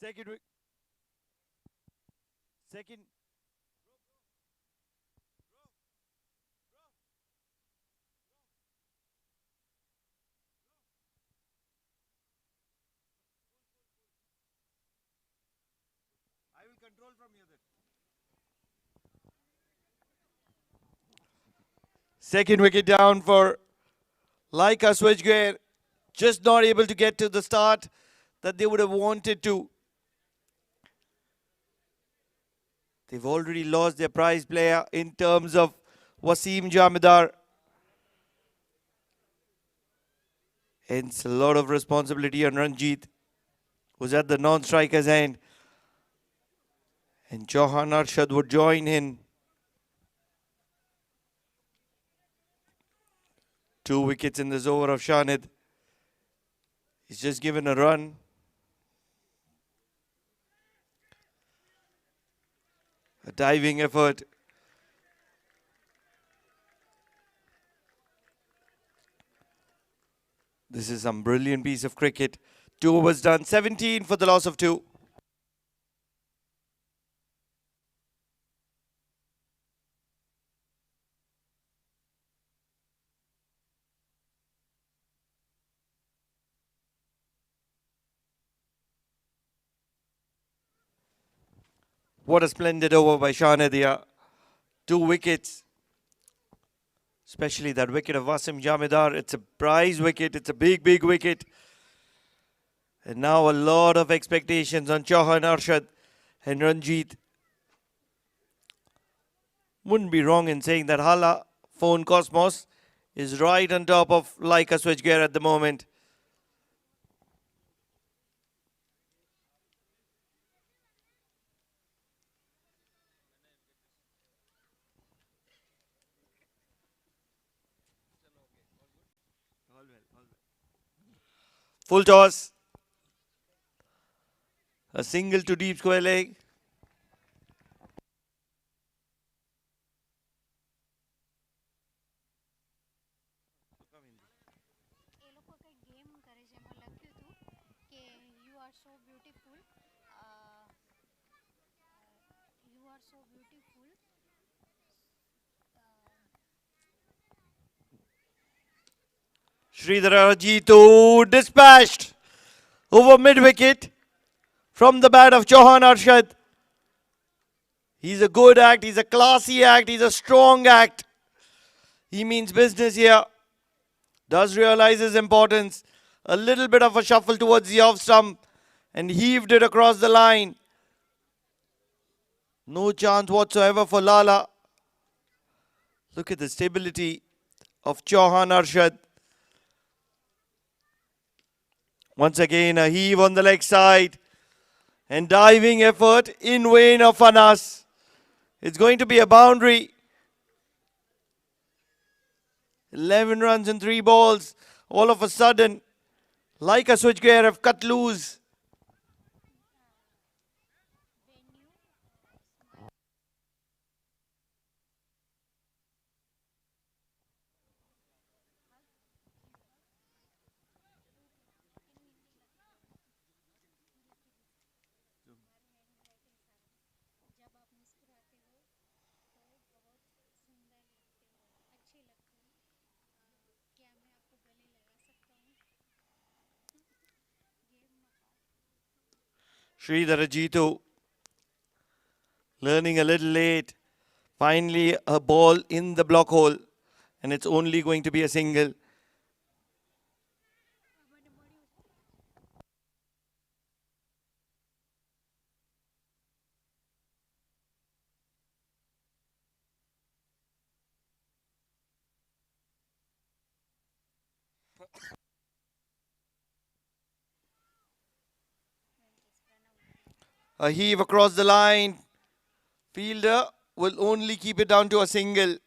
Second. Second. I will control from here then. Second wicket down for Laika Switchgear. Just not able to get to the start that they would have wanted to. They've already lost their prize player in terms of Wasim Jamidar. Hence a lot of responsibility on Ranjit, who's at the non-striker's end. And Chauhan Arshad would join in. 2 wickets in this over of Shahid. He's just given a run. A diving effort. This is some brilliant piece of cricket. 2 overs done. 17 for the loss of 2. What a splendid over by Shahid. 2 wickets. Especially that wicket of Wasim Jamidar. It's a prize wicket. It's a big, big wicket. And now a lot of expectations on Chauhan Arshad and Ranjit. Wouldn't be wrong in saying that Hala Phone Cosmos is right on top of Laika Switchgear at the moment. Full toss. A single to deep square leg. Sridhar Ajitu dispatched over mid-wicket from the bat of Chauhan Arshad. He's a good act, he's a classy act, he's a strong act. He means business here. Does realize his importance. A little bit of a shuffle towards the off stump and heaved it across the line. No chance whatsoever for Lala. Look at the stability of Chauhan Arshad. Once again, a heave on the leg side. And diving effort in vain of Anas. It's going to be a boundary. 11 runs in 3 balls. All of a sudden, like a switchgear, have cut loose. Sridhar Ajitu learning a little late. Finally, a ball in the block hole. And it's only going to be a single. A heave across the line. Fielder will only keep it down to a single.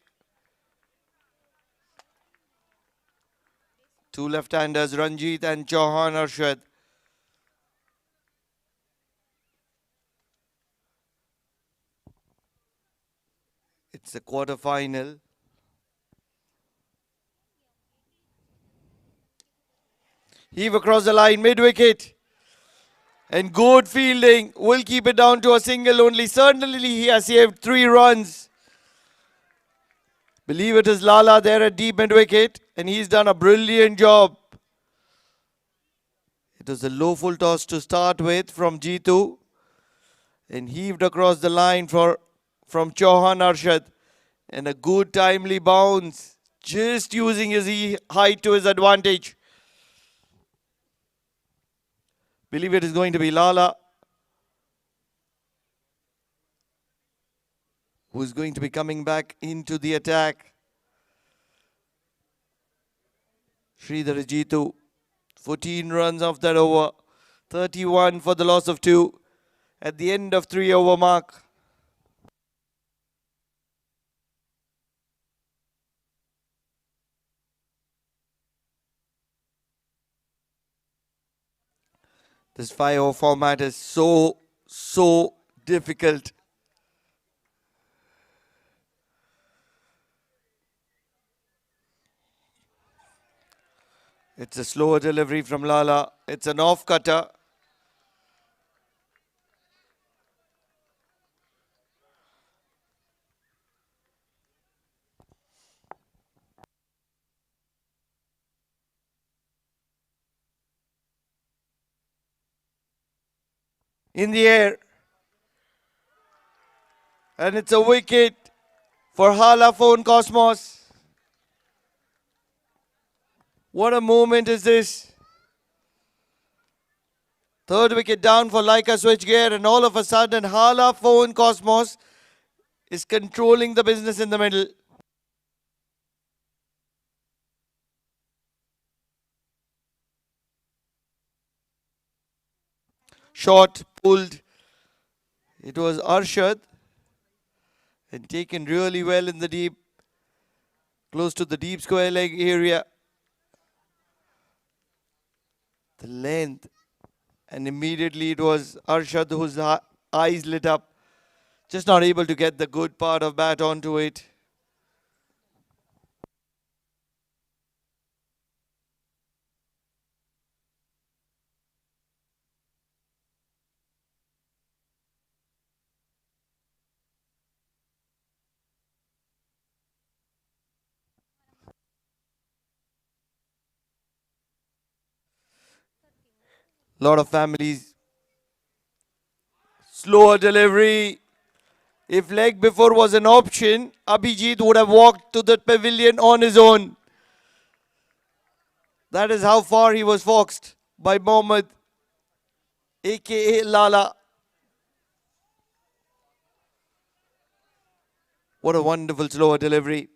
2 left-handers, Ranjit and Chauhan Arshad. It's a quarter-final. Heave across the line, mid-wicket. And good fielding will keep it down to a single only. Certainly he has saved 3 runs. Believe it is Lala there at deep mid wicket, and he's done a brilliant job. It was a low full toss to start with from Jeetu, and heaved across the line from Chauhan Arshad, and a good timely bounce, just using his height to his advantage. Believe it is going to be Lala, who is going to be coming back into the attack. Sridhar Jeetu, 14 runs off that over, 31 for the loss of 2 at the end of 3 over mark. This 5 over format is so difficult. It's a slower delivery from Lala. It's an off cutter. In the air. And it's a wicket for Hala Phone Cosmos. What a moment is this. Third wicket down for Laika Switchgear, and all of a sudden Hala Phone Cosmos is controlling the business in the middle. Shot pulled. It was Arshad, and taken really well in the deep, close to the deep square leg area. The length, and immediately it was Arshad whose eyes lit up, just not able to get the good part of bat onto it. Lot of families. Slower delivery. If leg before was an option, Abijit would have walked to the pavilion on his own. That is how far he was foxed by Mohammed, aka Lala. What a wonderful slower delivery.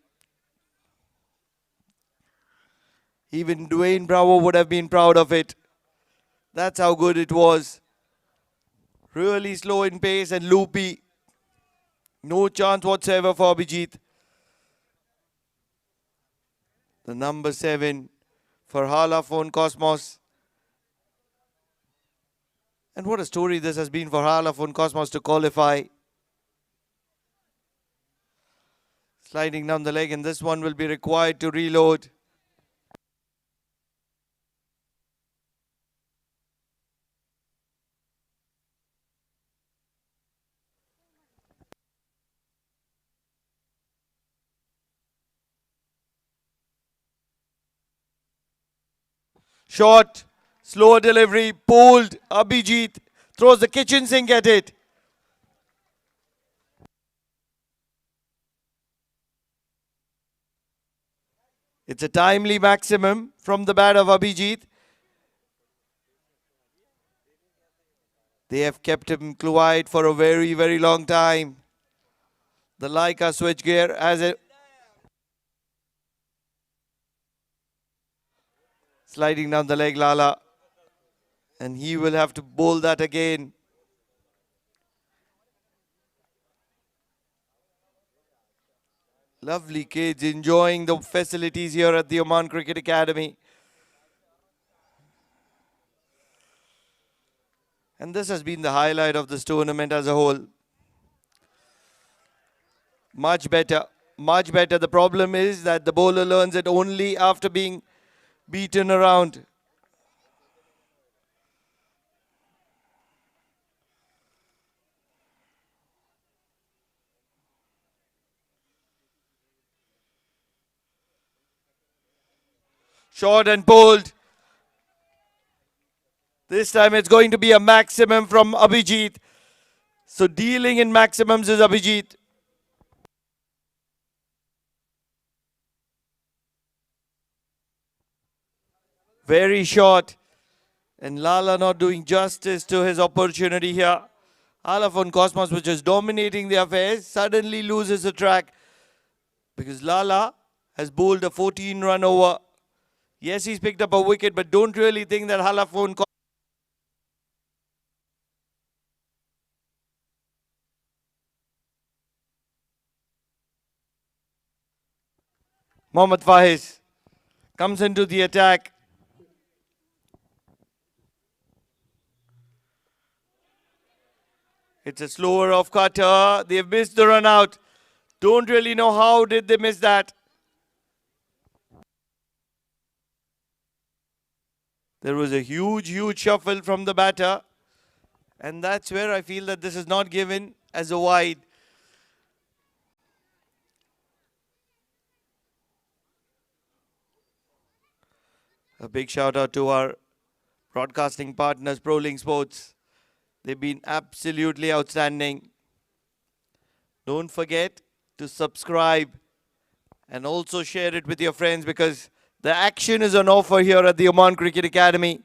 Even Dwayne Bravo would have been proud of it. That's how good it was. Really slow in pace and loopy. No chance whatsoever for Abijit. The number 7 for Hala Phone Cosmos. And what a story this has been for Hala Phone Cosmos to qualify. Sliding down the leg, and this one will be required to reload. Short, slow delivery, pulled. Abijit throws the kitchen sink at it. It's a timely maximum from the bat of Abijit. They have kept him quiet for a very long time. The Laika switchgear as a sliding down the leg, Lala. And he will have to bowl that again. Lovely kids enjoying the facilities here at the Oman Cricket Academy. And this has been the highlight of this tournament as a whole. Much better, much better. The problem is that the bowler learns it only after being beaten around. Short and pulled. This time it's going to be a maximum from Abijit. So dealing in maximums is Abijit. Very short. And Lala not doing justice to his opportunity here. Alafon Cosmos, which is dominating the affairs, suddenly loses the track. Because Lala has bowled a 14-run over. Yes, he's picked up a wicket, but don't really think that Halafon Mohammad Faiz comes into the attack. It's a slower off cutter. They've missed the run out. Don't really know how did they miss that. There was a huge shuffle from the batter. And that's where I feel that this is not given as a wide. A big shout out to our broadcasting partners, ProLink Sports. They've been absolutely outstanding. Don't forget to subscribe and also share it with your friends because the action is on offer here at the Oman Cricket Academy.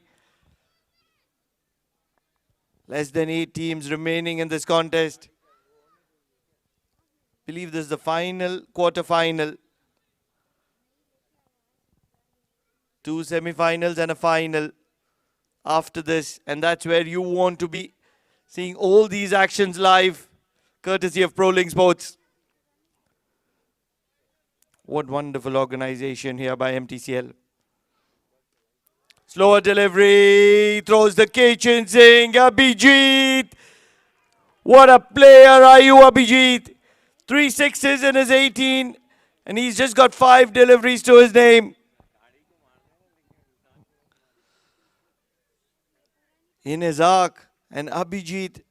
Less than 8 teams remaining in this contest. I believe this is the final quarter-final. 2 semi-finals and a final after this. And that's where you want to be seeing all these actions live, courtesy of ProLink Sports. What wonderful organization here by Mtcl. Slower delivery, throws the kitchen sink, Abijit. What a player are you, Abijit? 3 sixes in his 18, and he's just got 5 deliveries to his name. In his arc, and Abijit,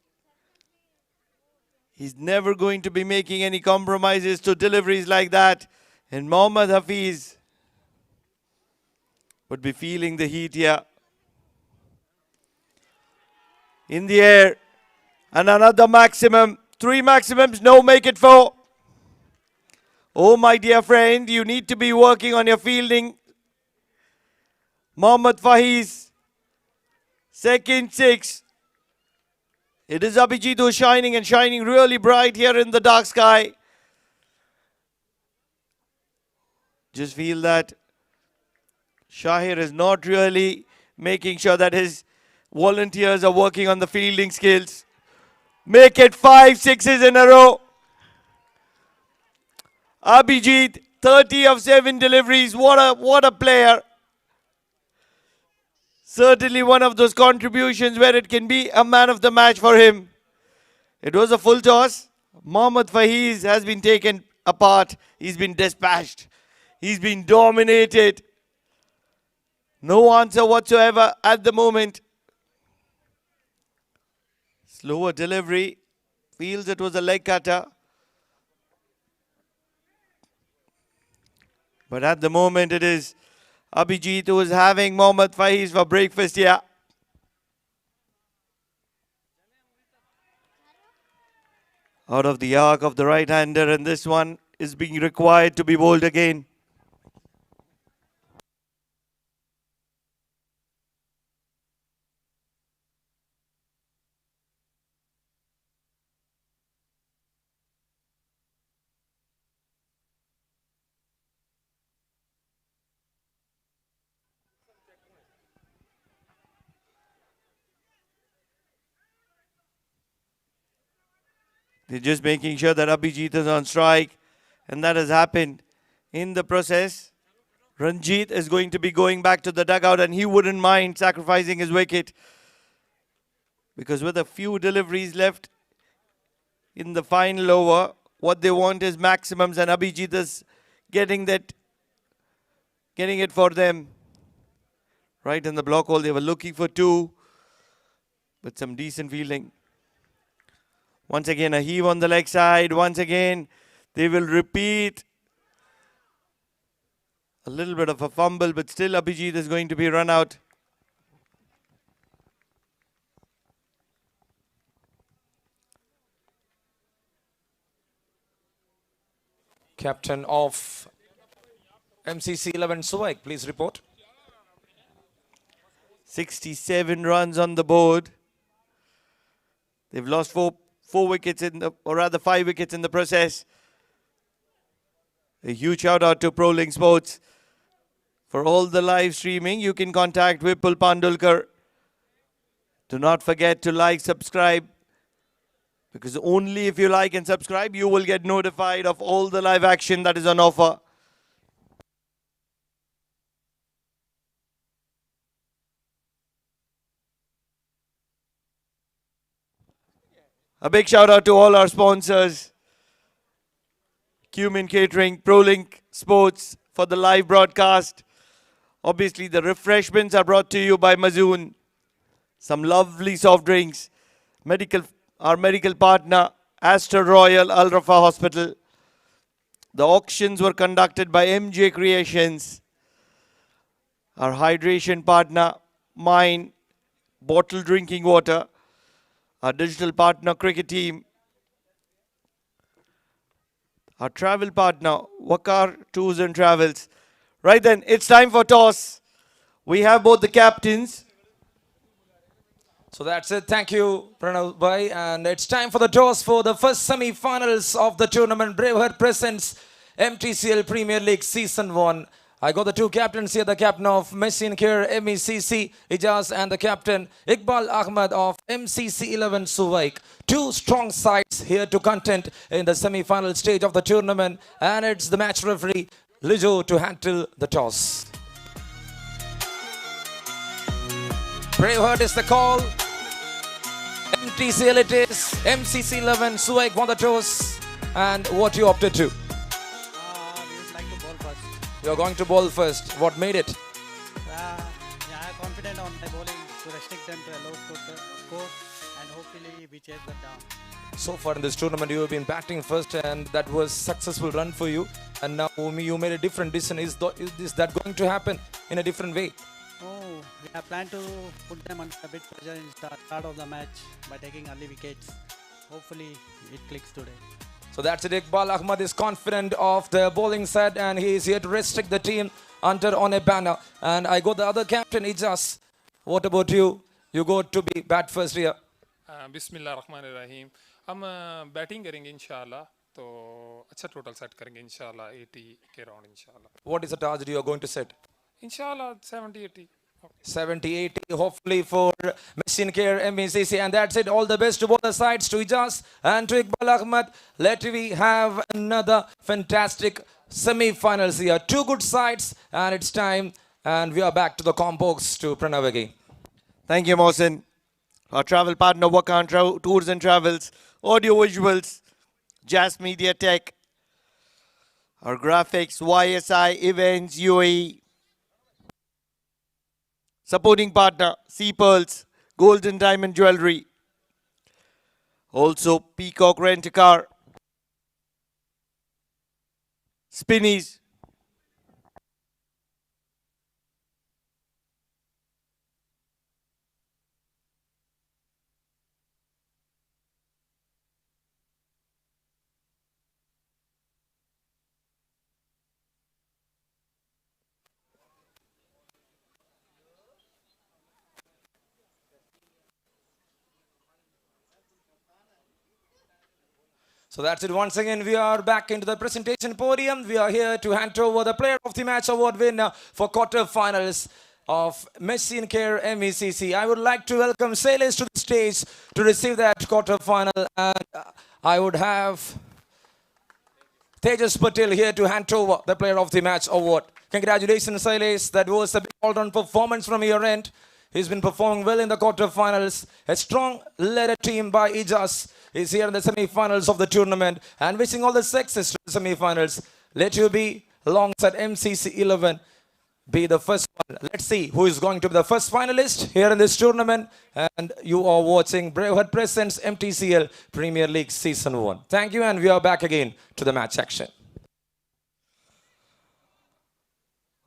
he's never going to be making any compromises to deliveries like that. And Mohammad Hafiz would be feeling the heat here. In the air. And another maximum. 3 maximums, no make it 4. Oh, my dear friend, you need to be working on your fielding. Mohammad Faiz. Second 6. It is Abijit who's shining and shining really bright here in the dark sky. Just feel that Shahir is not really making sure that his volunteers are working on the fielding skills. Make it 5 sixes in a row. Abijit, 30 of 7 deliveries. What a player. Certainly one of those contributions where it can be a man of the match for him. It was a full toss. Mohammad Faiz has been taken apart. He's been dispatched. He's been dominated. No answer whatsoever at the moment. Slower delivery. Feels it was a leg cutter. But at the moment it is Abijit who is having Mohammad Faiz for breakfast here. Out of the arc of the right-hander, and this one is being required to be bowled again. They're just making sure that Abijit is on strike. And that has happened in the process. Ranjit is going to be going back to the dugout and he wouldn't mind sacrificing his wicket. Because with a few deliveries left in the final over, what they want is maximums and Abijit is getting it for them. Right in the block hole, they were looking for 2. But some decent fielding. Once again, a heave on the leg side. Once again, they will repeat. A little bit of a fumble, but still Abijit is going to be run out. Captain of MCC 11 Suwaik, please report. 67 runs on the board. They've lost four wickets or rather 5 wickets in the process. A huge shout out to ProLink Sports. For all the live streaming, you can contact VIPUL Pandulkar. Do not forget to like, subscribe, because only if you like and subscribe, you will get notified of all the live action that is on offer. A big shout out to all our sponsors. Cumin Catering, ProLink Sports for the live broadcast. Obviously, the refreshments are brought to you by Mazoon. Some lovely soft drinks. Our medical partner, Aster Royal Al Rafa Hospital. The auctions were conducted by MJ Creations. Our hydration partner, Mine, bottled drinking water. Our digital partner, Cricket Team. Our travel partner, Wakar Tours and Travels. Right then, it's time for toss. We have both the captains. So that's it. Thank you, Pranav Bhai. And it's time for the toss for the first semi-finals of the tournament. Braveheart presents MTCL Premier League Season 1. I got the two captains here, the captain of Mtcl MECC, Ijaz, and the captain Iqbal Ahmed of MCC 11 Suwaik. Two strong sides here to contend in the semi-final stage of the tournament. And it's the match referee, Lijo, to handle the toss. Braveheart is the call. MTCL it is. MCC 11 Suwaik won the toss. And what you opted to? We would like to bowl first. You're going to bowl first. What made it? Yeah, I'm confident on my bowling to restrict them to a low score and hopefully we chase them down. So far in this tournament, you have been batting first and that was successful run for you. And now you made a different decision. Is that going to happen in a different way? Oh, we have planned to put them under a bit pressure in the start of the match by taking early wickets. Hopefully it clicks today. So that's it. Iqbal Ahmed is confident of the bowling side and he is here to restrict the team under on a banner. And I got the other captain, Ijaz. What about you? You go to be bat first here. बिस्मिल्लाह रहमान रहीम हम batting करेंगे इंशाल्लाह तो अच्छा total set करेंगे इंशाल्लाह 80 के round इंशाल्लाह What is the target you are going to set? इंशाल्लाह 70-80 70-80 hopefully for Mtcl MECC, and that's it. All the best to both the sides, to Ijaz and to Iqbal Ahmed. Let we have another fantastic semi-finals here. Two good sides and it's time, and we are back to the compos to Pranav again. Thank you, Mohsin. Our travel partner, Wakar Tours and Travels. Audio visuals, Jazz Media Tech. Our graphics, YSI Events UAE. Supporting partner, Sea Pearls, Gold and Diamond Jewelry. Also, Peacock Rent-A-Car. Spinnies. So that's it. Once again, we are back into the presentation podium. We are here to hand over the Player of the Match award winner for quarter-finals of Mtcl MECC. I would like to welcome sailors to the stage to receive that quarter-final. And I would have Tejas Patel here to hand over the Player of the Match award. Congratulations, sailors. That was a big all-round performance from your end. He's been performing well in the quarter-finals. A strong leader team by Ijaz is here in the semi-finals of the tournament, and wishing all the success to the semi-finals. Let you be alongside MCC 11 be the first one. Let's see who is going to be the first finalist here in this tournament. And you are watching Braveheart presents MTCL Premier League Season 1. Thank you, and we are back again to the match action.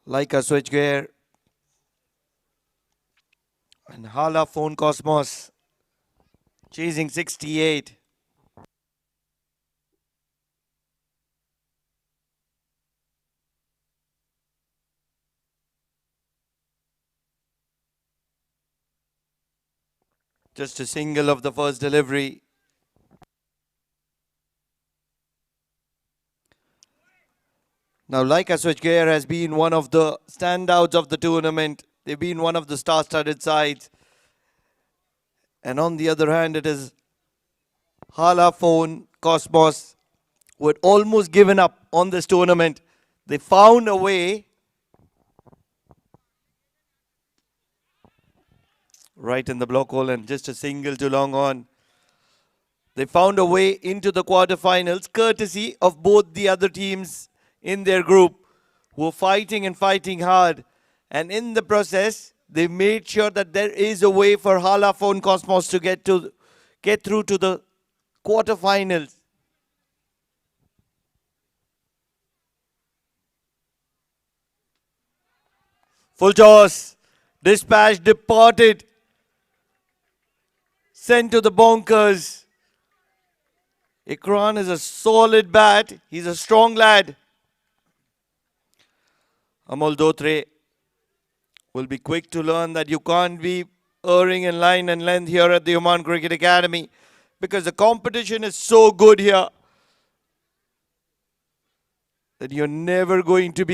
Like a switch gear. And Hala Phone Cosmos chasing 68. Just a single of the first delivery. Now, Leica Switchgear has been one of the standouts of the tournament. They've been one of the star-studded sides. And on the other hand, it is Hala Phone Cosmos who had almost given up on this tournament. They found a way right in the block hole and just a single to long on. They found a way into the quarterfinals courtesy of both the other teams in their group who were fighting and fighting hard. And in the process, they made sure that there is a way for Hala Phone Cosmos to get through to the quarterfinals. Full toss. Dispatch departed. Sent to the bonkers. Ikran is a solid bat. He's a strong lad. Amol Dotre will be quick to learn that you can't be erring in line and length here at the Oman Cricket Academy because the competition is so good here that you're never ever going to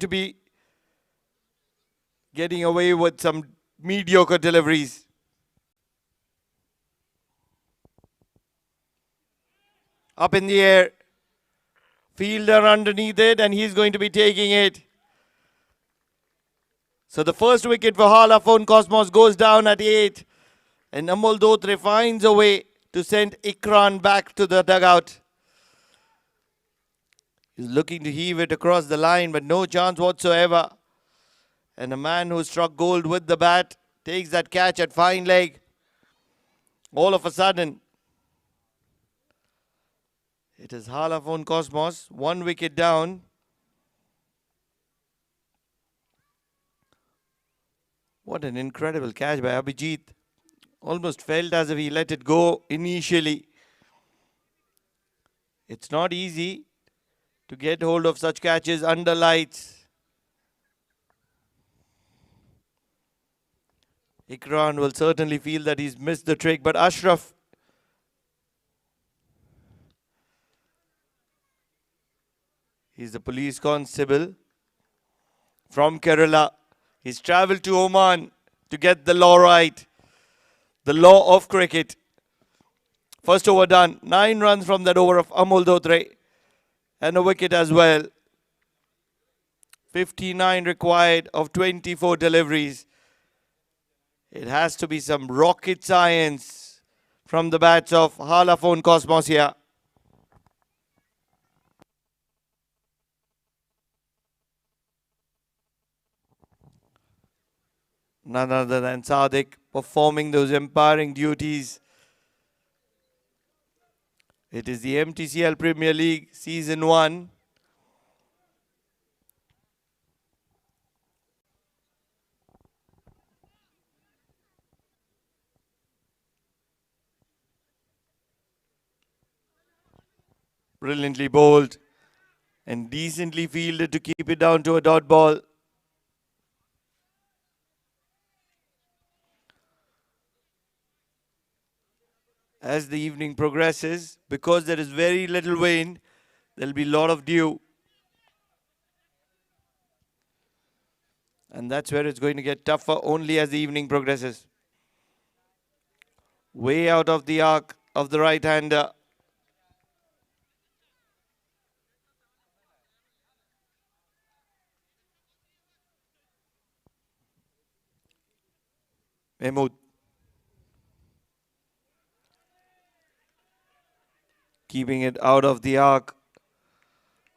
be getting away with some mediocre deliveries. Up in the air. Fielder underneath it, and he's going to be taking it. So the first wicket for Hala Phone Cosmos goes down at 8. And Amol Dotre finds a way to send Ikran back to the dugout. He's looking to heave it across the line, but no chance whatsoever. And a man who struck gold with the bat takes that catch at fine leg. All of a sudden, it is Hala Phone Cosmos, 1 wicket down. What an incredible catch by Abijit. Almost felt as if he let it go initially. It's not easy to get hold of such catches under lights. Ikran will certainly feel that he's missed the trick, but Ashraf he's the police constable from Kerala. He's travelled to Oman to get the law right. The law of cricket. First over done. 9 runs from that over of Amol Dotre. And a wicket as well. 59 required of 24 deliveries. It has to be some rocket science from the bats of Hala Phone Cosmos here. None other than Sadiq performing those umpiring duties. It is the Mtcl Premier League Season 1. Brilliantly bowled and decently fielded to keep it down to a dot ball. As the evening progresses, because there is very little wind, there will be a lot of dew. And that's where it's going to get tougher only as the evening progresses. Way out of the arc of the right-hander. Mahmood. Keeping it out of the arc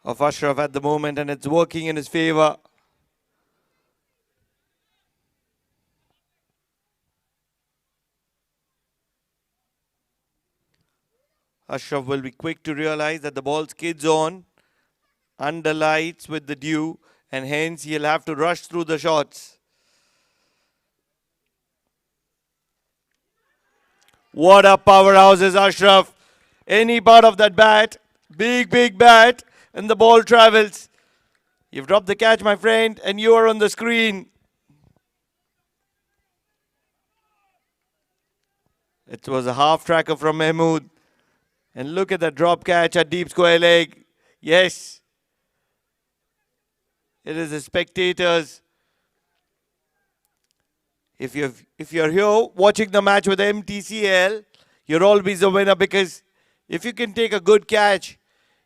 of Ashraf at the moment, and it's working in his favor. Ashraf will be quick to realize that the ball skids on under lights with the dew, and hence he'll have to rush through the shots. What a powerhouse is Ashraf. Any part of that bat, big bat, and the ball travels. You've dropped the catch, my friend, and you are on the screen. It was a half tracker from Mahmood. And look at the drop catch at deep square leg. Yes. It is the spectators. If you're here watching the match with Mtcl, you're always a winner, because if you can take a good catch,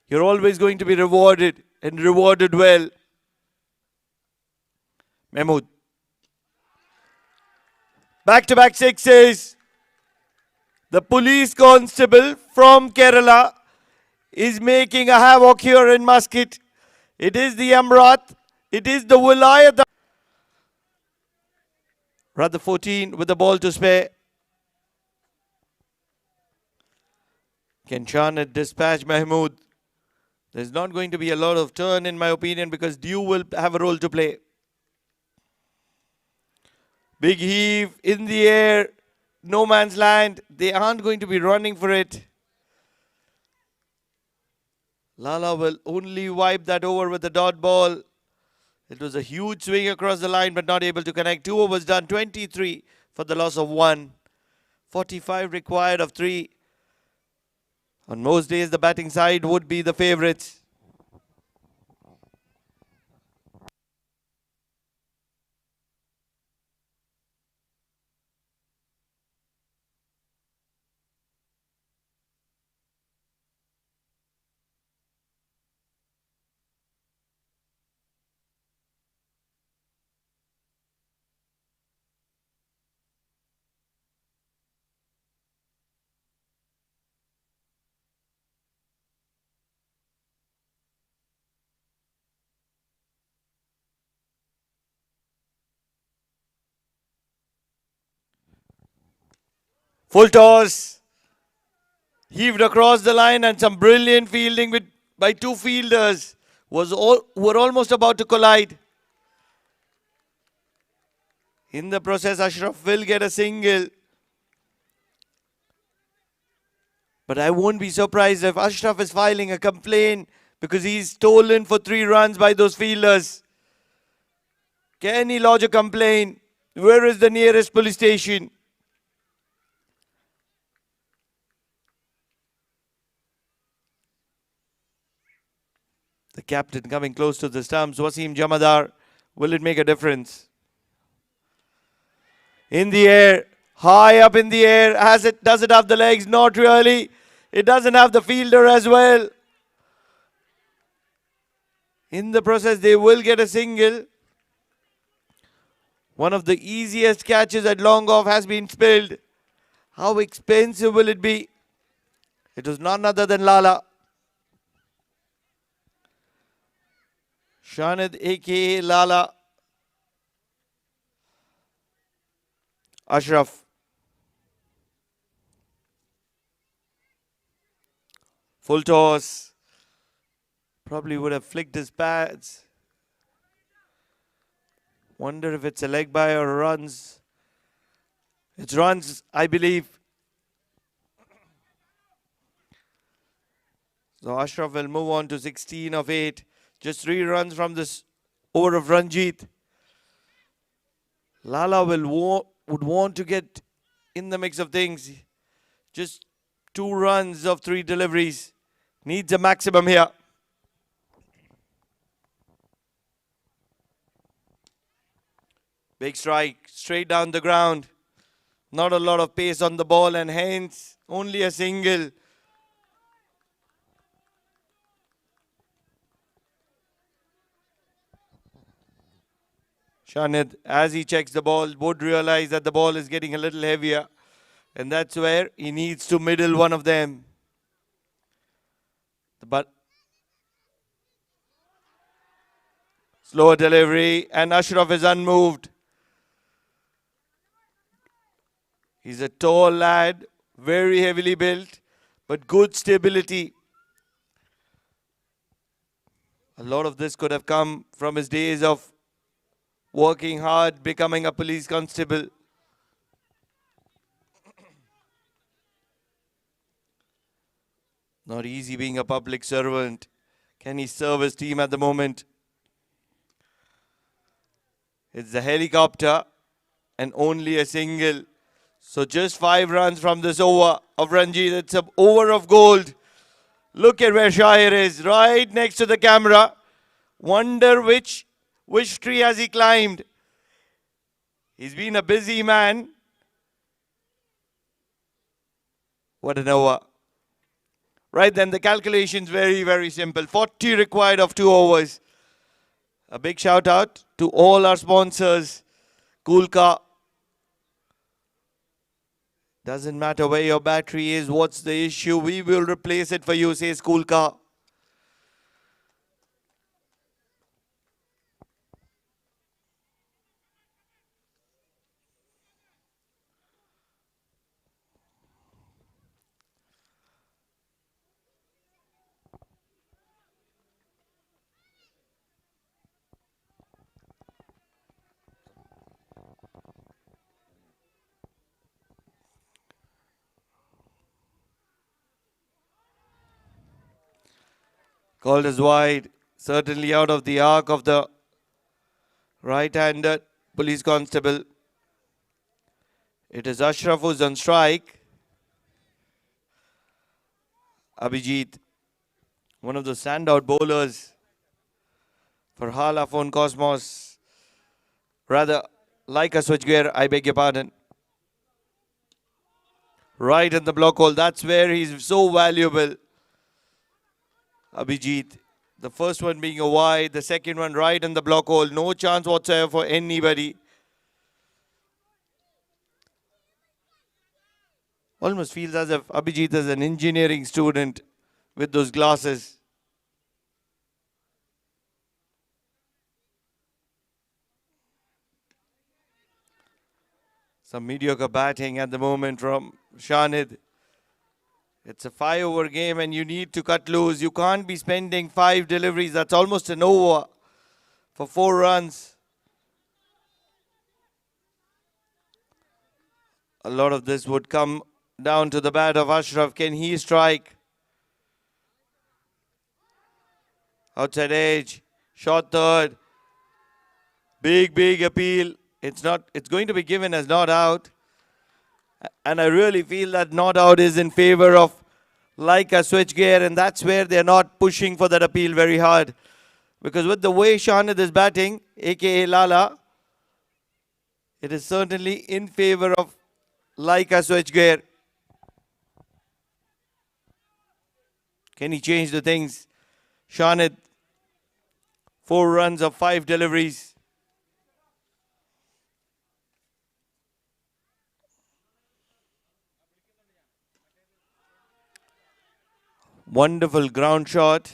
you're always going to be rewarded, and rewarded well. Mahmood. Back-to-back sixes. The police constable from Kerala is making a havoc here in Muscat. It is the Amrat. It is the Wilayat. Rather 14 with the ball to spare. Can Shahid dispatch Mahmood? There's not going to be a lot of turn, in my opinion, because Dew will have a role to play. Big heave in the air. No man's land. They aren't going to be running for it. Lala will only wipe that over with the dot ball. It was a huge swing across the line, but not able to connect. 2 overs done. 23 for the loss of 1. 45 required of 3. On most days, the batting side would be the favourites. Full toss. Heaved across the line, and some brilliant fielding by 2 fielders. Were almost about to collide. In the process, Ashraf will get a single. But I won't be surprised if Ashraf is filing a complaint, because he's stolen for 3 runs by those fielders. Can he lodge a complaint? Where is the nearest police station? The captain coming close to the stumps. Wasim Jamadar. Will it make a difference? In the air. High up in the air. Does it have the legs? Not really. It doesn't have the fielder as well. In the process, they will get a single. One of the easiest catches at long off has been spilled. How expensive will it be? It was none other than Lala. Shahid, aka Lala. Ashraf. Full toss. Probably would have flicked his pads. Wonder if it's a leg by or runs. It's runs, I believe. So Ashraf will move on to 16 of 8. Just 3 runs from this over of Ranjit. Lala would want to get in the mix of things. Just 2 runs of 3 deliveries. Needs a maximum here. Big strike, straight down the ground. Not a lot of pace on the ball, and hence only a single. Shahid, as he checks the ball, would realize that the ball is getting a little heavier. And that's where he needs to middle one of them. But slower delivery, and Ashraf is unmoved. He's a tall lad, very heavily built, but good stability. A lot of this could have come from his days of working hard, becoming a police constable. Not easy being a public servant. Can he serve his team at the moment? It's the helicopter and only a single. So just 5 runs from this over of Ranjit. It's an over of gold. Look at where Shahir is, right next to the camera. Wonder which tree has he climbed. He's been a busy man. What an over. Right then, the calculation's very, very simple. 40 required of 2 overs. A big shout out to all our sponsors. Coolka. Doesn't matter where your battery is, what's the issue, we will replace it for you, says Coolka. Called as wide, certainly out of the arc of the right-handed police constable. It is Ashraf who's on strike. Abijit, one of the standout bowlers for Hala Phone Cosmos. Rather, like a switchgear, I beg your pardon. Right in the block hole, that's where he's so valuable. Abijit, the first one being a wide, the second one right in the block hole. No chance whatsoever for anybody. Almost feels as if Abijit is an engineering student with those glasses. Some mediocre batting at the moment from Shanid. It's a 5-over game and you need to cut loose. You can't be spending 5 deliveries. That's almost an over for 4 runs. A lot of this would come down to the bat of Ashraf. Can he strike? Outside edge. Shot third. Big appeal. It's going to be given as not out. And I really feel that not out is in favor of like a switchgear, and that's where they're not pushing for that appeal very hard. Because with the way Shanid is batting, aka Lala, it is certainly in favor of like a switchgear. Can he change the things? Shanid, 4 runs of 5 deliveries. Wonderful ground shot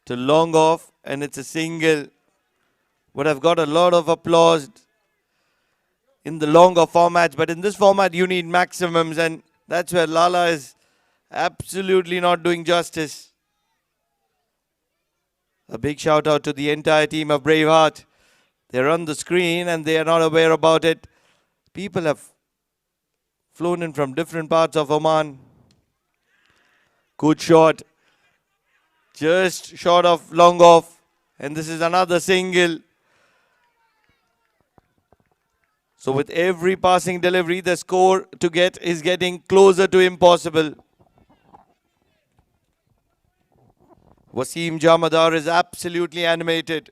to long off, and it's a single. Would have got a lot of applause in the longer formats, but in this format you need maximums, and that's where Lala is absolutely not doing justice. A big shout out to the entire team of Braveheart. They're on the screen and they are not aware about it. People have flown in from different parts of Oman. Good shot. Just short of long off. And this is another single. So with every passing delivery, the score to get is getting closer to impossible. Wasim Jamadar is absolutely animated.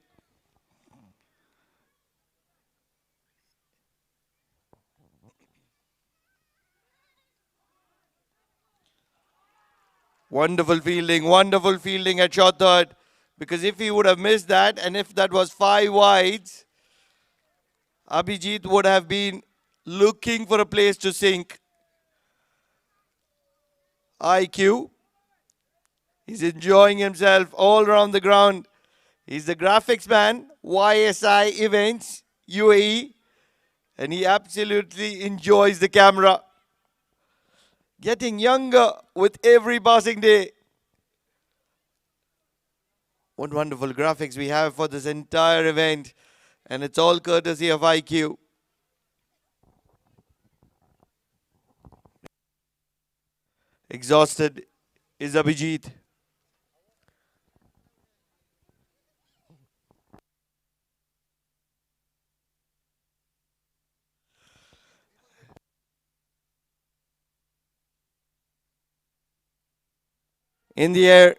Wonderful fielding at shot third. Because if he would have missed that, and if that was 5 wides, Abijit would have been looking for a place to sink. IQ. He's enjoying himself all around the ground. He's the graphics man, YSI Events, UAE. And he absolutely enjoys the camera. Getting younger with every passing day. What wonderful graphics we have for this entire event. And it's all courtesy of IQ. Exhausted is Abijit. In the air.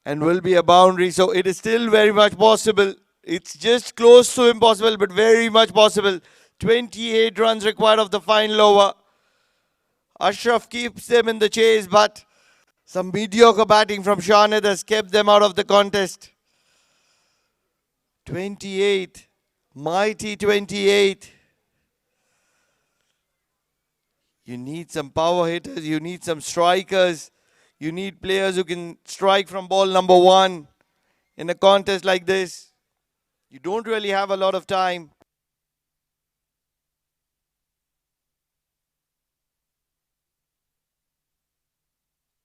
And will be a boundary. So it is still very much possible. It's just close to impossible, but very much possible. 28 runs required of the final over. Ashraf keeps them in the chase, but some mediocre batting from Shahid has kept them out of the contest. 28. Mighty 28. You need some power hitters. You need some strikers. You need players who can strike from ball number 1 in a contest like this. You don't really have a lot of time.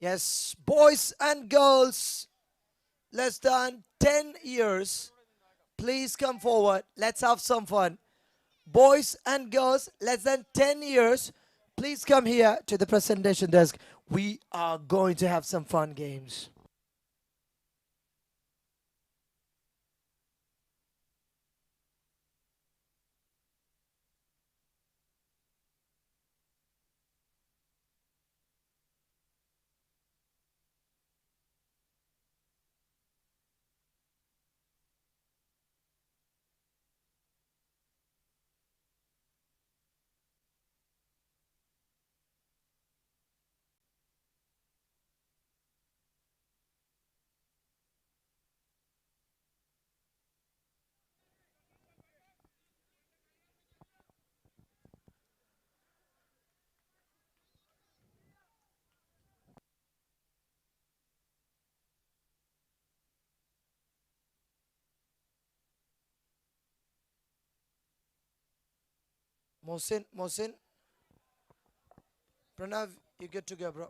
Yes, boys and girls, less than 10 years, please come forward. Let's have some fun. Boys and girls, less than 10 years, please come here to the presentation desk. We are going to have some fun games. Mohsin, Pranav, you good to go, bro.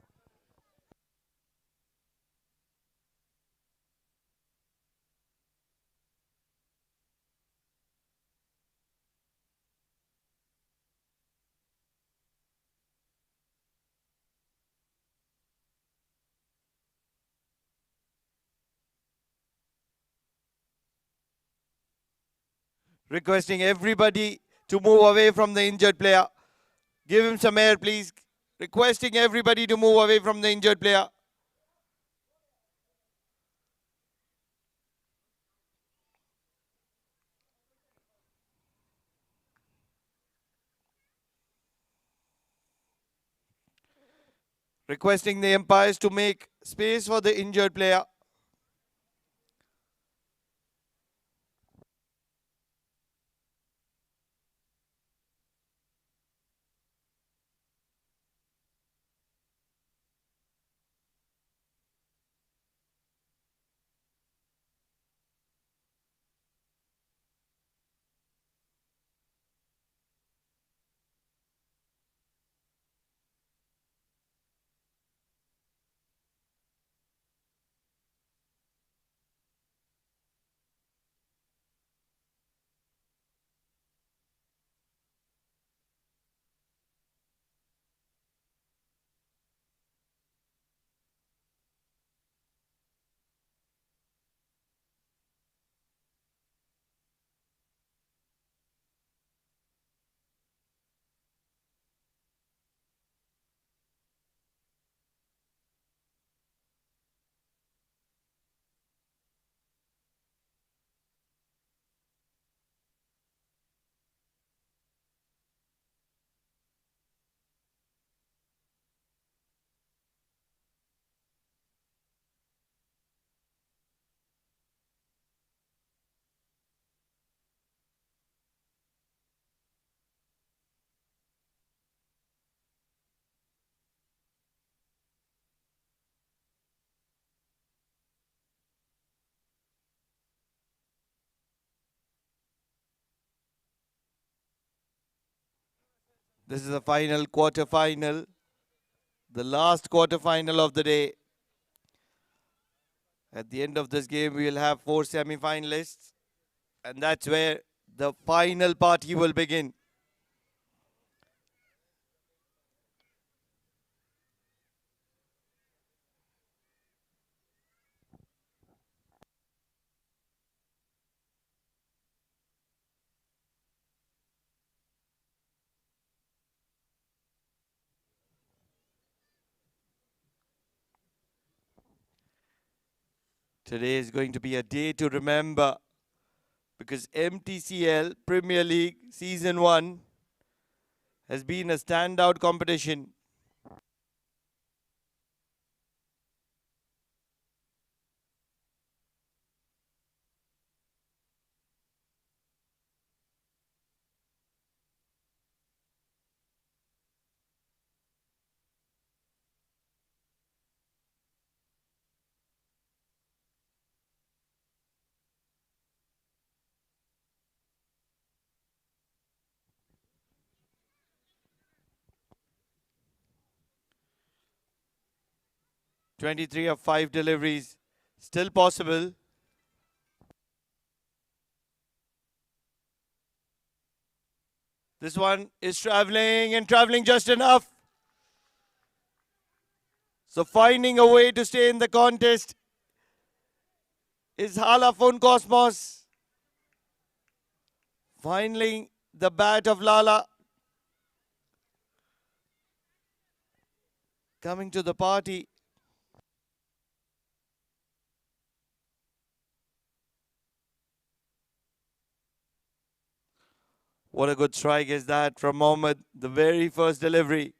Requesting everybody to move away from the injured player. Give him some air, please. Requesting everybody to move away from the injured player. Requesting the umpires to make space for the injured player. This is the final quarter-final. The last quarter-final of the day. At the end of this game, we will have 4 semi-finalists, and that's where the final party will begin. Today is going to be a day to remember because MTCL Premier League Season 1 has been a standout competition. "23 of 5 deliveries, still possible." This one is traveling and traveling just enough. So finding a way to stay in the contest is Halafon Cosmos. Finally, the bat of Lala coming to the party. What a good strike is that from Mohammed, the very first delivery.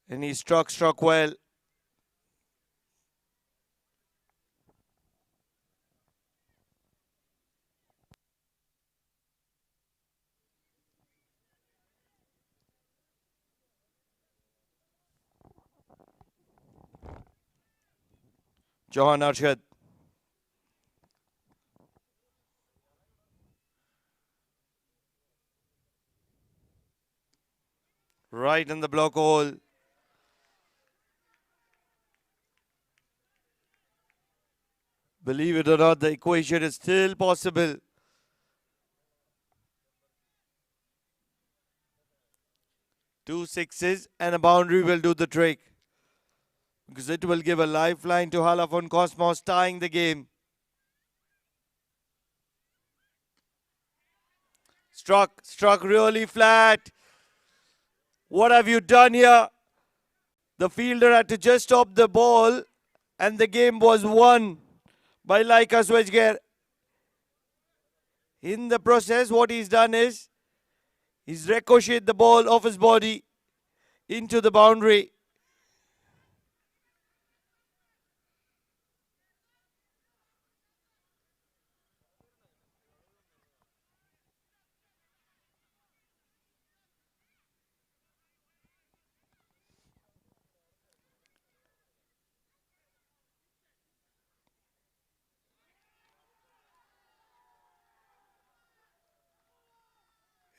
And he struck well. Johan Arshad. Right in the block hole. Believe it or not, the equation is still possible. Two sixes and a boundary will do the trick, because it will give a lifeline to Halafon Cosmos, tying the game. Struck really flat. What have you done here? The fielder had to just stop the ball, and the game was won by Laika Swechger. In the process, what he's done is he's ricocheted the ball off his body into the boundary.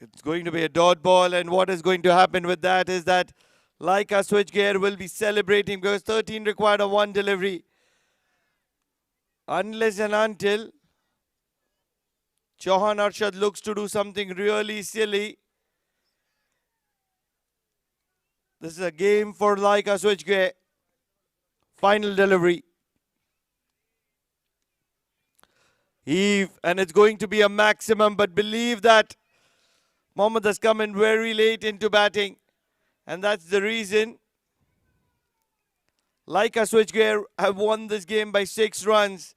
It's going to be a dot ball, and what is going to happen with that is that Laika Switchgear will be celebrating because 13 required of 1 delivery. Unless and until Chauhan Arshad looks to do something really silly. This is a game for Laika Switchgear. Final delivery. Heave, and it's going to be a maximum, but believe that Mohammed has come in very late into batting, and that's the reason Laika Switchgear have won this game by 6 runs.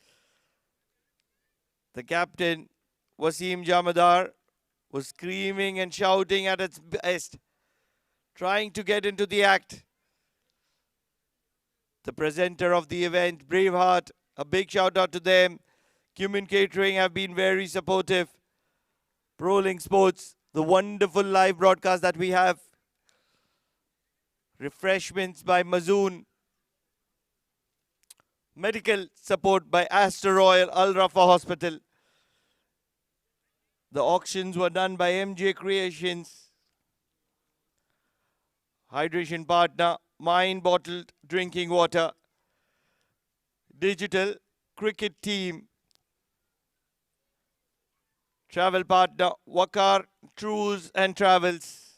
The captain, Wasim Jamadar, was screaming and shouting at its best, trying to get into the act. The presenter of the event, Braveheart, a big shout out to them. Cumin Catering have been very supportive. ProLink Sports, the wonderful live broadcast that we have. Refreshments by Mazoon. Medical support by Astor Royal Al Rafa Hospital. The auctions were done by MJ Creations. Hydration partner, Mine Bottled Drinking Water. Digital cricket team. Travel partner, Wakar Tours and Travels.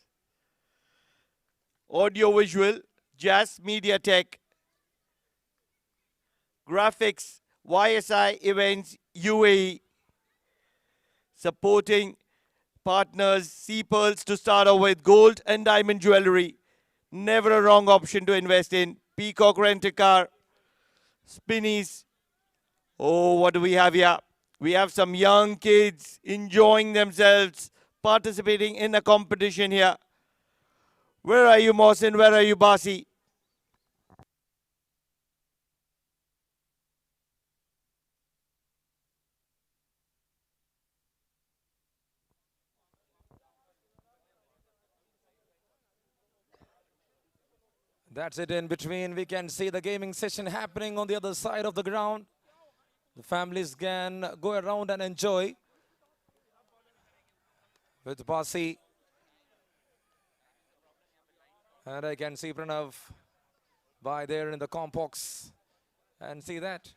Audio visual, Jazz Media Tech. Graphics, YSI Events UAE. Supporting partners, Sea Pearls to start off with, gold and diamond jewelry. Never a wrong option to invest in. Peacock Rent-A-Car, Spinnies. Oh, what do we have here? We have some young kids enjoying themselves, participating in a competition here. Where are you, Mohsin? Where are you, Basi? That's it in between. We can see the gaming session happening on the other side of the ground. The families can go around and enjoy with Basi. And I can see Pranav by there in the compox and see that.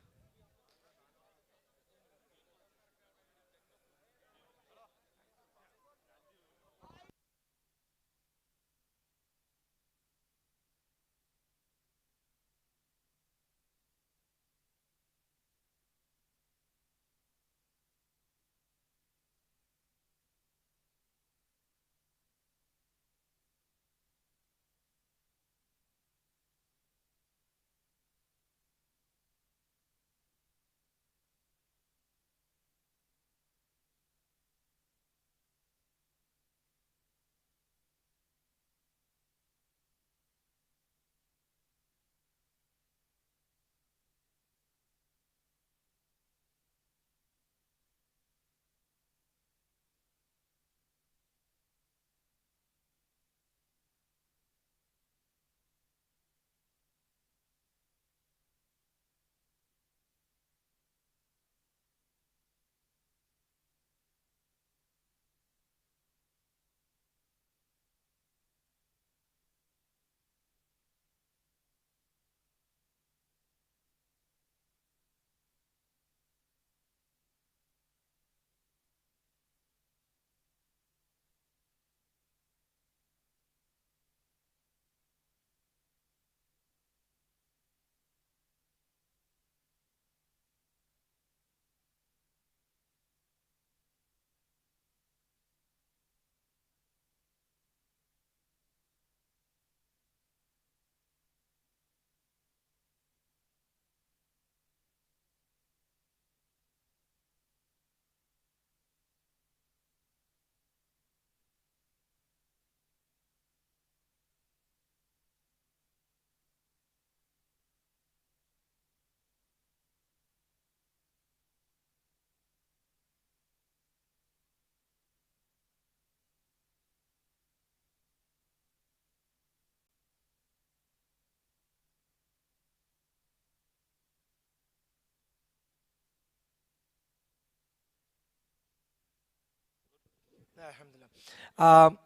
Um,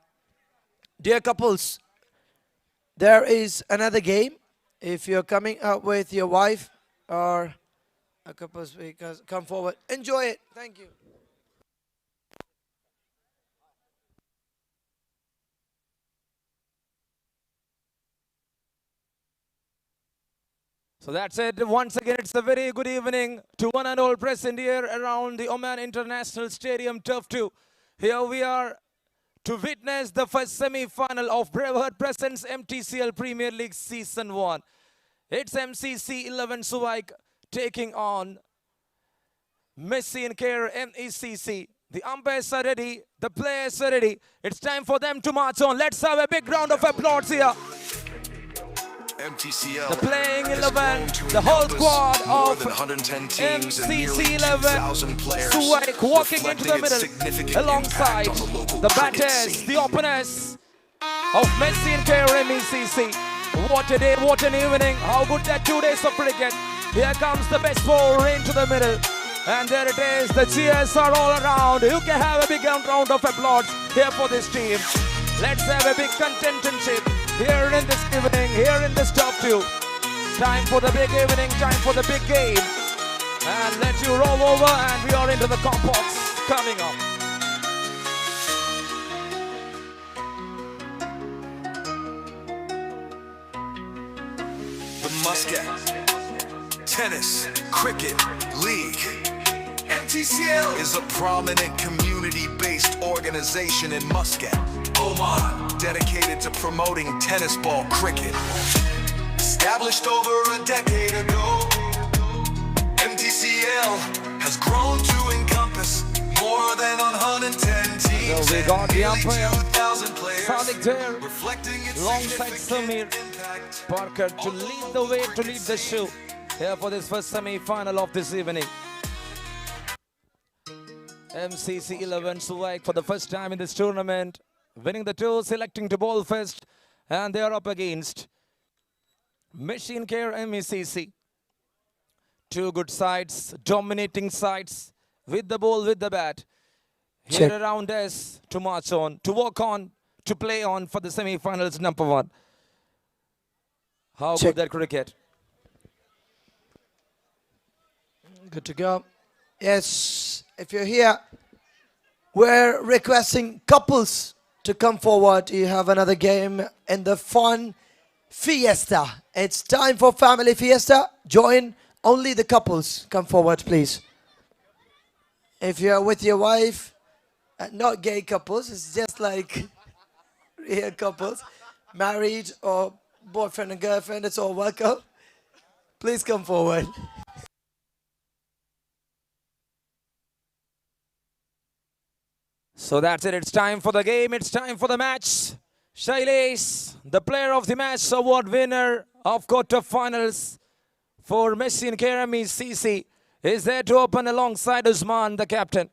Dear couples, there is another game. If you're coming out with your wife or a couple speakers, come forward. Enjoy it. Thank you. So that's it. Once again, it's a very good evening to one and all present here around the Oman International Stadium, Turf 2. Here we are to witness the first semi-final of Braveheart presents Mtcl Premier League Season 1. It's MCC 11 Suwaik taking on Mtcl MECC. The umpires are ready, the players are ready. It's time for them to march on. Let's have a big round of applause here. Mtcl, the playing 11, the whole squad of MCC 11, Suwaik walking into the middle alongside the batters, the openers of Mtcl MECC. What a day, what an evening, how good that 2 days of cricket. Here comes the best ball into the middle. And there it is, the cheers are all around. You can have a big round of applause here for this team. Let's have a big contentionship here in this evening, here in this top 2. Time for the big evening, time for the big game. and let you roll over, and we are into the compots coming up. The Muscat Tennis Cricket League. Mtcl is a prominent community-based organization in Muscat, Oman, dedicated to promoting tennis ball cricket. Established over a decade ago, Mtcl has grown to encompass more than 110 teams. So we got the and nearly umpire, 2,000 players, Sadiq there, reflecting its alongside significant Samir impact Parker to lead the way, to lead the show here for this first semi-final of this evening. MCC 11 Suwaik for the first time in this tournament, winning the toss, selecting to bowl first, and they are up against Machine Care MECC. Two good sides, dominating sides, with the ball, with the bat. Here Check. around us to march on, to walk on, to play on for the semi-finals number one. How Check. good that cricket. Good to go. Yes, if you're here, we're requesting couples to come forward. You have another game in the fun fiesta. It's time for family fiesta. Join only the couples. Come forward, please. If you're with your wife, not gay couples, it's just like real couples, married or boyfriend and girlfriend, it's all welcome. Please come forward. So that's it. It's time for the game. It's time for the match. Shailesh, the player of the match award winner of quarterfinals for Machine Care MECC, is there to open alongside Usman, the captain.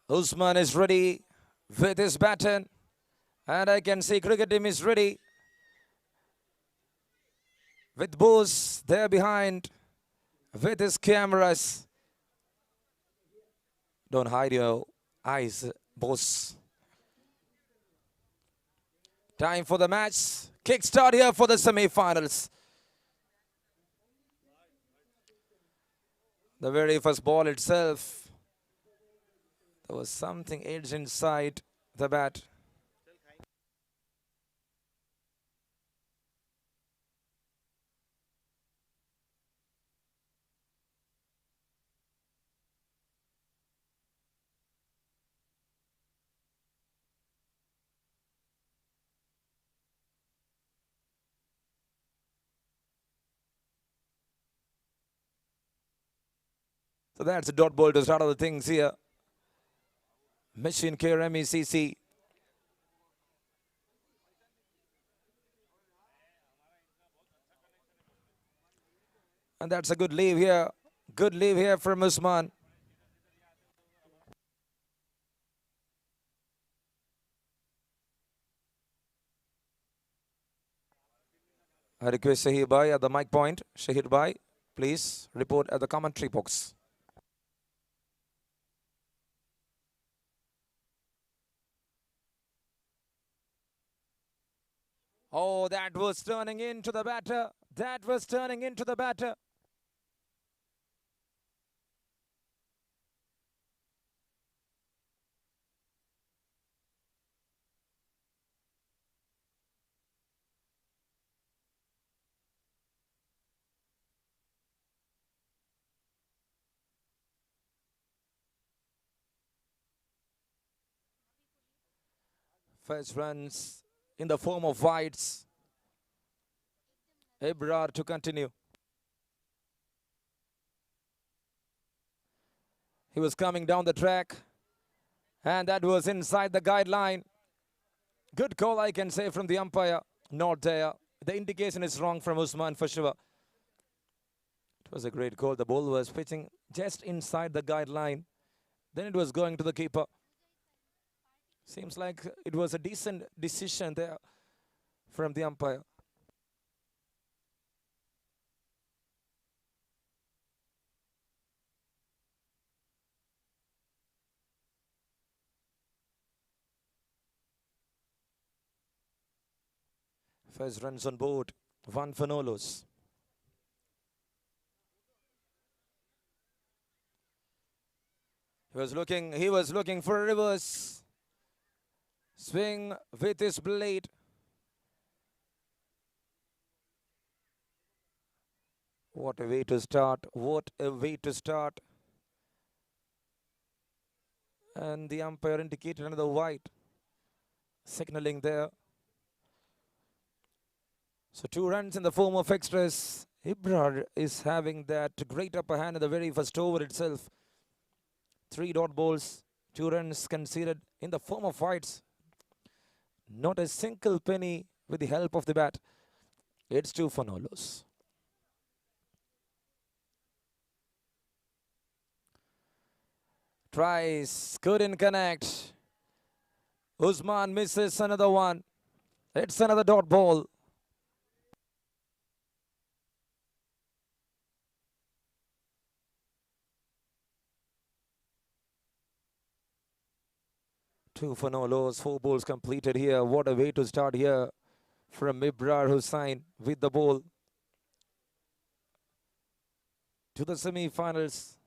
Usman is ready with his baton, and I can see cricket team is ready with Bose there behind with his cameras. Don't hide your eyes, Bose. Time for the match. Kickstart here for the semi-finals. The very first ball itself, there was something edged inside the bat. So that's a dot ball to start all the things here. Machine Care MECC. And that's a good leave here. Good leave here from Usman. I request Shahid Bhai at the mic point. Shahid Bhai, please report at the commentary box. Oh, that was turning into the batter. That was turning into the batter. First runs in the form of wides. Ebrar to continue. He was coming down the track, and that was inside the guideline. Good call, I can say, from the umpire. Not there. The indication is wrong from Usman for sure. It was a great call. The ball was pitching just inside the guideline. Then it was going to the keeper. Seems like it was a decent decision there. from the umpire. First runs on board. One for no loss. He was looking for a reverse swing with his blade. What a way to start. What a way to start. And the umpire indicated another wide, signaling there. So 2 runs in the form of extras. Ibrar is having that great upper hand in the very first over itself. 3 dot balls, 2 runs conceded in the form of wides. Not a single penny with the help of the bat. It's 2 for no loss. Tries, couldn't connect. Usman misses another one. It's another dot ball. Two for no loss, 4 balls completed here. What a way to start here from Ibrar Hussain with the ball to the semi-finals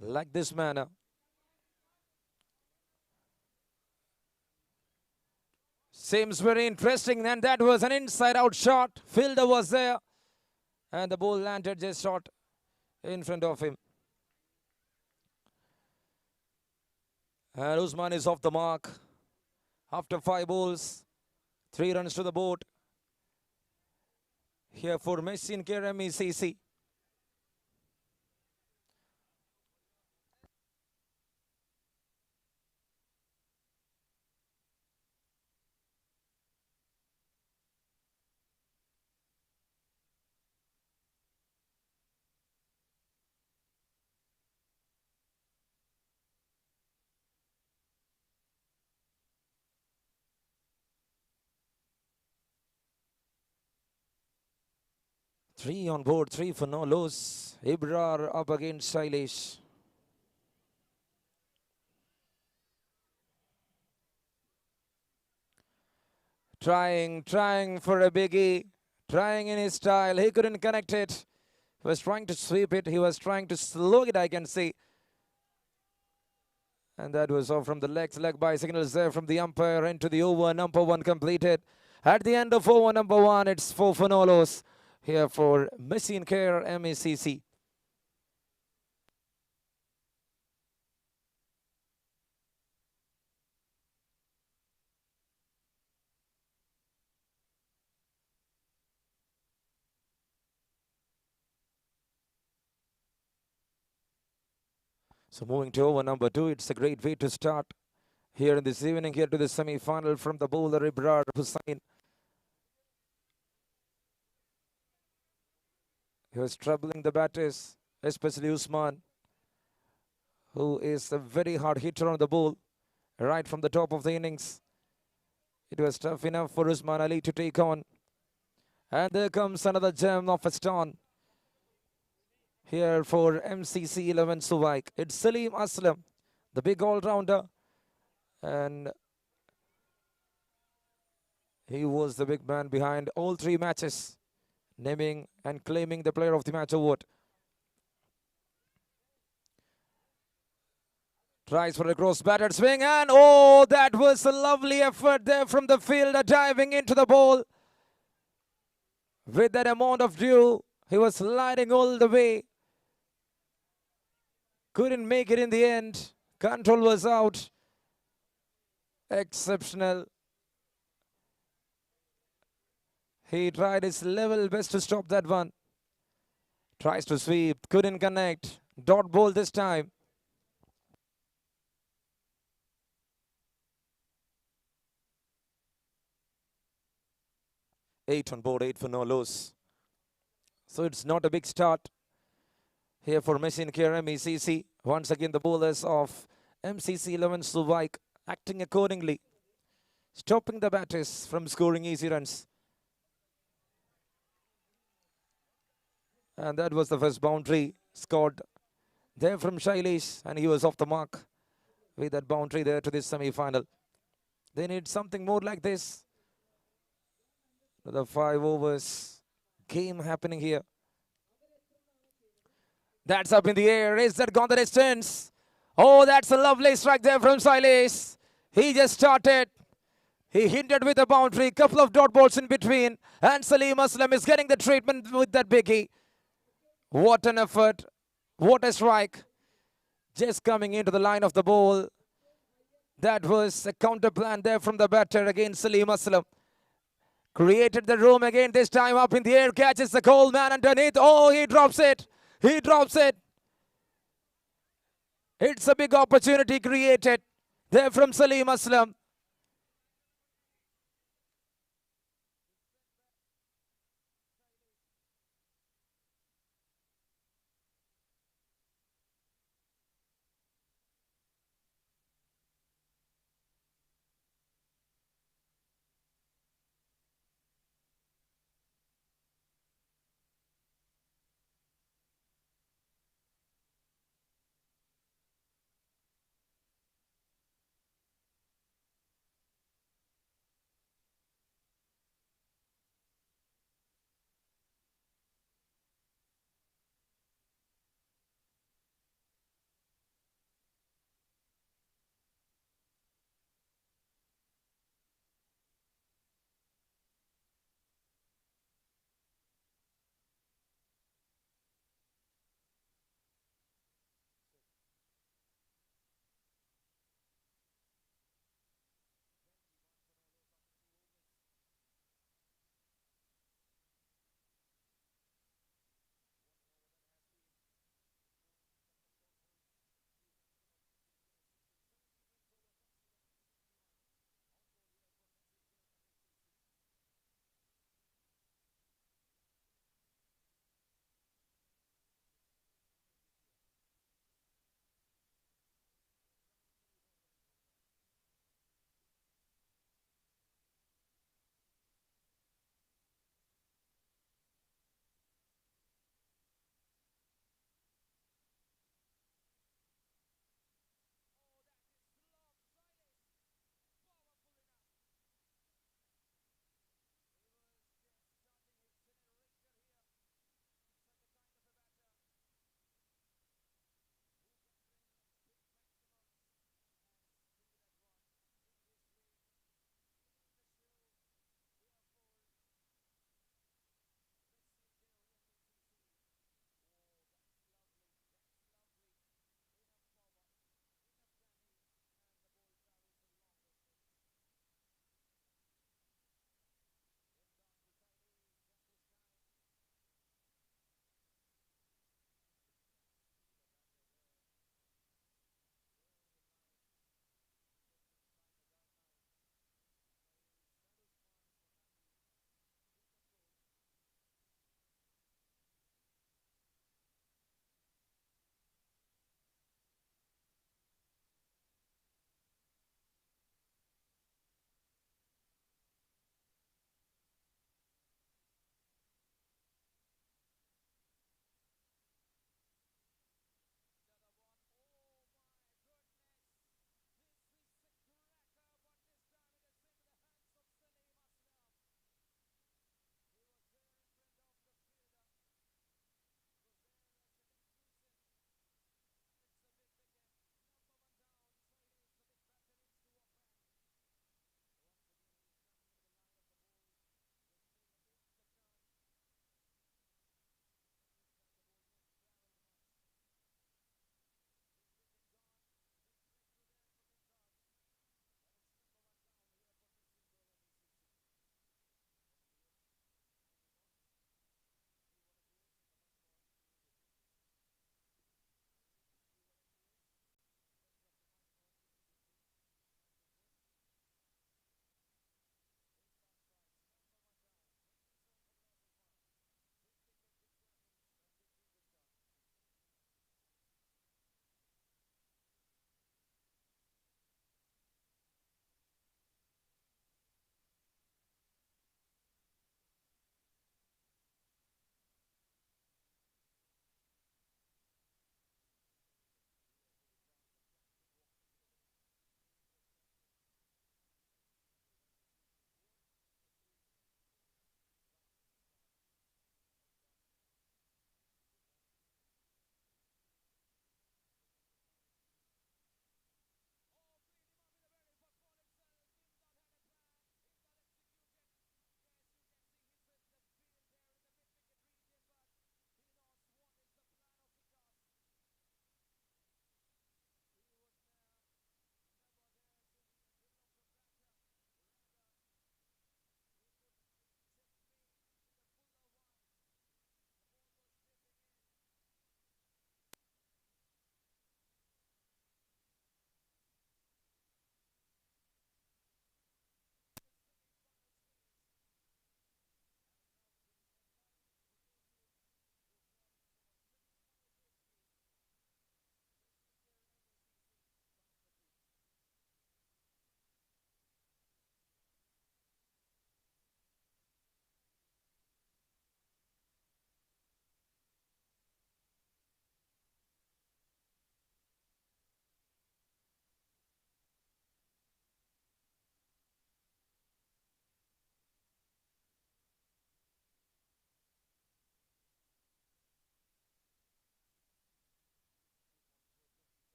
like this manner. Seems very interesting, and that was an inside-out shot. Fielder was there, and the ball landed just short in front of him. And Usman is off the mark after 5 balls, 3 runs to the board here for Mtcl MECC. Three on board, 3 for no loss. Ibrar up against Shailesh. Trying for a biggie. Trying in his style. He couldn't connect it. He was trying to sweep it. He was trying to slow it, I can see. And that was off from the legs. Leg by signals there from the umpire into the over. Number 1 completed. At the end of over number 1, it's 4 for no loss here for Mtcl MECC. So moving to over number 2, it's a great way to start here in this evening, here to the semi-final from the bowler Ibrar Hussain. He was troubling the batters, especially Usman, who is a very hard hitter on the ball, right from the top of the innings. It was tough enough for Usman Ali to take on. And there comes another gem of a stone here for MCC 11 Suvaik. It's Salim Aslam, the big all-rounder. And he was the big man behind all 3 matches, naming and claiming the Player of the Match award. Tries for a cross batted swing, and oh, that was a lovely effort there from the fielder, diving into the ball. With that amount of dew, he was sliding all the way. Couldn't make it in the end. Control was out. Exceptional. He tried his level best to stop that one. Tries to sweep, couldn't connect. Dot ball this time. Eight on board, 8 for no loss. So it's not a big start here for Mtcl MECC. Once again, the bowlers of MCC 11 Suvaik acting accordingly, stopping the batters from scoring easy runs. And that was the first boundary scored there from Shailesh, and he was off the mark with that boundary there to this semi-final. They need something more like this The 5 overs game happening here. That's up in the air. Is that gone the distance? Oh, that's a lovely strike there from Silas. He just started. He hinted with a boundary, couple of dot balls in between, and Salim Aslam is getting the treatment with that biggie. What an effort. What a strike. Just coming into the line of the ball. That was a counter plan there from the batter against Salim Aslam. Created the room again, this time up in the air, catches the cold man underneath. Oh, he drops it. He drops it. It's a big opportunity created there from Salim Aslam.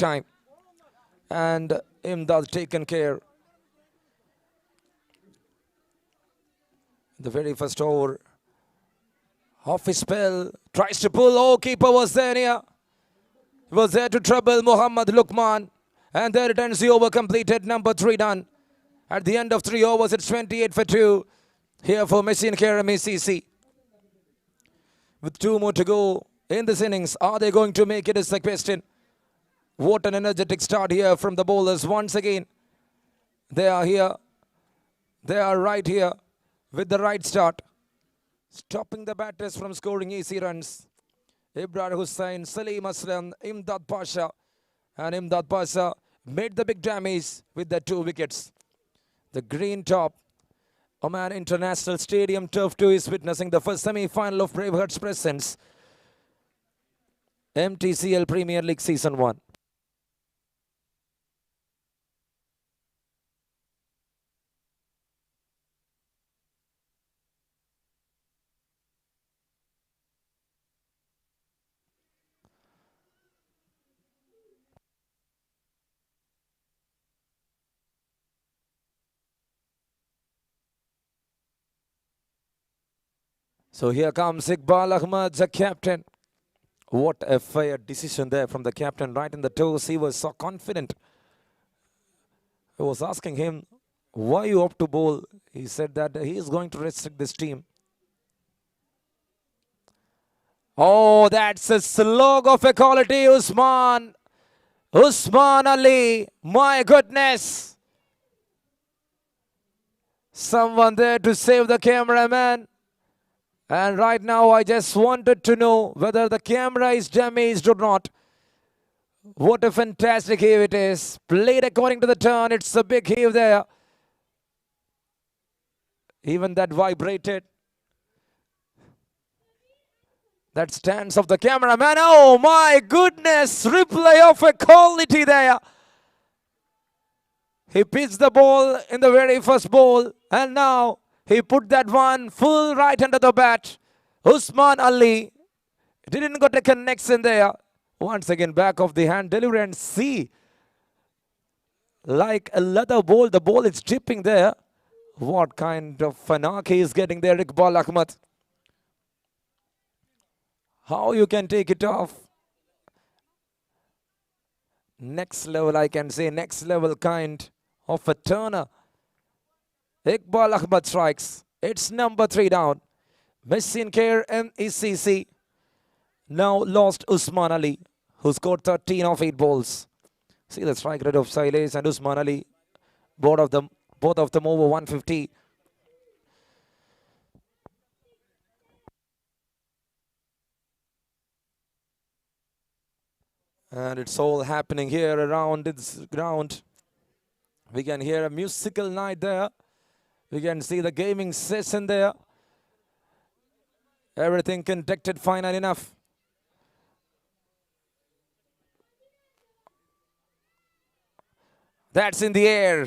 time. And Imdad taken care. The very first over. Off his spell. Tries to pull. Oh, keeper was there near. He was there to trouble Muhammad Lukman. And there it ends the over completed. Number 3 done. At the end of 3 overs, it's 28 for 2. Here for Mtcl MECC. With 2 more to go in this innings. Are they going to make it is the question. What an energetic start here from the bowlers once again. They are here. They are right here with the right start. Stopping the batters from scoring easy runs. Ibrahim Hussain, Salim Aslam, Imdad Pasha. And Imdad Pasha made the big damage with the 2 wickets. The green top. Oman International Stadium Turf 2 is witnessing the first semi-final of Braveheart's presence. Mtcl Premier League Season 1. So here comes Iqbal Ahmad, the captain. What a fair decision there from the captain, right in the toes. He was so confident. I was asking him, why you opt to bowl? He said that he is going to restrict this team. Oh, that's a slog of a quality, Usman. Usman Ali, my goodness. Someone there to save the cameraman. And right now, I just wanted to know whether the camera is damaged or not. What a fantastic heave it is. Played according to the turn. It's a big heave there. Even that vibrated. That stance of the cameraman. Oh my goodness. Replay of a quality there. He pitched the ball in the very first ball. And now he put that one full right under the bat. Usman Ali didn't got a connection there. Once again, back of the hand delivery and see. Like a leather ball, the ball is dripping there. What kind of an arc he is getting there, Iqbal Ahmad. How you can take it off. Next level, I can say, next level kind of a turner. Iqbal Ahmad strikes. It's number 3 down. Mtcl MECC now lost Usman Ali, who scored 13 of 8 balls. See the strike rate of Sailesh and Usman Ali. Both of them over 150. And it's all happening here around its ground. We can hear a musical night there. We can see the gaming session there. Everything conducted fine and enough. That's in the air.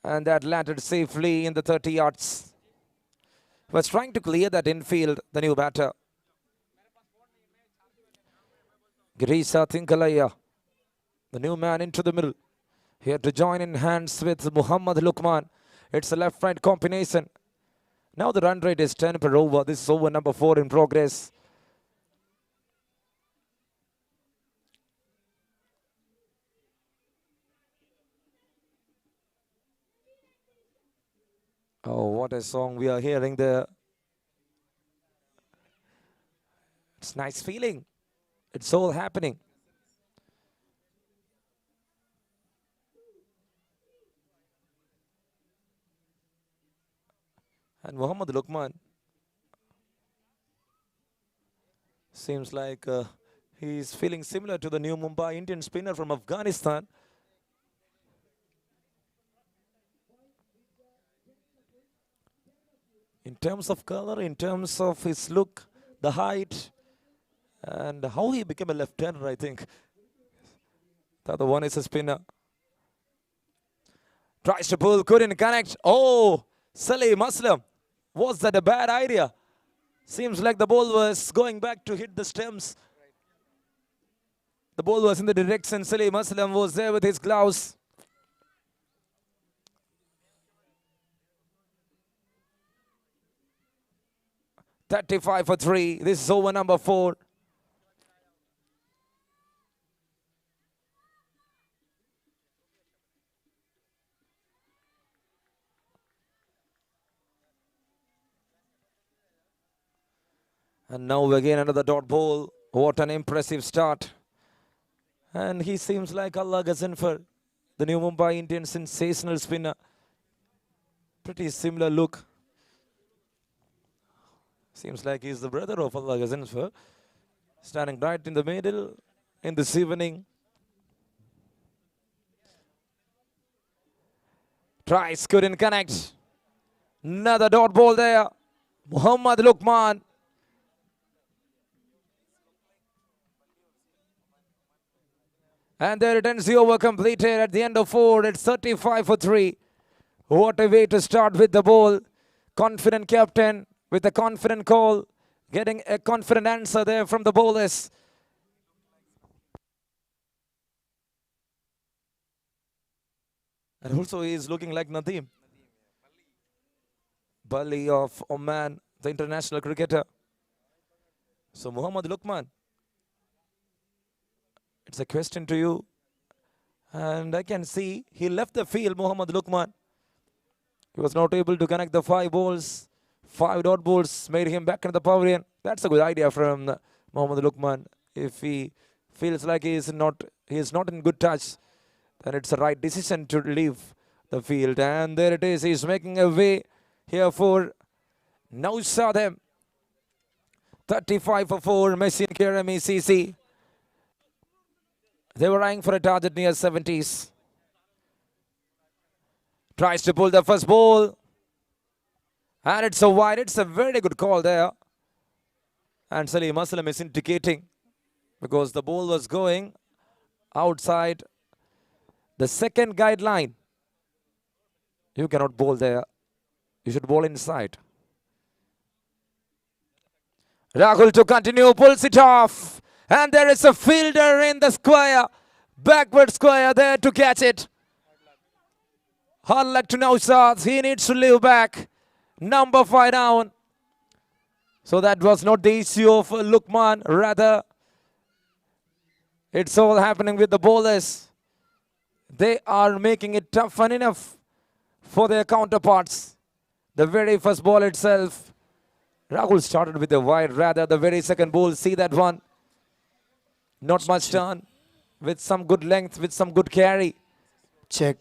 And that landed safely in the 30 yards. Was trying to clear that infield, the new batter. Girisa Tinkalaya, the new man into the middle. Here to join in hands with Muhammad Lukman. It's a left-right combination. Now the run rate is 10 per over. This is over number 4 in progress. Oh, what a song we are hearing there. It's nice feeling. It's all happening. And Muhammad Lukman seems like he's feeling similar to the new Mumbai Indian spinner from Afghanistan. In terms of color, in terms of his look, the height, and how he became a left-hander, I think. The other one is a spinner. Tries to pull, couldn't connect. Oh, Salim Aslam. Was that a bad idea? Seems like the ball was going back to hit the stems. The ball was in the direction. Salim Aslam was there with his gloves. .35 for 3. This is over number 4. And now again another dot ball. What an impressive start. And he seems like Allah Ghaznfar, the new Mumbai Indians sensational spinner. Pretty similar look. Seems like he's the brother of Allah Ghaznfar. Standing right in the middle in this evening. Tries, couldn't connect. Another dot ball there. Muhammad Luqman. And there it ends the over completed at the end of 4. It's 35 for 3. What a way to start with the ball. Confident captain with a confident call. Getting a confident answer there from the bowlers. And also he is looking like Nadeem. Bali of Oman, the international cricketer. So Muhammad Luqman. It's a question to you. And I can see he left the field, Muhammad Luqman. He was not able to connect the 5 balls. 5 dot balls made him back in the pavilion. That's a good idea from Muhammad Luqman. If he feels like he is not in good touch, then it's the right decision to leave the field. And there it is. He's making a way here for Nausadem. 35 for 4. Mtcl MECC. They were eyeing for a target near 70s. Tries to pull the first ball. And it's a wide. It's a very good call there. And Salim Aslam is indicating because the ball was going outside the second guideline. You cannot bowl there. You should bowl inside. Rahul to continue, pulls it off. And there is a fielder in the square. Backward square there to catch it. Hard luck to Nausad. He needs to leave back. Number 5 down. So that was not the issue of Luqman. Rather, it's all happening with the bowlers. They are making it tough and enough for their counterparts. The very first ball itself. Rahul started with a wide. Rather, the very second ball. See that one. Not much turn, with some good length, with some good carry. Check.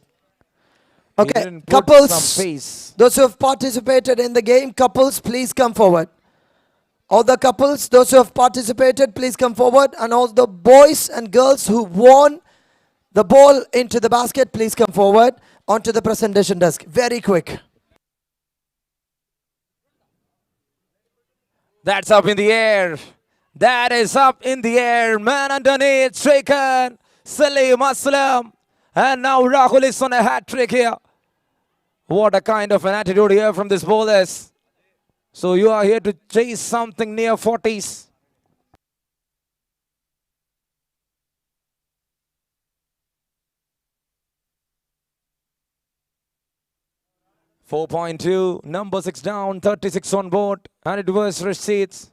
Okay, couples, those who have participated in the game, couples, please come forward. All the couples, those who have participated, please come forward. And all the boys and girls who won the ball into the basket, please come forward onto the presentation desk. Very quick. That's up in the air. That is up in the air. Man underneath, stricken. Salim Aslam. And now Rahul is on a hat-trick here. What a kind of an attitude here from this bowlers. So you are here to chase something near 40s. .2, number 6 down, 36 on board. And it was Rashid's.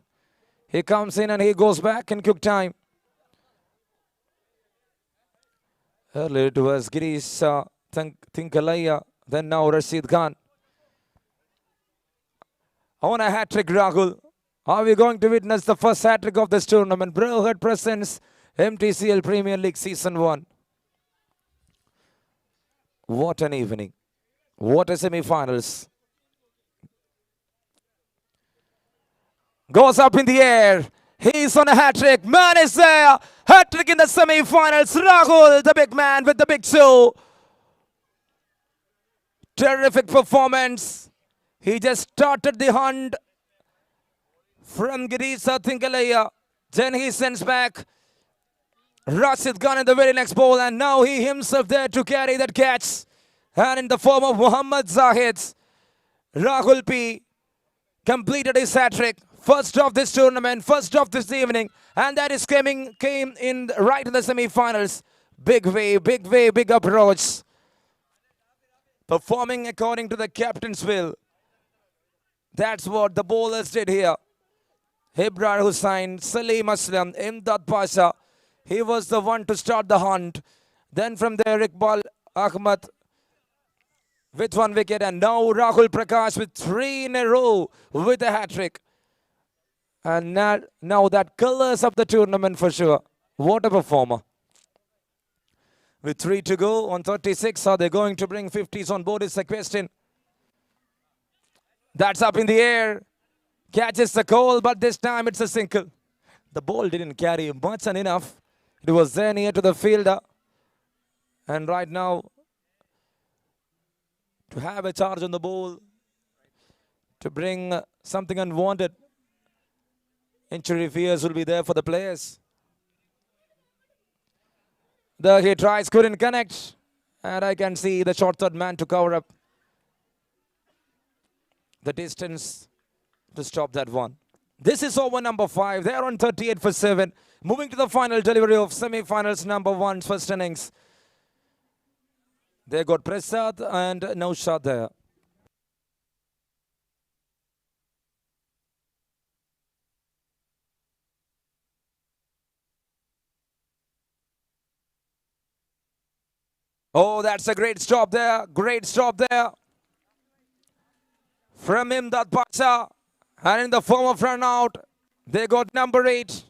He comes in and he goes back in quick time. Earlier it was Girish Tinkalaya, then now Rashid Khan. On a hat-trick, Rahul. Are we going to witness the first hat-trick of this tournament? Braveheart presents Mtcl Premier League Season 1. What an evening. What a semi-finals. Goes up in the air. He's on a hat-trick. Man is there. Hat-trick in the semi-finals. Rahul, the big man with the big two. Terrific performance. He just started the hunt from Girisa Tinkalaya. Then he sends back Rashid Khan in the very next ball. And now he himself there to carry that catch. And in the form of Muhammad Zahid, Rahul P completed his hat-trick. First of this tournament, first of this evening, and that is came in right in the semi-finals. Big way, big approach. Performing according to the captain's will. That's what the bowlers did here. Ibrar Hussain, Salim Aslam, Imdad Pasha. He was the one to start the hunt. Then from there, Iqbal Ahmad with 1 wicket. And now Rahul Prakash with 3 in a row with a hat-trick. And now that colors up the tournament for sure. What a performer. With 3 to go on 36, are they going to bring 50s on board is the question. That's up in the air. Catches the call, but this time it's a single. The ball didn't carry much and enough. It was there near to the fielder. And right now, to have a charge on the ball, to bring something unwanted, injury fears will be there for the players. He tries, couldn't connect. And I can see the short third man to cover up the distance to stop that one. This is over number 5. They are on 38 for 7. Moving to the final delivery of semi-finals number 1's first innings. They got Prasad and Naushad there. Oh, that's a great stop there. Great stop there. From Imdad Pasha. And in the form of run out, they got number 8.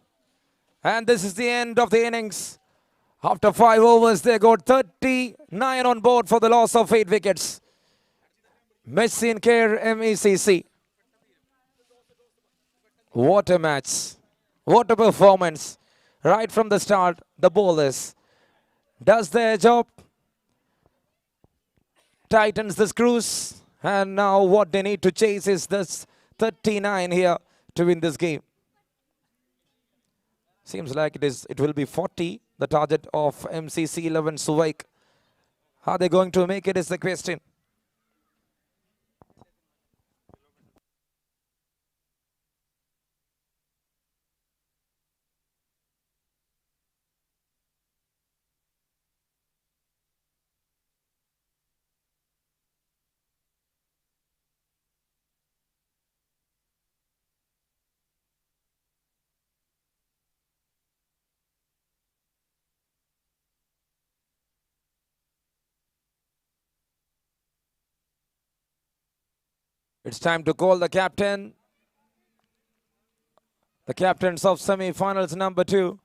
And this is the end of the innings. After 5 overs, they got 39 on board for the loss of 8 wickets. Mtcl MECC. What a match. What a performance. Right from the start, the bowlers does their job. Tightens the screws. And now what they need to chase is this 39 here to win this game. Seems like it will be 40, the target of MCC 11 Suwaik. Are they going to make it is the question. It's time to call the captain. The captains of semi-finals number 2.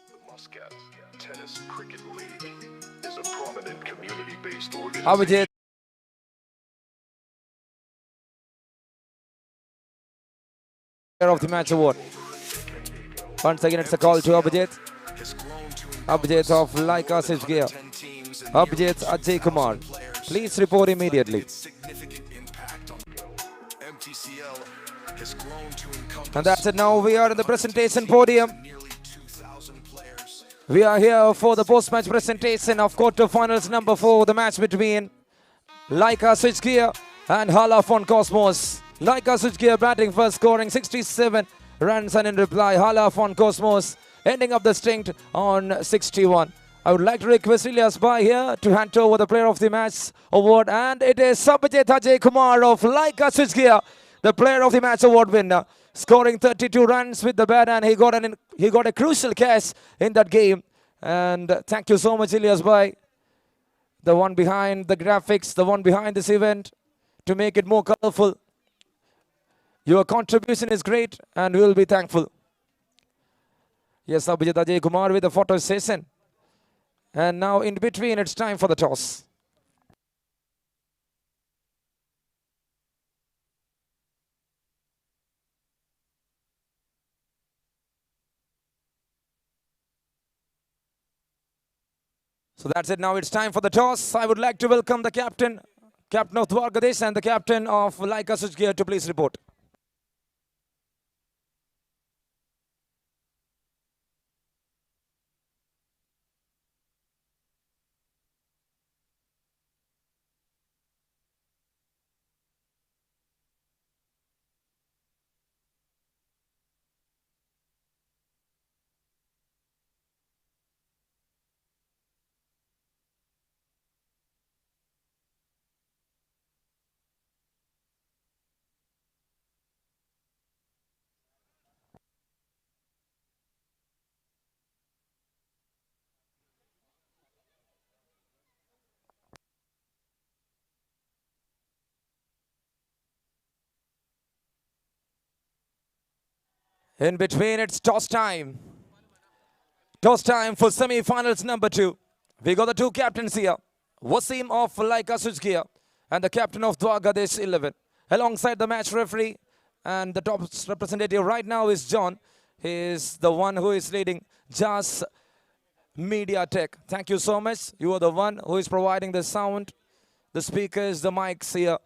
The Muscat Tennis Cricket League is a prominent community-based organization. Abijit. Of the match award. Once again, it's a call to Abijit. Abijit of Laika Switchgear. Abijit Ajay Kumar. Please report immediately. And that's it. Now we are in the presentation podium. We are here for the post-match presentation of quarterfinals number 4. The match between Laika Switchgear and Halafon Cosmos. Laika Switchgear batting first, scoring 67 runs, and in reply, Halafon Cosmos ending up the stint on 61. I would like to request Ilyas Bhai here to hand over the Player of the Match award, and it is Abijit Ajay Kumar of Laika Switchgear, the Player of the Match award winner, scoring 32 runs with the bat, and he got a crucial catch in that game. And thank you so much, Ilyas Bhai, the one behind the graphics, the one behind this event, to make it more colorful. Your contribution is great, and we will be thankful. Yes, Abijit Ajay Kumar with the photo session. And now in between, it's time for the toss. So that's it. Now it's time for the toss. I would like to welcome the captain of Dwargadesh and the captain of Laika Switchgear to please report. In between, it's toss time. Toss time for semi-finals number 2. We got the two captains here. Wasim of Laika Sujgia and the captain of Dwagadesh 11. Alongside the match referee and the top representative right now is John. He is the one who is leading Jas Media Tech. Thank you so much. You are the one who is providing the sound, the speakers, the mics here.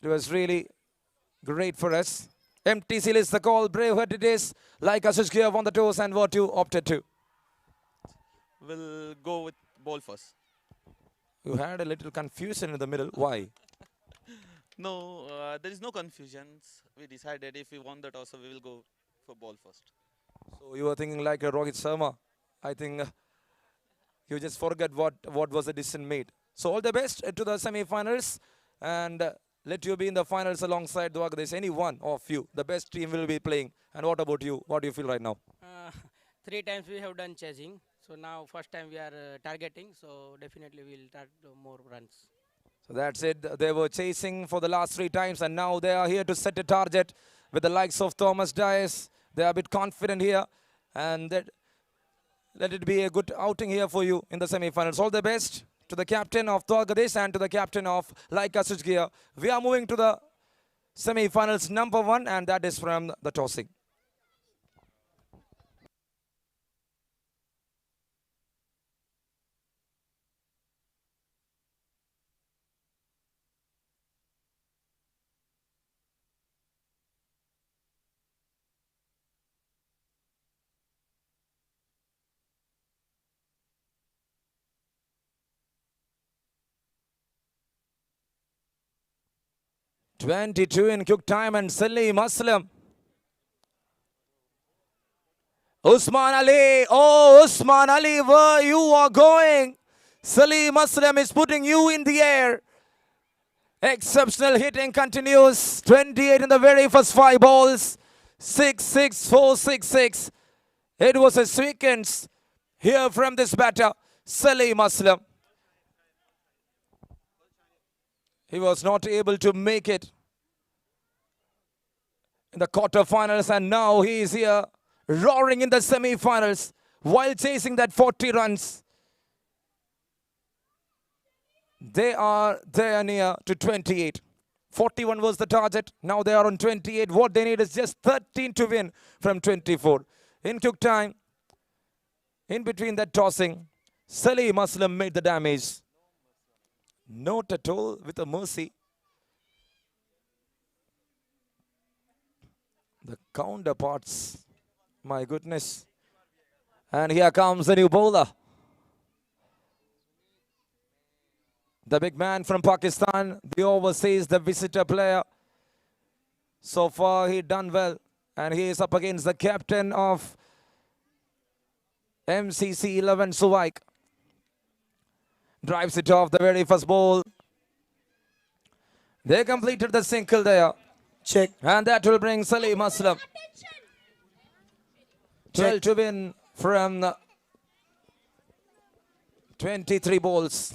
It was really great for us. Mtcl is the call. Braveheart it is. Like Asushkia on the toes, and what you opted to. We'll go with ball first. You had a little confusion in the middle. Why? No, there is no confusion. We decided if we won the toss, we will go for ball first. So you were thinking like a Rohit Sharma. I think you just forgot what was the decision made. So all the best to the semi-finals, and let you be in the finals alongside Dwagadesh. Any one of you, the best team will be playing. And what about you? What do you feel right now? 3 times we have done chasing. So now first time we are targeting. So definitely we will start more runs. So that's it. They were chasing for the last 3 times, and now they are here to set a target with the likes of Thomas Dias. They are a bit confident here, and let it be a good outing here for you in the semi-finals. All the best to the captain of Dwagadesh and to the captain of Laika Sujgia. We are moving to the semi-finals number 1, and that is from the tossing. .22 in quick time, and Salim Aslam. Usman Ali. Oh, Usman Ali, where you are going? Salim Aslam is putting you in the air. Exceptional hitting continues. 28 in the very first 5 balls. 6, 6, 4, 6, 6. It was a sequence here from this batter, Salim Aslam. He was not able to make it in the quarterfinals, and now he is here roaring in the semi-finals while chasing that 40 runs. They are there near to 28. 41 was the target. Now they are on 28. What they need is just 13 to win from 24. In quick time, in between that tossing, Salim Aslam made the damage. Not at all with a mercy. The counterparts, my goodness. And here comes the new bowler. The big man from Pakistan, the overseas, the visitor player. So far he done well. And he is up against the captain of MCC 11, Suwaik. Drives it off the very first ball. They completed the single there. Check. And that will bring Salim Aslam 12 to win from 23 balls.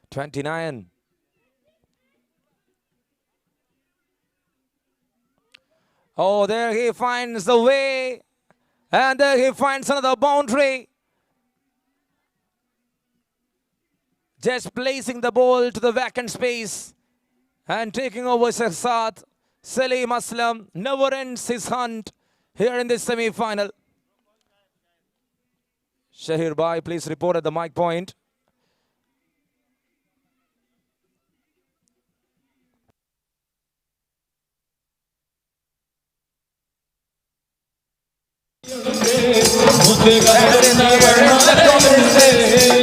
.29. Oh, there he finds the way. And there he finds another boundary. Just placing the ball to the vacant space and taking over Shahzad. Salim Aslam never ends his hunt here in this semi-final. Shahir Bhai, please report at the mic point.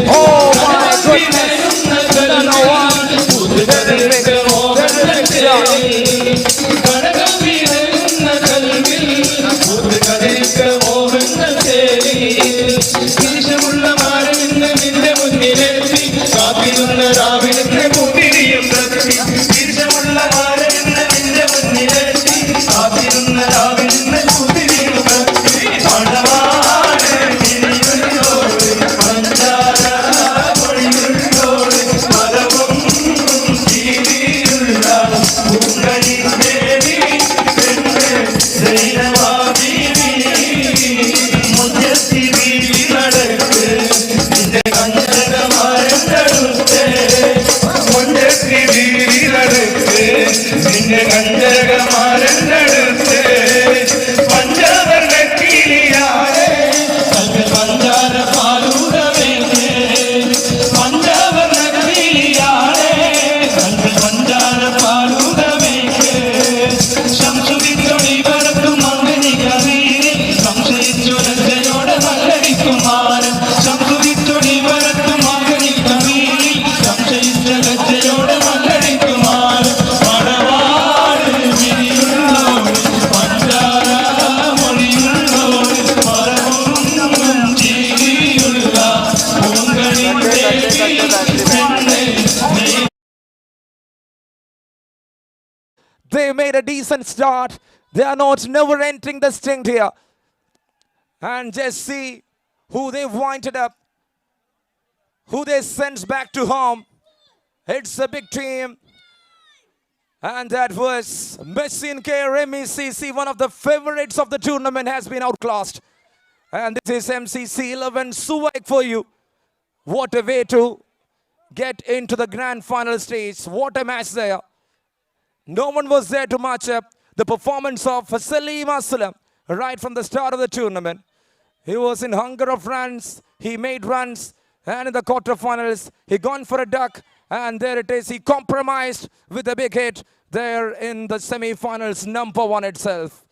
Oh my goodness! Another one. Very big shot. They made a decent start. They are not never entering the stint here. And just see who they winded up, who they sent back to home. It's a big team. And that was Mtcl MECC, one of the favorites of the tournament, has been outclassed. And this is MCC 11 Suwaik for you. What a way to get into the grand final stage. What a match there. No one was there to match up the performance of Salim Aslam right from the start of the tournament. He was in hunger of runs. He made runs. And in the quarterfinals, he gone for a duck. And there it is. He compromised with a big hit there in the semi-finals, number 1 itself.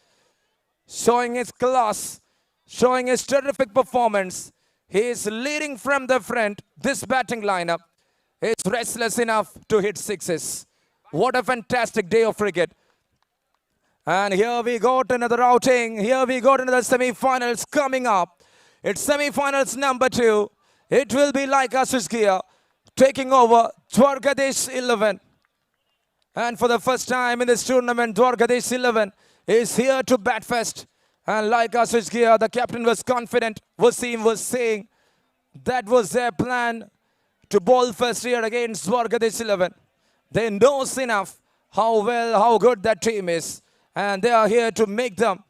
Showing his class, showing his terrific performance. He is leading from the front. This batting lineup is restless enough to hit sixes. What a fantastic day of cricket. And here we go to another outing. Here we go to another semi-finals coming up. It's semi-finals number 2. It will be like Asuskia taking over Dwarkadesh 11. And for the first time in this tournament, Dwarkadesh 11 is here to bat first. And like Asuskia, the captain was confident. Wasim was saying that was their plan to bowl first here against Dwarkadesh 11. They know enough how well, how good that team is. And they are here to make them,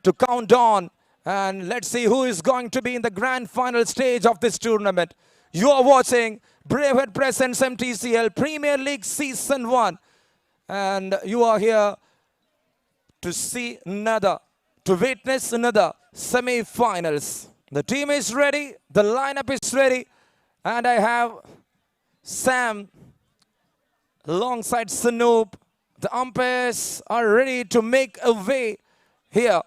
to count on. And let's see who is going to be in the grand final stage of this tournament. You are watching Braveheart presents Mtcl Premier League Season 1. And you are here to see another, to witness another semi-finals. The team is ready. The lineup is ready. And I have Sam alongside Sanoop. The umpires are ready to make a way here.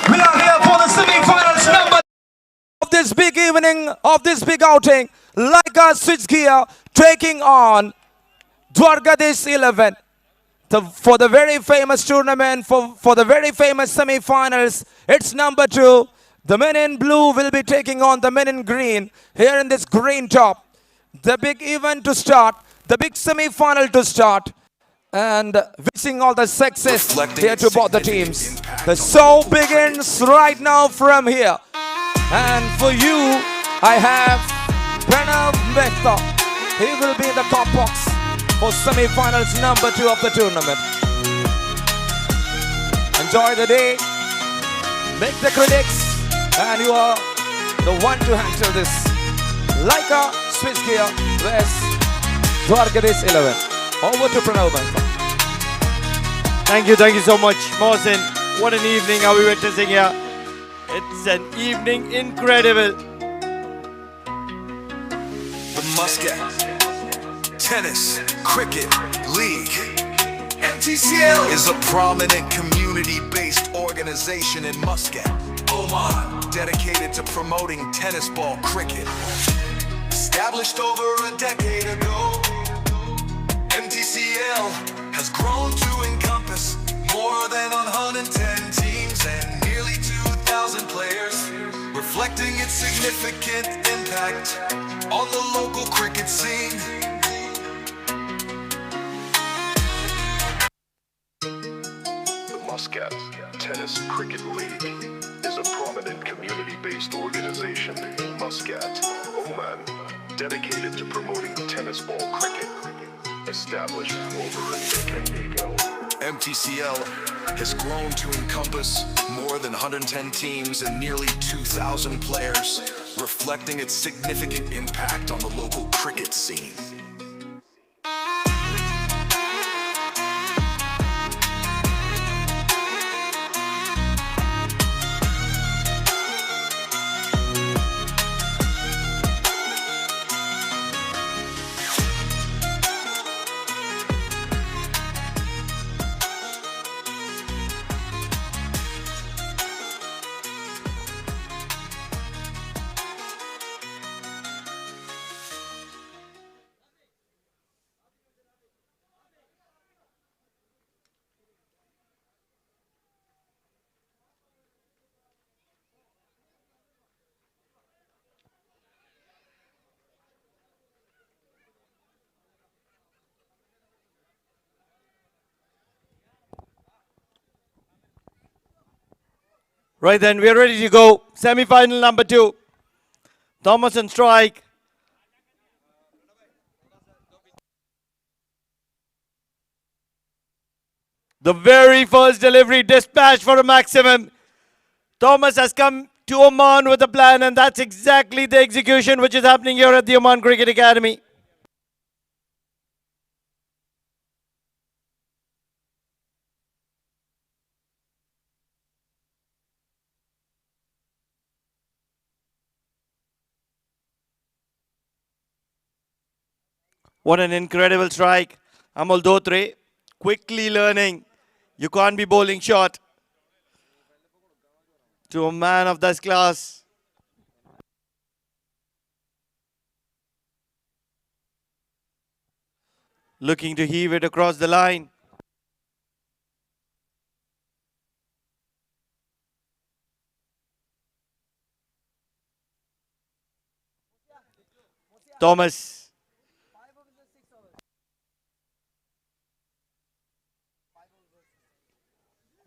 We are here for the semi-finals number of this big evening, of this big outing. Laika switch gear taking on Dwarkadesh 11. For the very famous tournament, for the very famous semi-finals, it's number 2. The men in blue will be taking on the men in green here in this green top. The big event to start, the big semi-final to start. And wishing all the success here to both the teams. The show begins right now from here. And for you, I have Pranav Mehta. He will be in the top box for semi-finals number 2 of the tournament. Enjoy the day. Make the critics. And you are the one to handle this. Laika switch gear vs Dwarkadesh 11. Over to Pranav Mehta. Thank you so much, Mohsin. What an evening are we witnessing here. It's an evening incredible. The Muscat Tennis Cricket League. Mtcl is a prominent community-based organization in Muscat, Oman, dedicated to promoting tennis ball cricket. Established over a decade ago, Mtcl has grown to encompass more than 110 teams and nearly 2,000 players, reflecting its significant impact on the local cricket scene. The Muscat Tennis Cricket League is a prominent community-based organization in Muscat, Oman, dedicated to promoting tennis ball cricket. Established over a decade ago. MTCL has grown to encompass more than 110 teams and nearly 2,000 players, reflecting its significant impact on the local cricket scene. Right then, we are ready to go. Semi-final number 2. Thomas on strike. The very first delivery dispatched for a maximum. Thomas has come to Oman with a plan, and that's exactly the execution which is happening here at the Oman Cricket Academy. What an incredible strike. Amol Dotre quickly learning you can't be bowling short to a man of this class. Looking to heave it across the line. Thomas.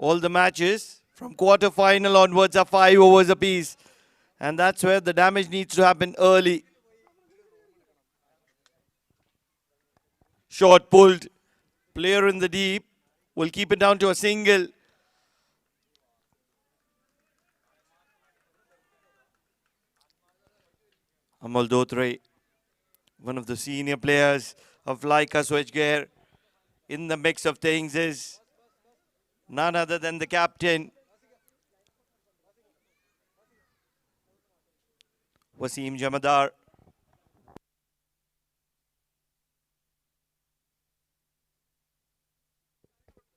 All the matches from quarter-final onwards are 5 overs apiece. And that's where the damage needs to happen early. Shot pulled. Player in the deep will keep it down to a single. Amal Dotre, one of the senior players of Laika Switchgear in the mix of things, is none other than the captain, Wasim Jamadar.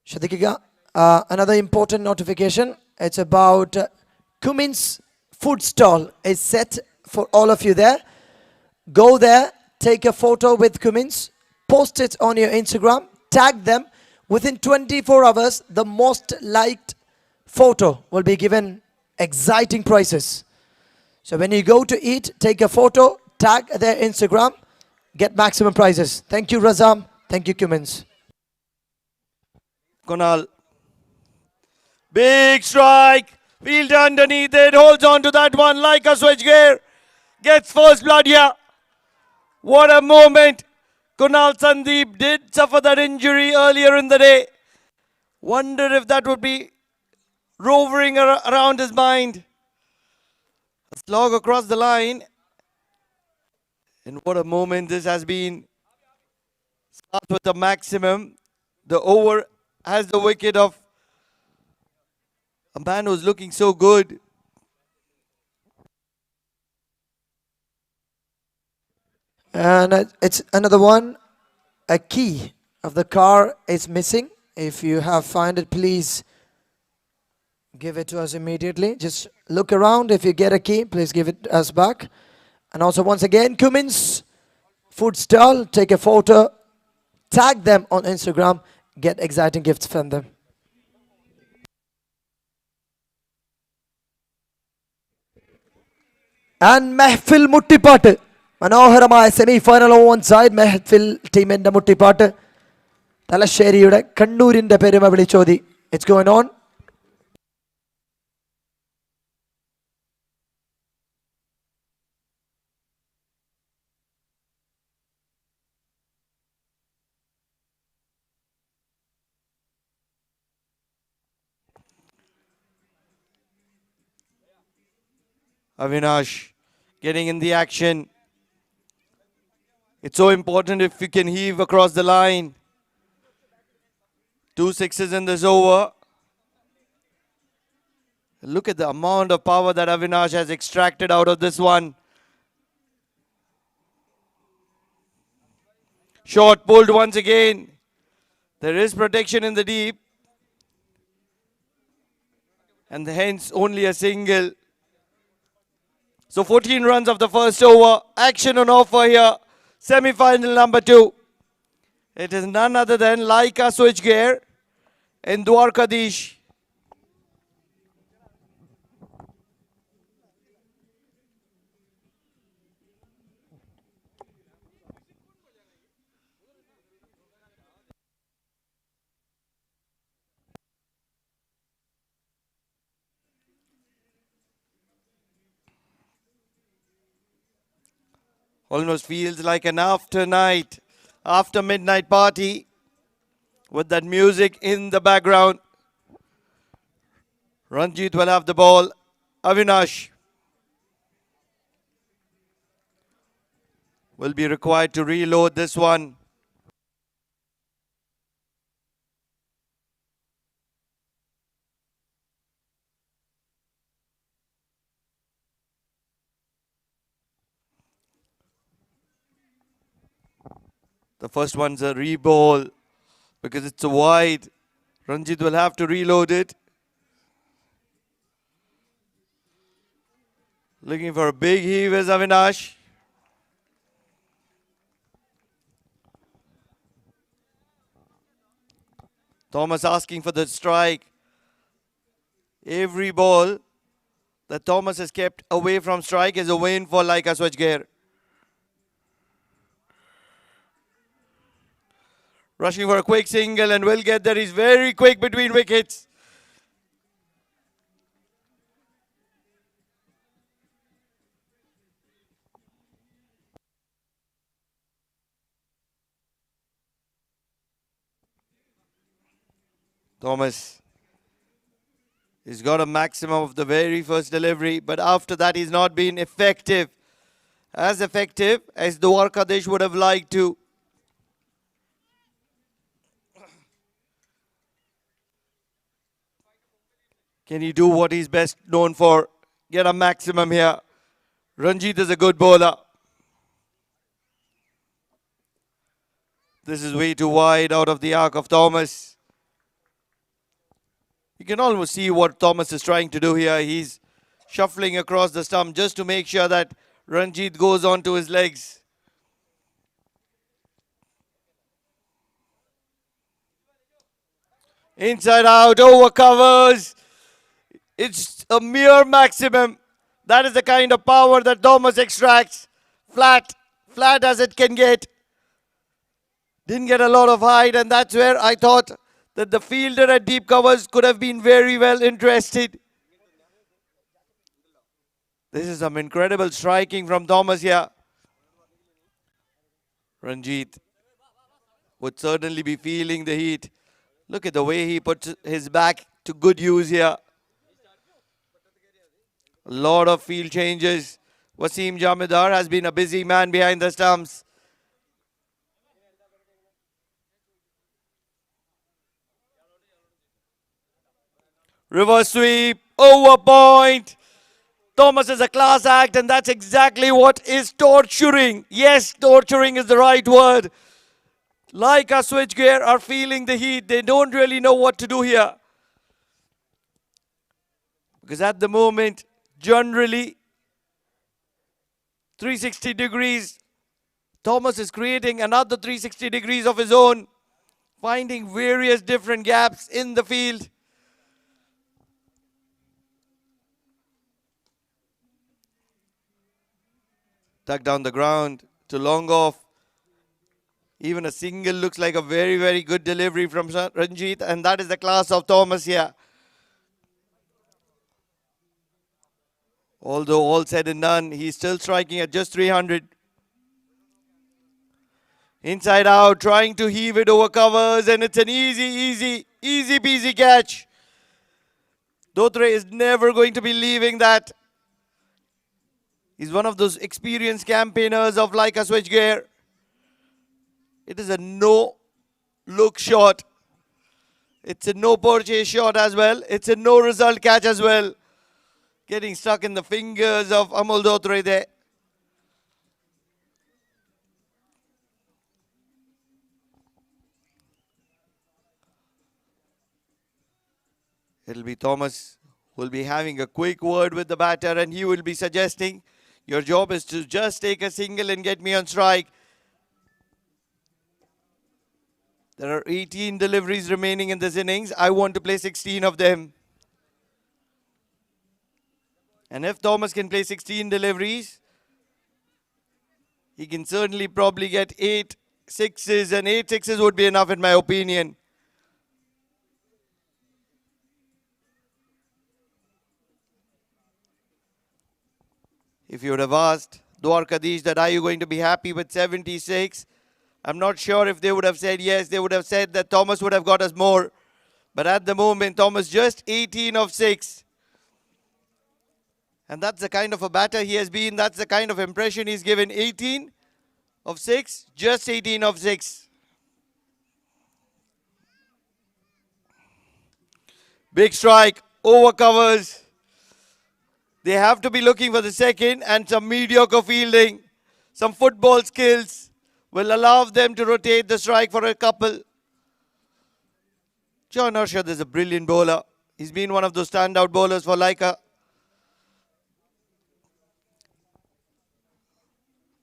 Shadikiga, another important notification. It's about Cummins food stall is set for all of you there. Go there, take a photo with Cummins, post it on your Instagram, tag them. Within 24 hours, the most liked photo will be given exciting prizes. So when you go to eat, take a photo, tag their Instagram, get maximum prizes. Thank you, Razam. Thank you, Cummins. Kunal. Big strike. Field underneath it. Holds on to that one like a switchgear. Gets first blood here. What a moment. Kunal Sandeep did suffer that injury earlier in the day. Wonder if that would be rovering around his mind. A slog across the line. And what a moment this has been. Starts with the maximum. The over has the wicket of a man who's looking so good. And it's another one. A key of the car is missing. If you have found it, please give it to us immediately. Just look around. If you get a key, please give it us back. And also once again, Cummins food stall. Take a photo. Tag them on Instagram. Get exciting gifts from them. And Mehfil Muttipaat. മനോഹരമായ semi final on side Mehfil ടീമിന്റെ മുട്ടിപ്പാട്ട് തലശ്ശേരിയുടെ കണ്ണൂരിന്റെ പെരുമ വിളിച്ചോതി. It's going on. Avinash getting in the action. It's so important if you can heave across the line. 2 sixes in this over. Look at the amount of power that Avinash has extracted out of this one. Short pulled once again. There is protection in the deep. And hence only a single. So 14 runs of the first over. Action on offer here. Semi-final number 2. It is none other than Laika Switchgear in Dwarkadish. Almost feels like an after midnight party with that music in the background. Ranjit will have the ball. Avinash will be required to reload this one. The first one's a re-ball because it's a wide. Ranjit will have to reload it. Looking for a big heave is Avinash. Thomas asking for the strike. Every ball that Thomas has kept away from strike is a win for Laika Switchgear. Rushing for a quick single and will get there. He's very quick between wickets. Thomas. He's got a maximum of the very first delivery, but after that he's not been effective. As effective as Dwarkadish would have liked to. Can he do what he's best known for? Get a maximum here. Ranjit is a good bowler. This is way too wide out of the arc of Thomas. You can almost see what Thomas is trying to do here. He's shuffling across the stump just to make sure that Ranjit goes onto his legs. Inside out, over covers. It's a mere maximum. That is the kind of power that Thomas extracts. Flat as it can get. Didn't get a lot of height, and that's where I thought that the fielder at deep covers could have been very well interested. This is some incredible striking from Thomas here. Ranjit would certainly be feeling the heat. Look at the way he puts his back to good use here. A lot of field changes. Wasim Jamidar has been a busy man behind the stumps. Reverse sweep, over point. Thomas is a class act, and that's exactly what is torturing. Yes, torturing is the right word. Like our switchgear are feeling the heat. They don't really know what to do here. Because at the moment, generally, 360 degrees. Thomas is creating another 360 degrees of his own. Finding various different gaps in the field. Tuck down the ground to long off. Even a single looks like a very, very good delivery from Ranjit, and that is the class of Thomas here. Although all said and done, he's still striking at just 300. Inside out, trying to heave it over covers, and it's an easy peasy catch. Dotre is never going to be leaving that. He's one of those experienced campaigners of like a switch gear. It is a no look shot. It's a no purchase shot as well. It's a no result catch as well. Getting stuck in the fingers of Amol Dotre there. It'll be Thomas who will be having a quick word with the batter, and he will be suggesting, your job is to just take a single and get me on strike. There are 18 deliveries remaining in this innings. I want to play 16 of them. And if Thomas can play 16 deliveries, he can certainly probably get 8 sixes, and 8 sixes would be enough in my opinion. If you would have asked Dwarkadish that are you going to be happy with 76, I'm not sure if they would have said yes. They would have said that Thomas would have got us more. But at the moment, Thomas just 18 of 6. And that's the kind of a batter he has been. That's the kind of impression he's given. 18 of 6, just 18 of 6. Big strike, over covers. They have to be looking for the second, and some mediocre fielding, some football skills will allow them to rotate the strike for a couple. John Arshad is a brilliant bowler. He's been one of those standout bowlers for Laika.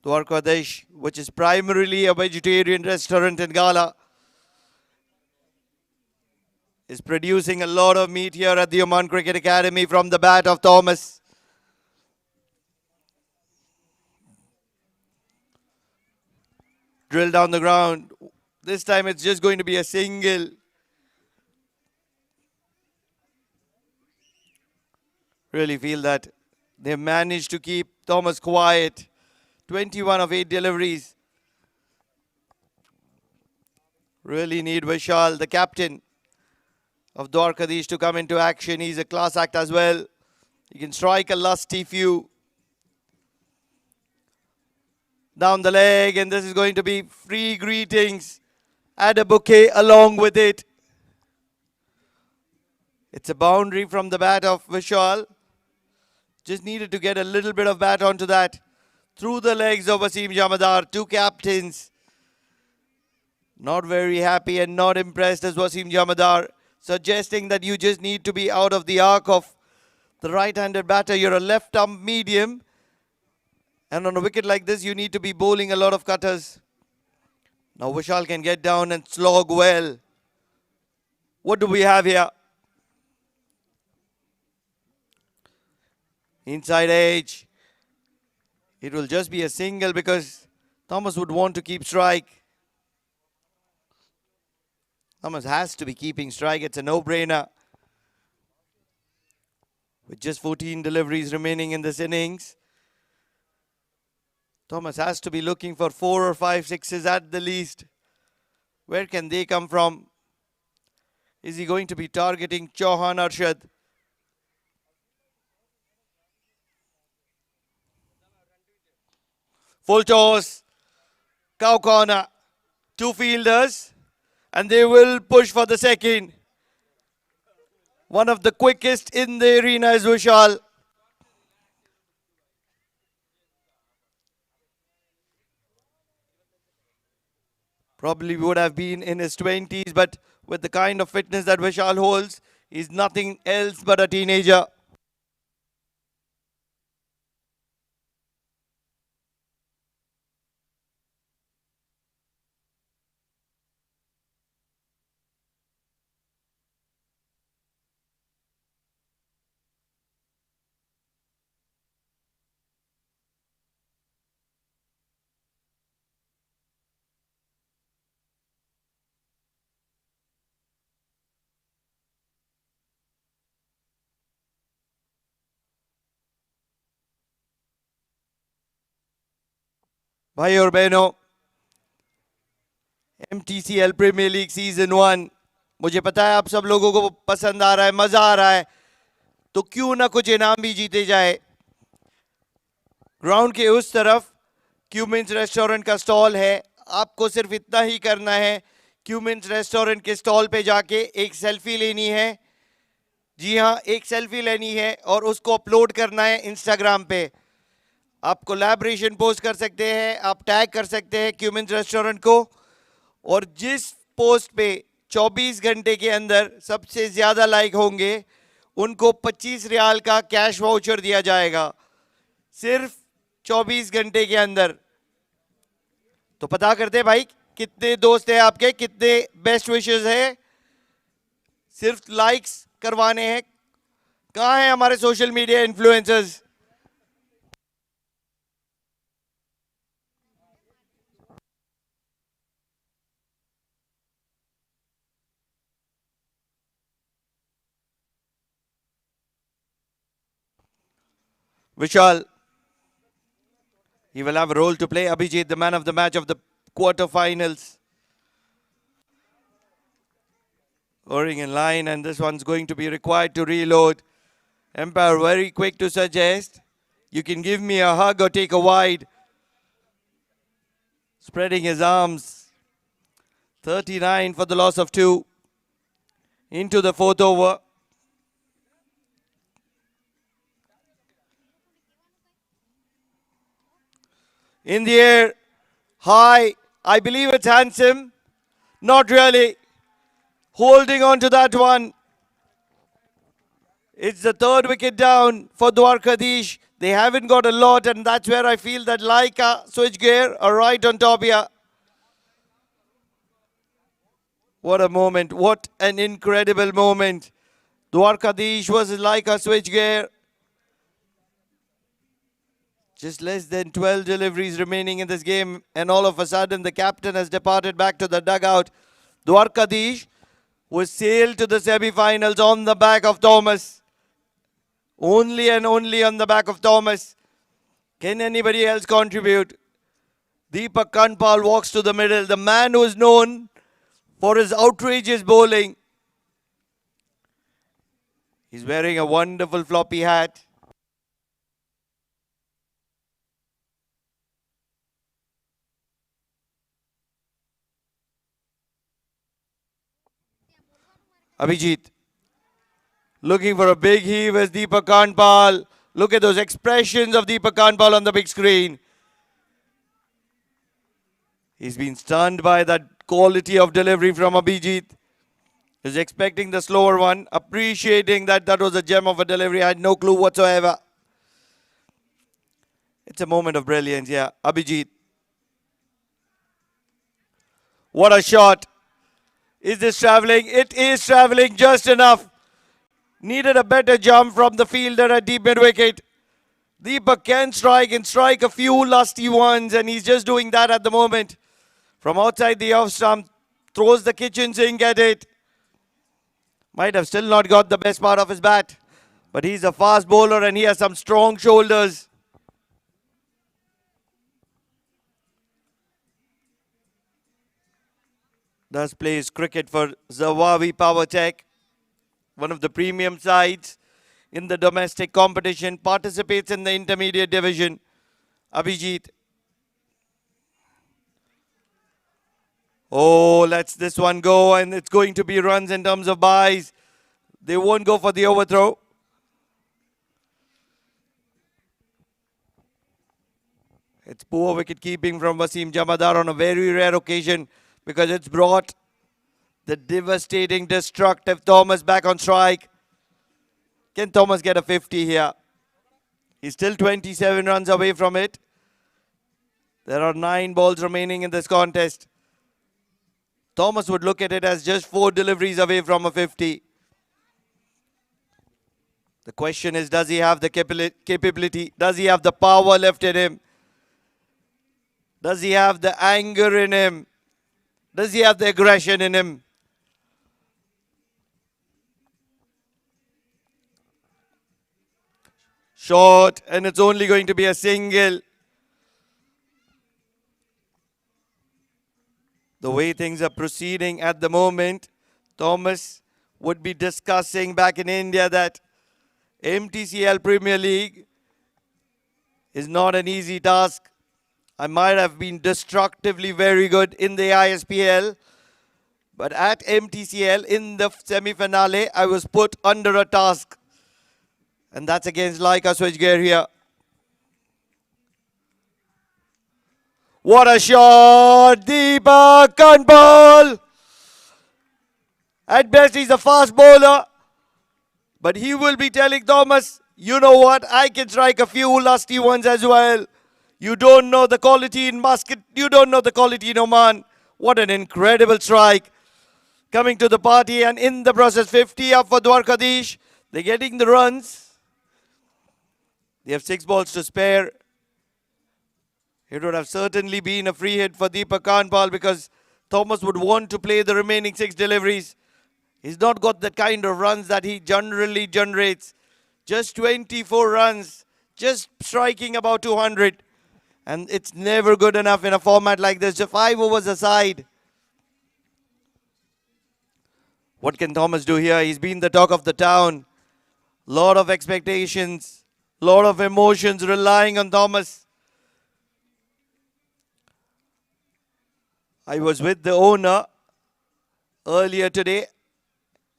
Dwarkadish, which is primarily a vegetarian restaurant in Gala, is producing a lot of meat here at the Oman Cricket Academy from the bat of Thomas. Drill down the ground. This time it's just going to be a single. Really feel that they managed to keep Thomas quiet. 21 of 8 deliveries. Really need Vishal, the captain of Dwarkadish, to come into action. He's a class act as well. He can strike a lusty few. Down the leg, and this is going to be free greetings. Add a bouquet along with it. It's a boundary from the bat of Vishal. Just needed to get a little bit of bat onto that. Through the legs of Wasim Jamadar, 2 captains. Not very happy and not impressed as Wasim Jamadar, suggesting that you just need to be out of the arc of the right-handed batter. You're a left-arm medium. And on a wicket like this, you need to be bowling a lot of cutters. Now Vishal can get down and slog well. What do we have here? Inside edge. It will just be a single because Thomas would want to keep strike. Thomas has to be keeping strike. It's a no-brainer. With just 14 deliveries remaining in this innings, Thomas has to be looking for 4 or 5 sixes at the least. Where can they come from? Is he going to be targeting Chauhan Arshad? Full toss, cow corner, 2 fielders, and they will push for the second. One of the quickest in the arena is Vishal. Probably would have been in his 20s, but with the kind of fitness that Vishal holds, he's nothing else but a teenager. भाई और बहनों, MTCL premiere league season 1 मुझे पता है आप सब लोगों को पसंद आ रहा है, मजा आ रहा है, तो क्यों ना कुछ इनाम भी जीते जाए। ग्राउंड के उस तरफ क्यूमिन्स रेस्टोरेंट का स्टॉल है. आपको सिर्फ इतना ही करना है, क्यूमिन्स रेस्टोरेंट के स्टॉल पे जाके एक सेल्फी लेनी है. जी हाँ, एक सेल्फी लेनी है और उसको अपलोड करना है इंस्टाग्राम पे. आप कोलैबोरेशन पोस्ट कर सकते हैं, आप टैग कर सकते हैं क्यूमिन्स रेस्टोरेंट को, और जिस पोस्ट पे 24 घंटे के अंदर सबसे ज्यादा लाइक होंगे उनको 25 रियाल का कैश वाउचर दिया जाएगा, सिर्फ 24 घंटे के अंदर. तो पता करते भाई कितने दोस्त हैं आपके, कितने बेस्ट विशेस है. सिर्फ लाइक्स करवाने हैं. कहां हैं हमारे social media influencers? Vishal, he will have a role to play. Abijit, the man of the match of the quarterfinals. Oring in line, and this one's going to be required to reload. Empire very quick to suggest, you can give me a hug or take a wide. Spreading his arms. 39 for the loss of 2. Into the fourth over. In the air, high, I believe it's handsome. Not really. Holding on to that one. It's the third wicket down for Dwarkadish. They haven't got a lot, and that's where I feel that Laika switch gear are right on top here. What a moment. What an incredible moment. Dwarkadish was like a switch gear. Just less than 12 deliveries remaining in this game, and all of a sudden the captain has departed back to the dugout. Dwarkadish was sailed to the semi-finals on the back of Thomas. Only and only on the back of Thomas. Can anybody else contribute? Deepak Kanpal walks to the middle. The man who is known for his outrageous bowling. He's wearing a wonderful floppy hat. Abijit looking for a big heave as Deepak Kanpal. Look at those expressions of Deepak Kanpal on the big screen. He's been stunned by that quality of delivery from Abijit. He's expecting the slower one, appreciating that that was a gem of a delivery. I had no clue whatsoever. It's a moment of brilliance, yeah. Abijit. What a shot. Is this traveling? It is traveling just enough. Needed a better jump from the fielder at deep mid-wicket. Deepak can strike and strike a few lusty ones, and he's just doing that at the moment. From outside the off stump, throws the kitchen sink at it. Might have still not got the best part of his bat, but he's a fast bowler and he has some strong shoulders. Does plays cricket for Zawawi Power Tech, one of the premium sides in the domestic competition, participates in the intermediate division. Abijit. Oh, lets this one go, and it's going to be runs in terms of buys. They won't go for the overthrow. It's poor wicket keeping from Wasim Jamadar on a very rare occasion, because it's brought the devastating, destructive Thomas back on strike. Can Thomas get a 50 here? He's still 27 runs away from it. There are 9 balls remaining in this contest. Thomas would look at it as just 4 deliveries away from a 50. The question is, does he have the capability? Does he have the power left in him? Does he have the anger in him? Does he have the aggression in him? Short, and it's only going to be a single. The way things are proceeding at the moment, Thomas would be discussing back in India that MTCL Premier League is not an easy task. I might have been destructively very good in the ISPL, but at MTCL in the semi-finale, I was put under a task. And that's against Laika Switchgear here. What a shot! Deepak Kanpal! At best, he's a fast bowler. But he will be telling Thomas, you know what, I can strike a few lusty ones as well. You don't know the quality in Muscat. You don't know the quality in Oman. What an incredible strike. Coming to the party and in the process, 50 up for Dwarkadish. They're getting the runs. They have 6 balls to spare. It would have certainly been a free hit for Deepak Kanpal because Thomas would want to play the remaining 6 deliveries. He's not got that kind of runs that he generally generates. Just 24 runs, just striking about 200. And it's never good enough in a format like this. Just 5 overs aside. What can Thomas do here? He's been the talk of the town. Lot of expectations, lot of emotions relying on Thomas. I was with the owner earlier today,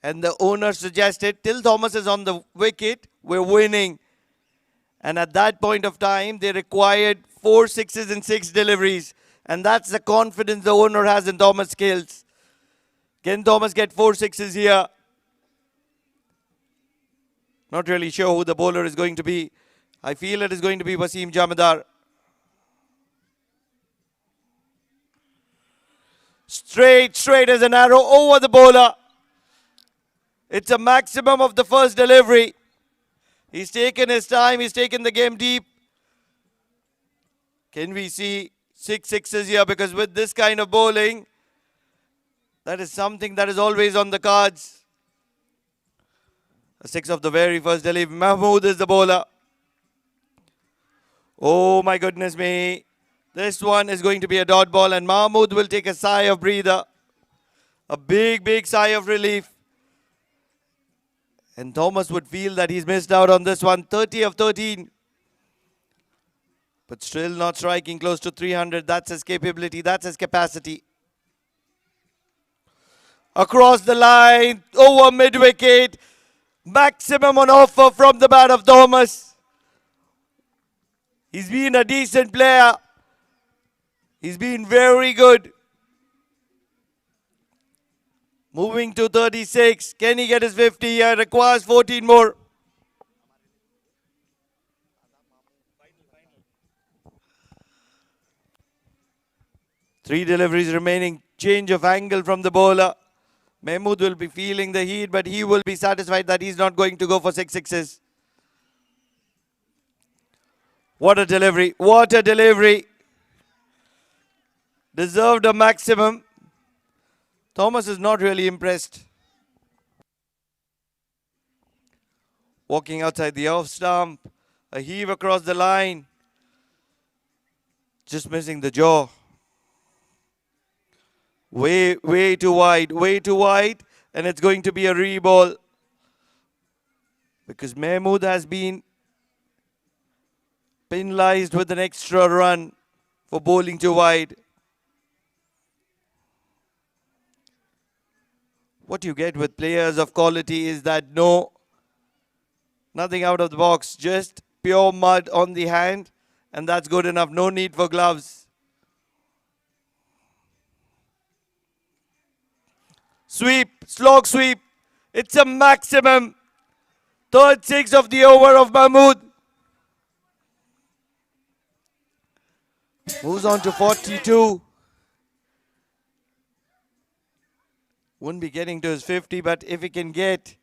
and the owner suggested till Thomas is on the wicket, we're winning. And at that point of time, they required 4 sixes and 6 deliveries. And that's the confidence the owner has in Thomas' skills. Can Thomas get 4 sixes here? Not really sure who the bowler is going to be. I feel it is going to be Wasim Jamidar. Straight as an arrow over the bowler. It's a maximum of the first delivery. He's taken his time. He's taken the game deep. Can we see 6 sixes here? Because with this kind of bowling, that is something that is always on the cards. A 6 of the very first delivery. Mahmood is the bowler. Oh my goodness me. This one is going to be a dot ball and Mahmood will take a sigh of breather. A big sigh of relief. And Thomas would feel that he's missed out on this one. 30 of 13. But still not striking close to 300. That's his capability. That's his capacity. Across the line. Over mid-wicket. Maximum on offer from the bat of Thomas. He's been a decent player. He's been very good. Moving to 36. Can he get his 50 here? Requires 14 more. Three deliveries remaining. Change of angle from the bowler. Mahmood will be feeling the heat, but he will be satisfied that he's not going to go for 6 sixes. What a delivery. What a delivery. Deserved a maximum. Thomas is not really impressed. Walking outside the off stump. A heave across the line. Just missing the jaw. Way too wide. Way too wide. And it's going to be a re-ball. Because Mahmood has been penalized with an extra run for bowling too wide. What you get with players of quality is that nothing out of the box, just pure mud on the hand, and that's good enough. No need for gloves. Sweep, slog sweep. It's a maximum. Third 6 of the over of Mahmood. Moves on to 42. Wouldn't be getting to his 50, but if he can get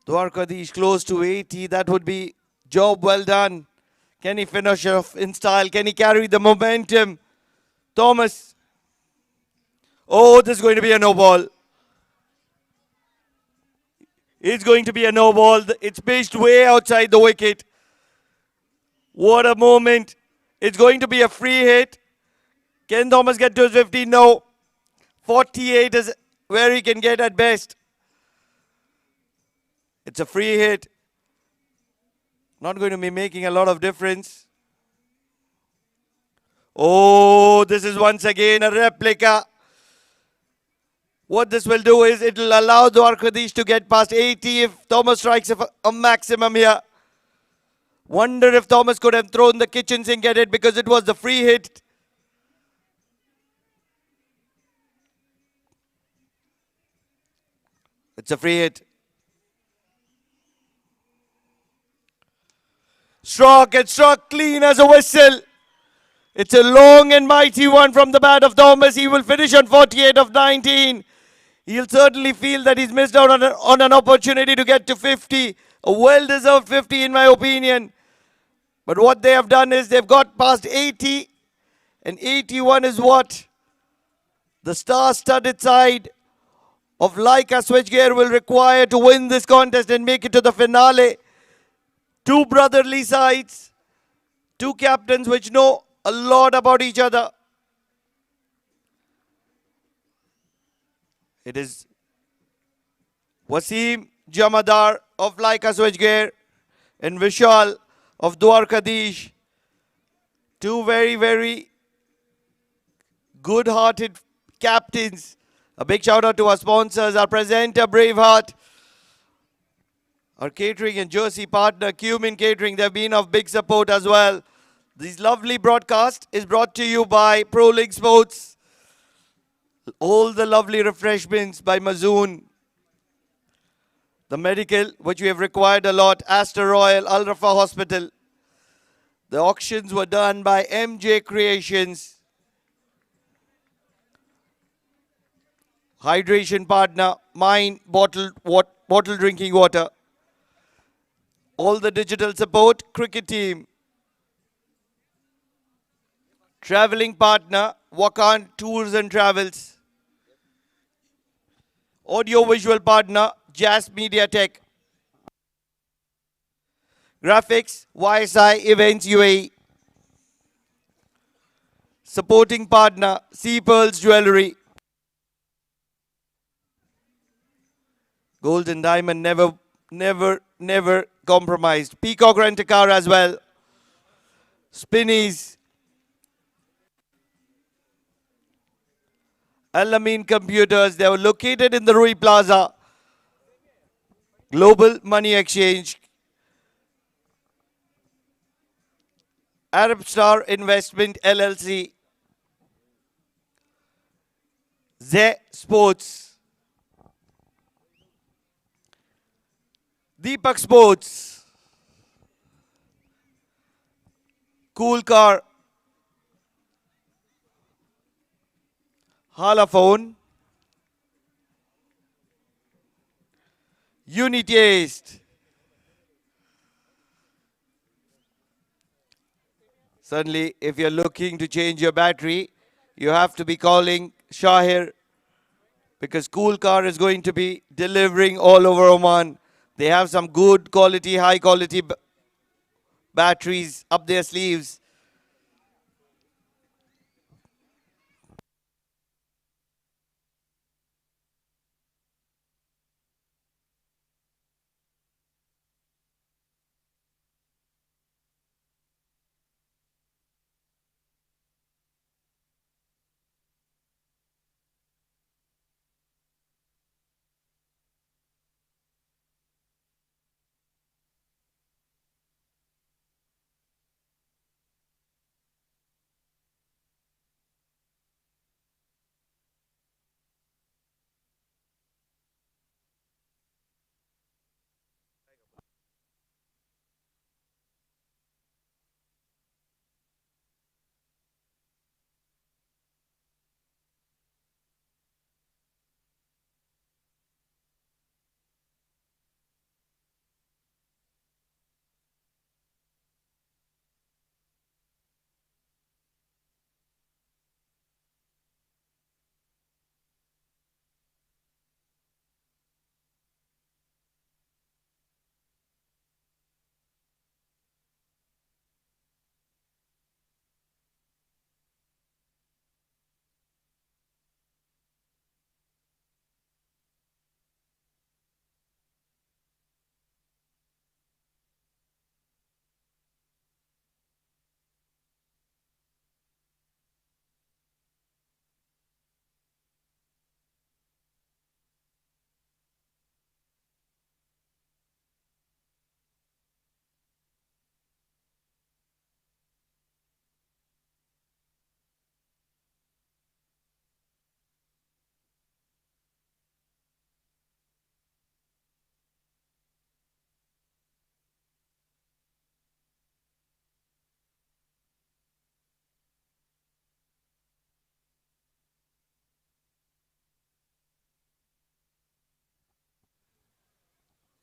Dwarkadish close to 80, that would be job well done. Can he finish off in style? Can he carry the momentum? Thomas. Oh, this is going to be a no ball. It's going to be a no ball. It's pitched way outside the wicket. What a moment. It's going to be a free hit. Can Thomas get to his 50? No. 48 is where he can get at best. It's a free hit. Not going to be making a lot of difference. Oh, this is once again a replica. What this will do is it will allow Dwarkadish to get past 80 if Thomas strikes a maximum here. Wonder if Thomas could have thrown the kitchen sink at it because it was the free hit. It's a free hit. Struck, it struck clean as a whistle. It's a long and mighty one from the bat of Thomas. He will finish on 48 of 19. He'll certainly feel that he's missed out on an opportunity to get to 50. A well-deserved 50 in my opinion. But what they have done is they've got past 80. And 81 is what the star-studded side of Laika Switchgear will require to win this contest and make it to the finale. Two brotherly sides. Two captains which know a lot about each other. It is Wasim Jamadar of Laika Switchgear and Vishal of Dwarkadish. Two very, very good-hearted captains. A big shout out to our sponsors, our presenter Braveheart, our catering and jersey partner Cumin Catering. They've been of big support as well. This lovely broadcast is brought to you by Pro League Sports. All the lovely refreshments by Mazoon. The medical, which we have required a lot, Astor Royal, Al Rafa Hospital. The auctions were done by MJ Creations. Hydration partner, Mine bottled drinking water. All the digital support, cricket team. Traveling partner, Wakan Tours and Travels. Audio visual partner, Jazz Media Tech. Graphics, YSI Events UAE. Supporting partner, Sea Pearls Jewelry. Gold and diamond never compromised. Peacock Rent-A-Car as well. Spinneys. Al-Amin Computers. They were located in the Rui Plaza. Global Money Exchange. Arab Star Investment LLC. Ze Sports. Deepak Sports. Cool Car. Halaphone. Unitaste. Suddenly, if you're looking to change your battery, you have to be calling Shahir because Cool Car is going to be delivering all over Oman. They have some good quality, high quality batteries up their sleeves.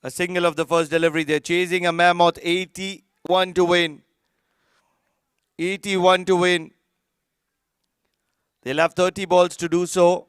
a single of the first delivery. They're chasing a mammoth, 81 to win. 81 to win. They'll have 30 balls to do so.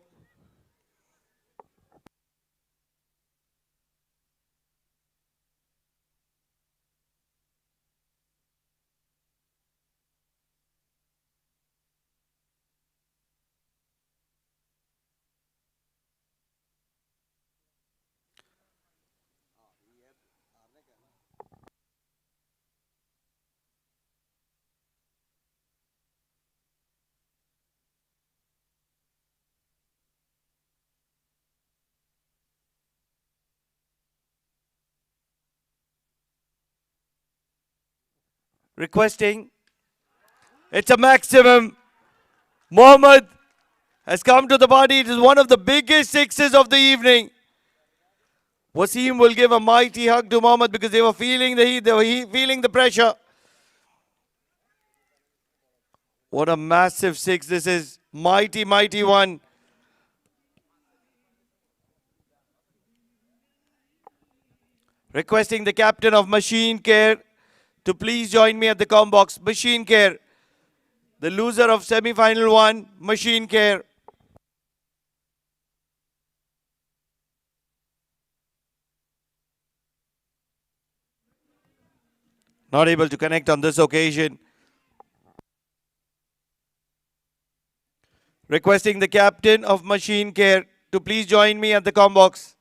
Requesting. It's a maximum. Mohammed has come to the party. It is one of the biggest sixes of the evening. Wasim will give a mighty hug to Mohammed because they were feeling the heat, they were feeling the pressure. What a massive six this is. Mighty, mighty one. Requesting the captain of Machine Care to please join me at the comm box. Machine Care. The loser of semi-final one, Machine Care. Not able to connect on this occasion. Requesting the captain of Machine Care to please join me at the comm box.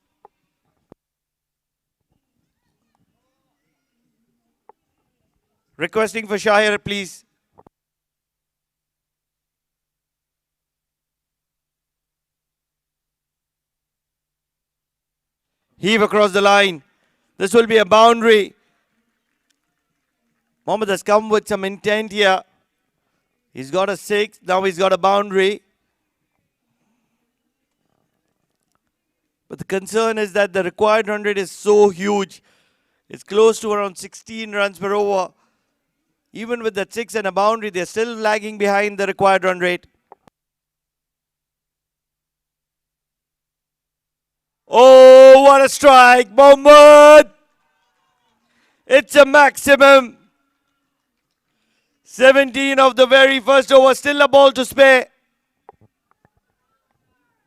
Requesting for Shahir, please. Heave across the line. This will be a boundary. Mohammed has come with some intent here. He's got a six. Now he's got a boundary. But the concern is that the required run rate is so huge. It's close to around 16 runs per over. Even with that six and a boundary, they're still lagging behind the required run rate. Oh, what a strike, Mohammed! It's a maximum. 17 of the very first over, still a ball to spare.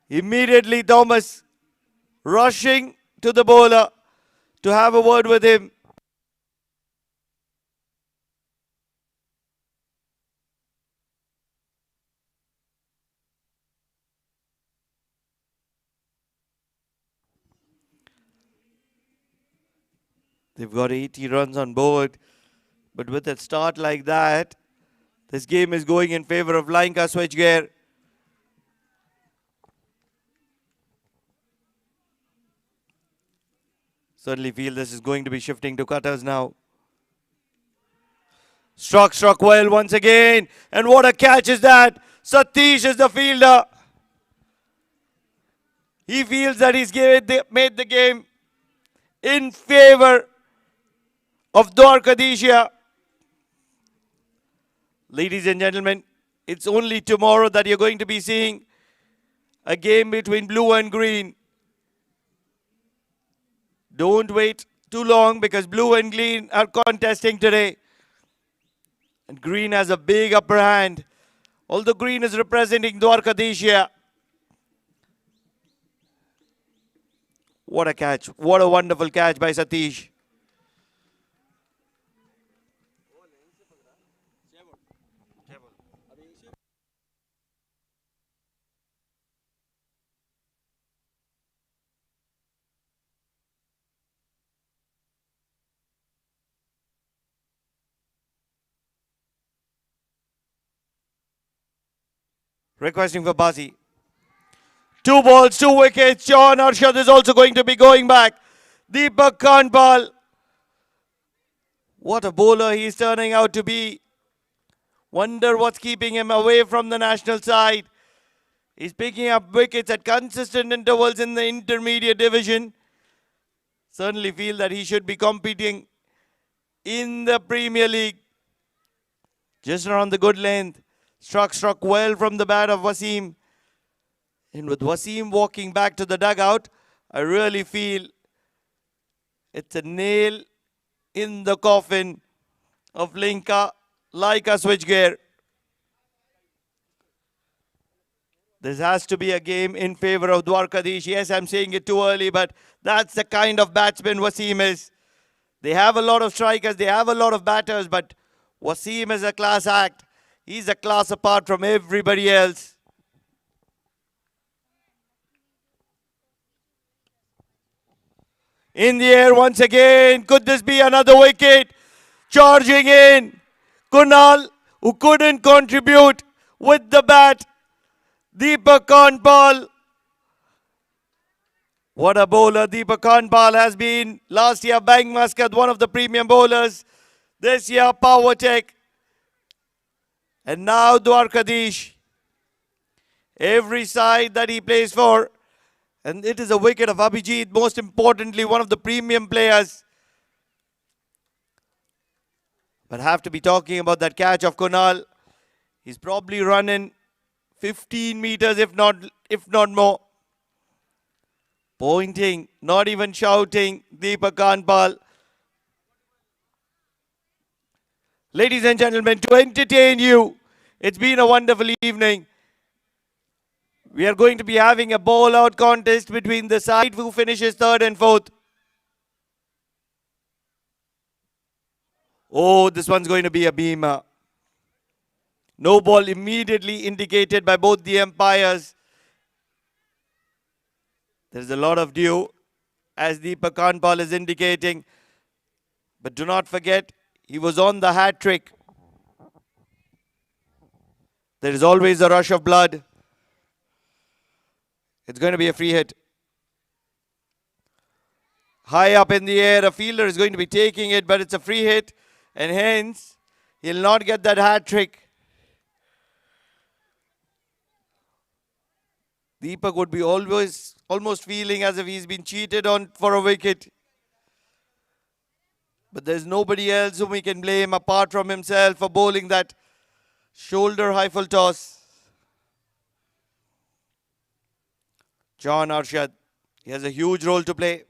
Immediately Thomas rushing to the bowler to have a word with him. They've got 80 runs on board. But with a start like that, this game is going in favor of Lanka Switchgear. Certainly feel this is going to be shifting to cutters now. Struck well once again. And what a catch is that? Satish is the fielder. He feels that he's made the game in favor of Dwarkadishia. Ladies and gentlemen, it's only tomorrow that you're going to be seeing a game between blue and green. Don't wait too long because blue and green are contesting today. And green has a big upper hand. Although green is representing Dwarkadishia. What a catch. What a wonderful catch by Satish. Requesting for Basi. 2 balls, 2 wickets. John Arshad is also going to be going back. Deepak Khanpal. What a bowler he is turning out to be. Wonder what's keeping him away from the national side. He's picking up wickets at consistent intervals in the intermediate division. Certainly feel that he should be competing in the Premier League. Just around the good length. Struck well from the bat of Wasim. And with Wasim walking back to the dugout, I really feel It's a nail in the coffin of Linka, like a switchgear. This has to be a game in favor of Dwarkadish. Yes, I'm saying it too early, but that's the kind of batsman Wasim is. They have a lot of strikers, they have a lot of batters, but Wasim is a class act. He's a class apart from everybody else. In the air once again. Could this be another wicket? Charging in. Kunal, who couldn't contribute with the bat. Deepak Kanpal. What a bowler Deepak Kanpal has been. Last year, Bang Muscat, one of the premium bowlers. This year, Power Tech. And now Dwarkadish. Every side that he plays for. And it is a wicket of Abijit, most importantly, one of the premium players. But have to be talking about that catch of Kunal. He's probably running 15 meters, if not more. Pointing, not even shouting, Deepak Kanpal. Ladies and gentlemen, to entertain you, it's been a wonderful evening. We are going to be having a ball-out contest between the side who finishes third and fourth. Oh, this one's going to be a beamer. No ball immediately indicated by both the umpires. There's a lot of dew, as Deepak Kanpal is indicating. But do not forget, he was on the hat trick. There is always a rush of blood. It's going to be a free hit. High up in the air, a fielder is going to be taking it, but it's a free hit. And hence, he'll not get that hat trick. Deepak would be almost feeling as if he's been cheated on for a wicket. But there's nobody else whom he can blame apart from himself for bowling that shoulder high full toss. John Arshad, he has a huge role to play.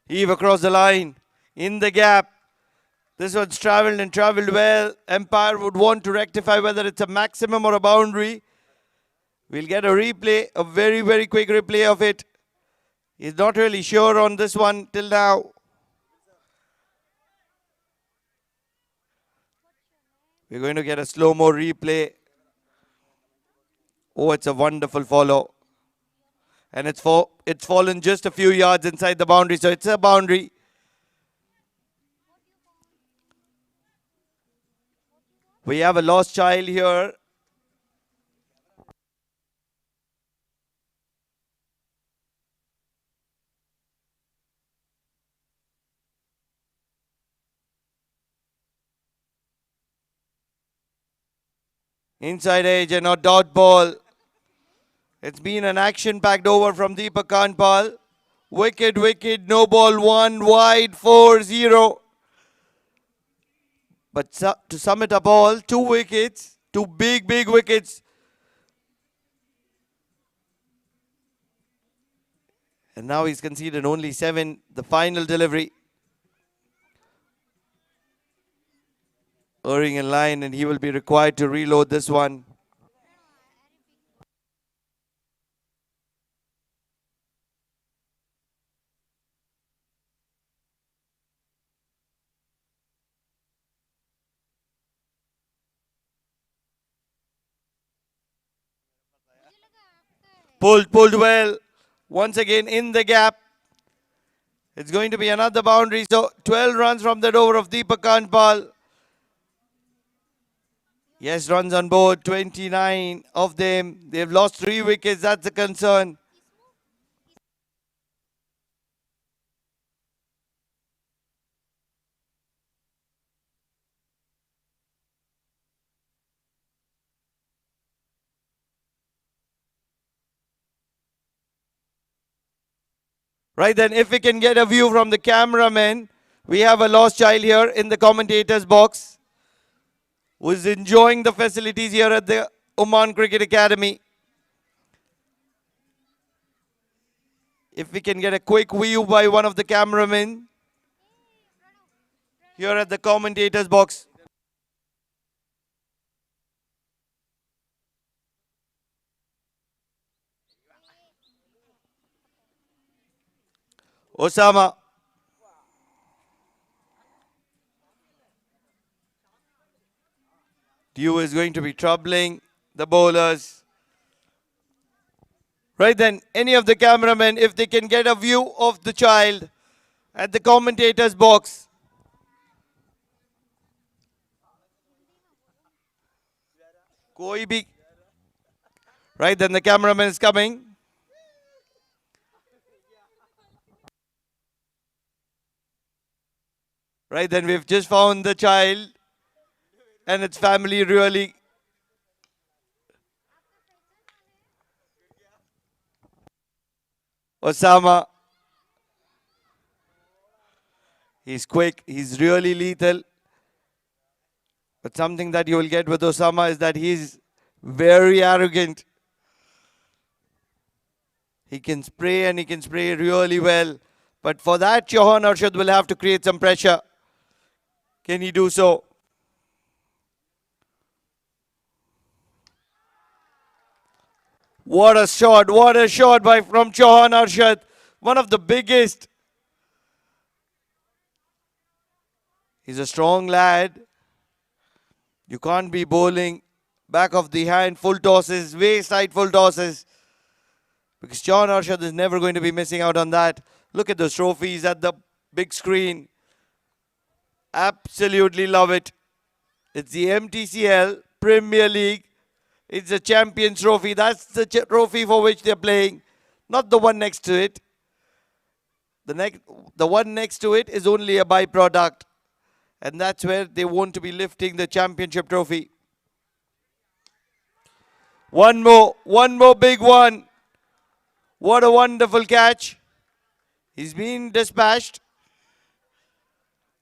Heave across the line, in the gap. This one's travelled and travelled well. Empire would want to rectify whether it's a maximum or a boundary. We'll get a replay, a very, very quick replay of it. He's not really sure on this one till now. We're going to get a slow-mo replay. Oh, it's a wonderful follow. And it's fallen just a few yards inside the boundary, so it's a boundary. We have a lost child here. Inside edge and a dot ball. It's been an action-packed over from Deepak Kanpal. Wicket, wicket, no ball, 1 wide, 4-0. But to sum it up all, 2 wickets, 2 big, big wickets. And now he's conceded only 7, the final delivery. Erring in line, and he will be required to reload this one. Pulled well. Once again in the gap. It's going to be another boundary. So 12 runs from that over of Deepak Kanpal. Yes, runs on board. 29 of them. They've lost 3 wickets. That's a concern. Right then, if we can get a view from the cameraman, we have a lost child here in the commentator's box who is enjoying the facilities here at the Oman Cricket Academy. If we can get a quick view by one of the cameramen here at the commentator's box. Osama. Dew is going to be troubling the bowlers. Right then, any of the cameramen, if they can get a view of the child at the commentator's box. Koi bhi. Right then, the cameraman is coming. Right then, we've just found the child and its family really. Osama. He's quick, he's really lethal. But something that you will get with Osama is that he's very arrogant. He can spray and he can spray really well. But for that, Chauhan Arshad will have to create some pressure. Can he do so? What a shot from Chauhan Arshad. One of the biggest. He's a strong lad. You can't be bowling back of the hand, full tosses, way side full tosses. Because Chauhan Arshad is never going to be missing out on that. Look at those trophies at the big screen. Absolutely love it. It's the Mtcl Premier League. It's a Champions Trophy. That's the trophy for which they're playing. Not the one next to it. The one next to it is only a byproduct. And that's where they want to be lifting the championship trophy. One more big one. What a wonderful catch. He's been dispatched.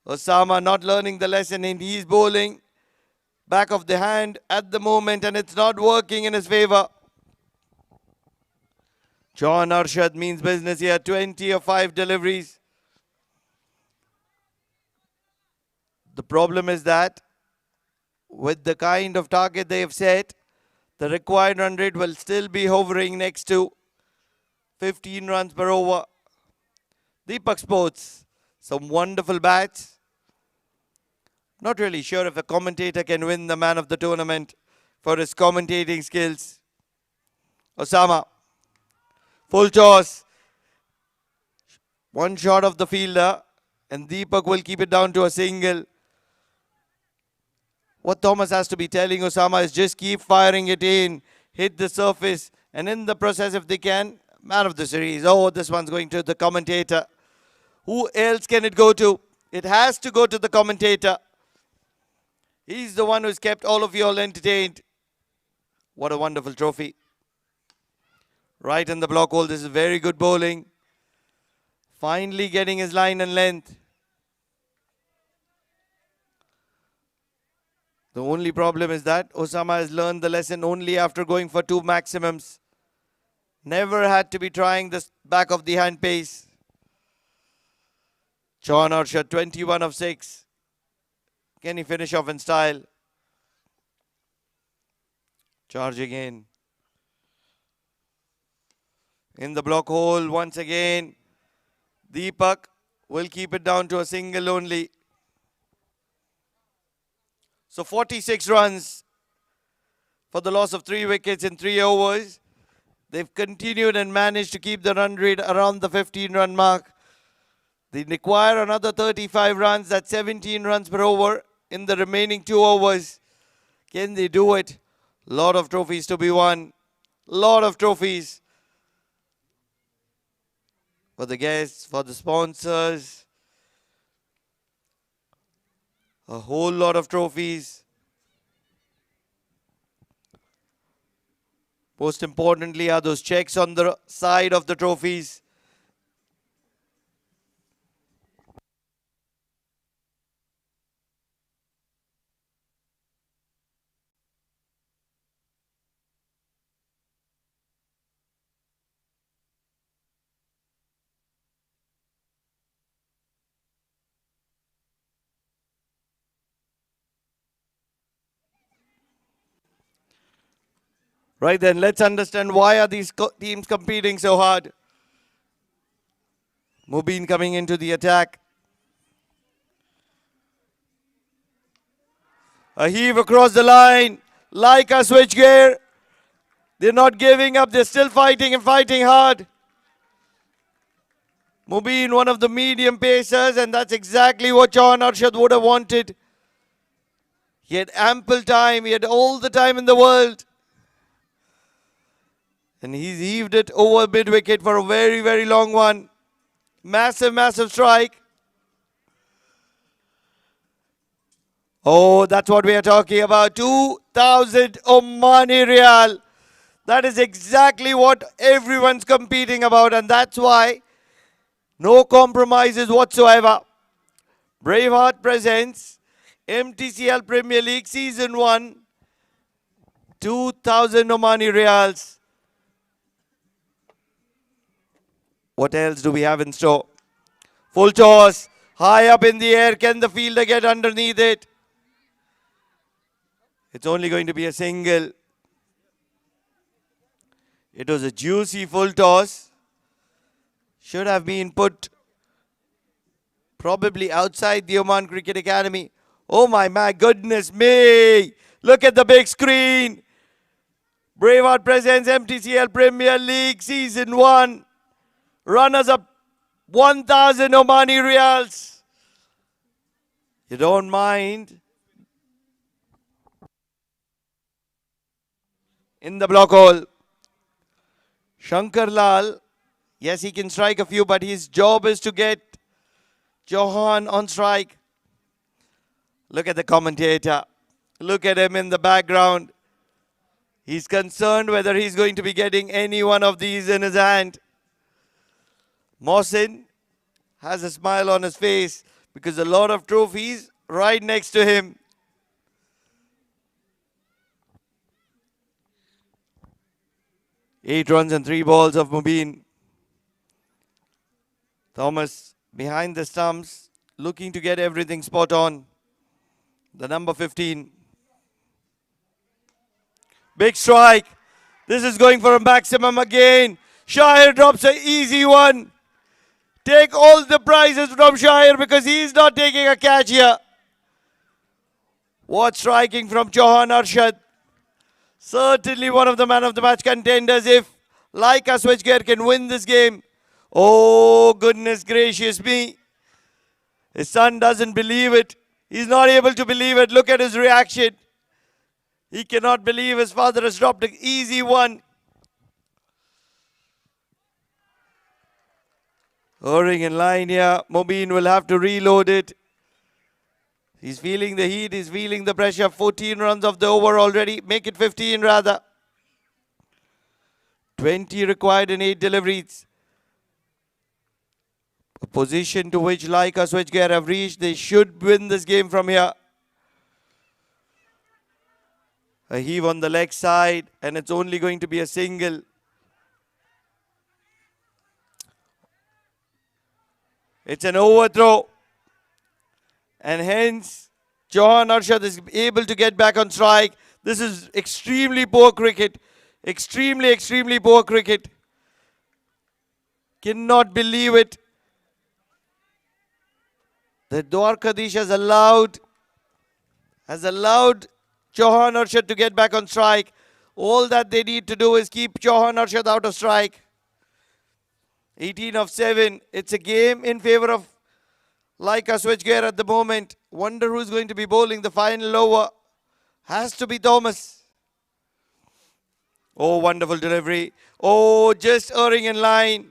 Osama not learning the lesson and he's bowling back of the hand at the moment and it's not working in his favor. Chauhan Arshad means business here. 20 of 5 deliveries. The problem is that with the kind of target they have set, the required run rate will still be hovering next to 15 runs per over. Deepak Sports, some wonderful bats. Not really sure if a commentator can win the man of the tournament for his commentating skills. Osama, full toss. One shot of the fielder and Deepak will keep it down to a single. What Thomas has to be telling Osama is just keep firing it in, hit the surface, and in the process, if they can, man of the series. Oh, this one's going to the commentator. Who else can it go to? It has to go to the commentator. He's the one who's kept all of you all entertained. What a wonderful trophy. Right in the block hole. This is very good bowling. Finally getting his line and length. The only problem is that Osama has learned the lesson only after going for 2 maximums. Never had to be trying this back of the hand pace. Chauhan Arshad, 21 of 6. Can he finish off in style? Charge again. In the block hole once again. Deepak will keep it down to a single only. So 46 runs for the loss of 3 wickets in 3 overs. They've continued and managed to keep the run rate around the 15-run mark. They require another 35 runs. That's 17 runs per over in the remaining 2 overs. Can they do it? Lot of trophies to be won. Lot of trophies for the guests, for the sponsors. A whole lot of trophies. Most importantly are those checks on the side of the trophies. Right then, let's understand why are these teams competing so hard. Mubin coming into the attack. A heave across the line, like a switch gear. They're not giving up, they're still fighting and fighting hard. Mubin, one of the medium pacers, and that's exactly what Chauhan Arshad would have wanted. He had ample time, he had all the time in the world. And he's heaved it over mid-wicket for a very, very long one. Massive, massive strike. Oh, that's what we are talking about. 2,000 Omani Riyal. That is exactly what everyone's competing about, and that's why no compromises whatsoever. Braveheart presents MTCL Premier League Season 1. 2,000 Omani Riyals. What else do we have in store? Full toss, high up in the air. Can the fielder get underneath it? It's only going to be a single. It was a juicy full toss. Should have been put probably outside the Oman Cricket Academy. Oh my goodness me. Look at the big screen. Braveheart presents MTCL Premier League Season 1. Runners up 1,000 Omani Riyals. You don't mind. In the block hole. Shankar Lal. Yes, he can strike a few, but his job is to get Chauhan on strike. Look at the commentator. Look at him in the background. He's concerned whether he's going to be getting any one of these in his hand. Mohsin has a smile on his face because a lot of trophies right next to him. Eight runs and 3 balls of Mubin. Thomas behind the stumps, looking to get everything spot on. The number 15. Big strike. This is going for a maximum again. Shahir drops an easy one. Take all the prizes from Shahir because he's not taking a catch here. What striking from Chauhan Arshad. Certainly one of the man of the match contenders if like a switchgear can win this game. Oh goodness gracious me. His son doesn't believe it. He's not able to believe it. Look at his reaction. He cannot believe his father has dropped an easy one. Hurrying in line here. Mubin will have to reload it. He's feeling the heat. He's feeling the pressure. 14 runs of the over already. Make it 15 rather. 20 required in 8 deliveries. A position to which Laika Switchgear have reached. They should win this game from here. A heave on the leg side. And it's only going to be a single. It's an overthrow. And hence, Chauhan Arshad is able to get back on strike. This is extremely poor cricket. Extremely poor cricket. Cannot believe it. That Dwarkadish has allowed Chauhan Arshad to get back on strike. All that they need to do is keep Chauhan Arshad out of strike. 18 of 7. It's a game in favor of Laika Switchgear at the moment. Wonder who's going to be bowling the final over. Has to be Thomas. Oh, wonderful delivery. Oh, just erring in line.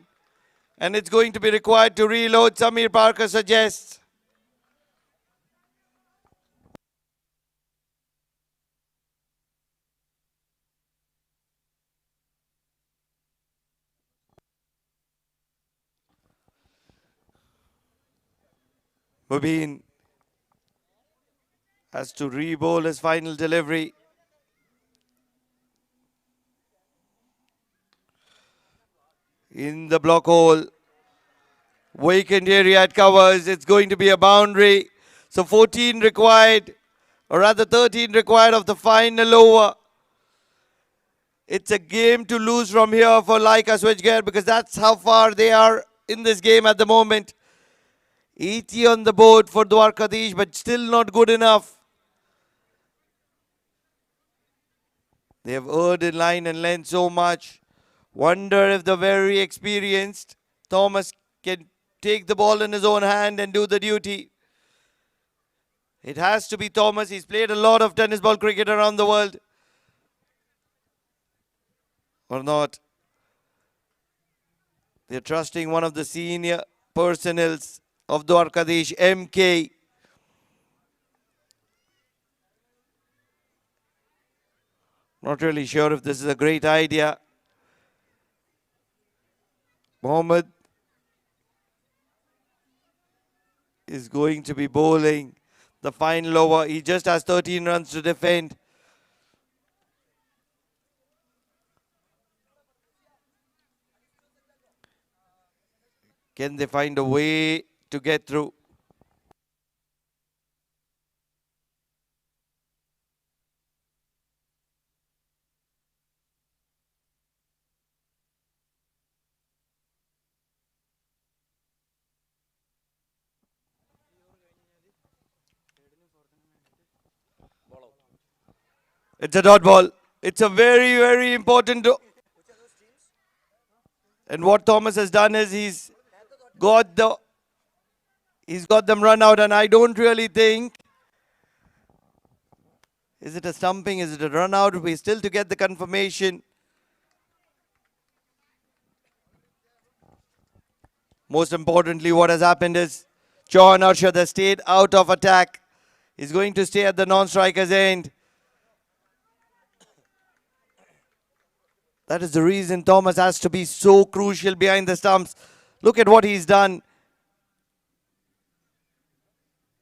And it's going to be required to reload, Samir Parker suggests. Mubin has to re-bowl his final delivery. In the block hole. Vacant area it covers. It's going to be a boundary. So 14 required, or rather 13 required of the final over. It's a game to lose from here for Laika Switchgear because that's how far they are in this game at the moment. 80 on the board for Dwarkadish, but still not good enough. They have erred in line and length so much. Wonder if the very experienced Thomas can take the ball in his own hand and do the duty. It has to be Thomas. He's played a lot of tennis ball cricket around the world. Or not. They're trusting one of the senior personnels of Dwarkadish, MK. Not really sure if this is a great idea. Mohammed is going to be bowling the final over. He just has 13 runs to defend. Can they find a way to get through? It's a dot ball. It's a very, very important. And what Thomas has done is he's got them run out, and I don't really think. Is it a stumping? Is it a run out? We're still to get the confirmation. Most importantly, what has happened is Chauhan Arshad has stayed out of attack. He's going to stay at the non-striker's end. That is the reason Thomas has to be so crucial behind the stumps. Look at what he's done.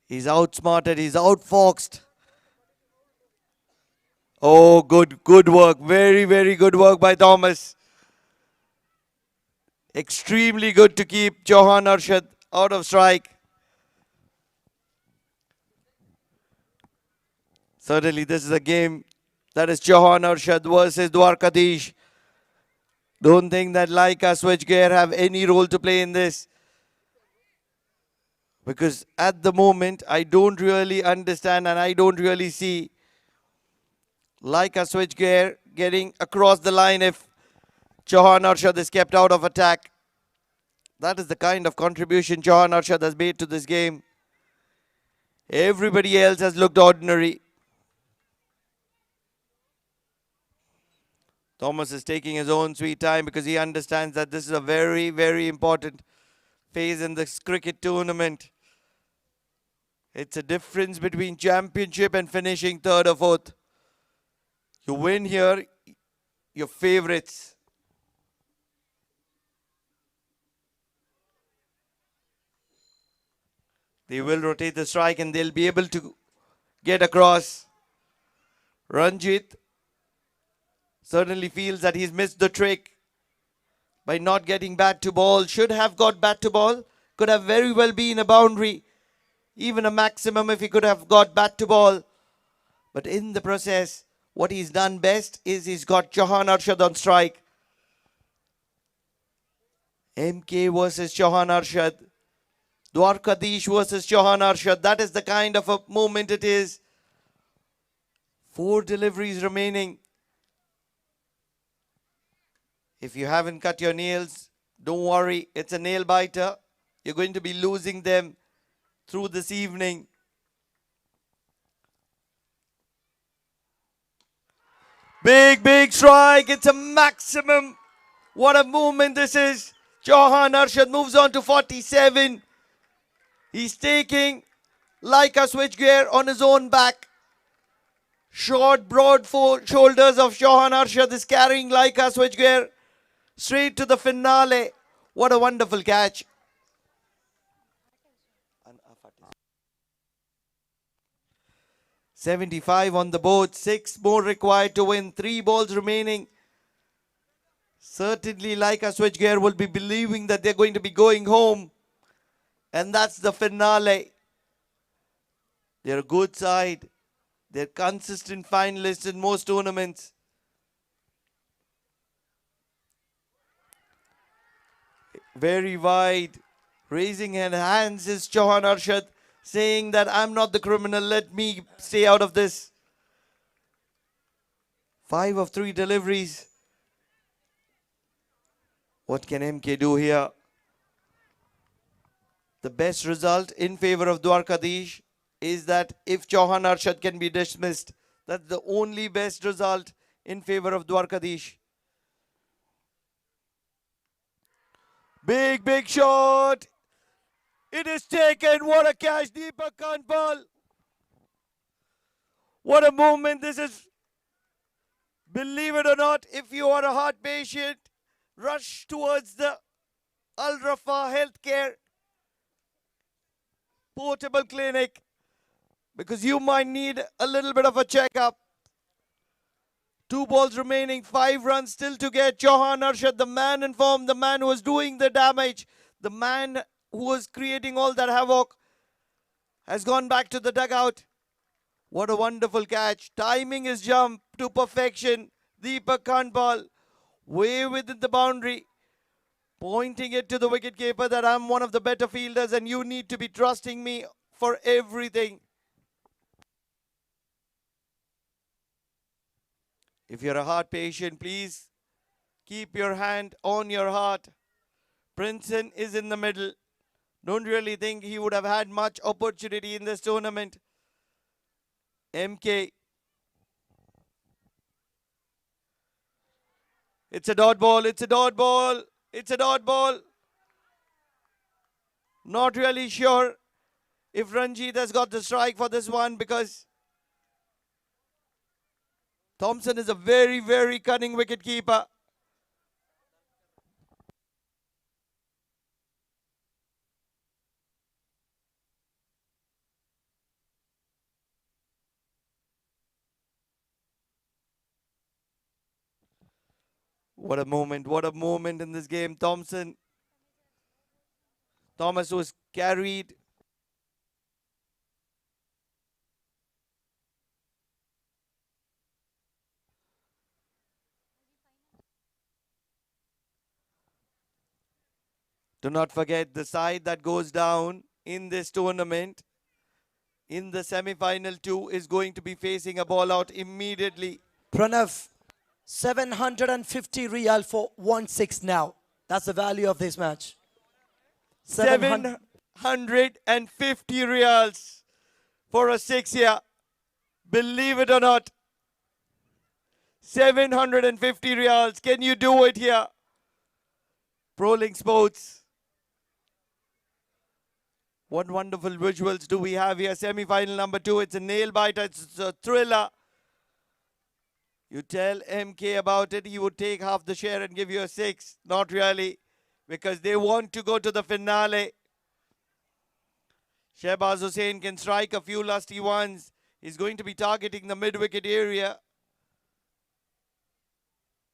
He's outsmarted, he's outfoxed. Oh, good work. Very, very good work by Thomas. Extremely good to keep Chauhan Arshad out of strike. Certainly this is a game that is Chauhan Arshad versus Dwarkadish. Don't think that Laika Switchgear have any role to play in this. Because at the moment, I don't really understand and I don't really see Laika Switchgear getting across the line if Chauhan Arshad is kept out of attack. That is the kind of contribution Chauhan Arshad has made to this game. Everybody else has looked ordinary. Thomas is taking his own sweet time because he understands that this is a very, very important phase in this cricket tournament. It's a difference between championship and finishing third or fourth. You win here, you're favorites. They will rotate the strike and they'll be able to get across. Ranjit certainly feels that he's missed the trick by not getting bat to ball. Should have got bat to ball. Could have very well been a boundary. Even a maximum if he could have got bat to ball. But in the process, what he's done best is he's got Chauhan Arshad on strike. MK versus Chauhan Arshad. Dwarkadish versus Chauhan Arshad. That is the kind of a moment it is. 4 deliveries remaining. If you haven't cut your nails, don't worry. It's a nail biter. You're going to be losing them through this evening. Big strike. It's a maximum. What a movement this is. Chauhan Arshad moves on to 47. He's taking Laika Switchgear on his own back. Short, broad shoulders of Chauhan Arshad is carrying Laika Switchgear straight to the finale. What a wonderful catch. 75 on the board, 6 more required to win, 3 balls remaining. Certainly Laika Switchgear will be believing that they're going to be going home. And that's the finale. They're a good side. They're consistent finalists in most tournaments. very wide. Raising his hands is Chauhan Arshad, saying that I'm not the criminal, let me stay out of this. 5 of 3 deliveries. What can MK do here? The best result in favor of Dwarkadish is that if Chauhan Arshad can be dismissed, that's the only best result in favor of Dwarkadish. Big shot. It is taken. What a catch, Deepak Kanpal. What a movement this is. Believe it or not, if you are a heart patient, rush towards the Al Rafa Healthcare Portable Clinic because you might need a little bit of a checkup. 2 balls remaining, 5 runs still to get. Chauhan Arshad, the man in form, the man who was doing the damage, the man who was creating all that havoc, has gone back to the dugout. What a wonderful catch. Timing his jump to perfection. Deepak Kanpal, way within the boundary, pointing it to the wicketkeeper that I'm one of the better fielders and you need to be trusting me for everything. If you're a heart patient, please keep your hand on your heart. Princeton is in the middle. Don't really think he would have had much opportunity in this tournament. MK. It's a dot ball, it's a dot ball, it's a dot ball. Not really sure if Ranjit has got the strike for this one because Thompson is a very cunning wicket keeper. What a moment in this game. Thomas was carried. Do not forget the side that goes down in this tournament in the semi-final 2 is going to be facing a ball out immediately. Pranav, 750 Riyal for 1-6 now. That's the value of this match. 750 Riyals for a 6 here. Believe it or not. 750 Riyals. Can you do it here? ProLink Sports. What wonderful visuals do we have here? Semi-final number 2. It's a nail biter. It's a thriller. You tell MK about it, he would take half the share and give you a 6. Not really, because they want to go to the finale. Shehbaz Hussain can strike a few lusty ones. He's going to be targeting the mid-wicket area.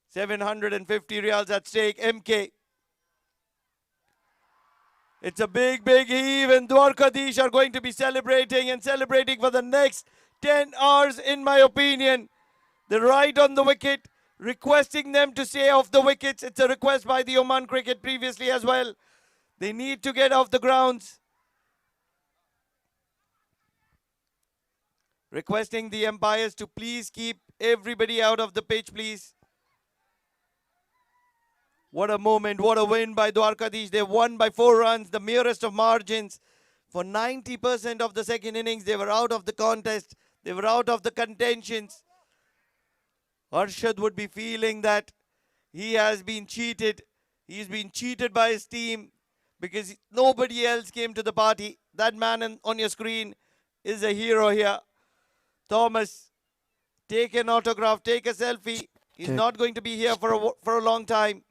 750 Riyals at stake. MK. It's a big heave, and Dwarkadish are going to be celebrating for the next 10 hours, in my opinion. They're right on the wicket, requesting them to stay off the wickets. It's a request by the Oman cricket previously as well. They need to get off the grounds. Requesting the umpires to please keep everybody out of the pitch, please. What a moment, what a win by Dwarkadish. They won by 4 runs, the merest of margins. For 90% of the second innings, they were out of the contest. They were out of the contentions. Arshad would be feeling that he has been cheated. He's been cheated by his team because nobody else came to the party. That man on your screen is a hero here. Thomas, take an autograph, take a selfie. He's not going to be here for a long time.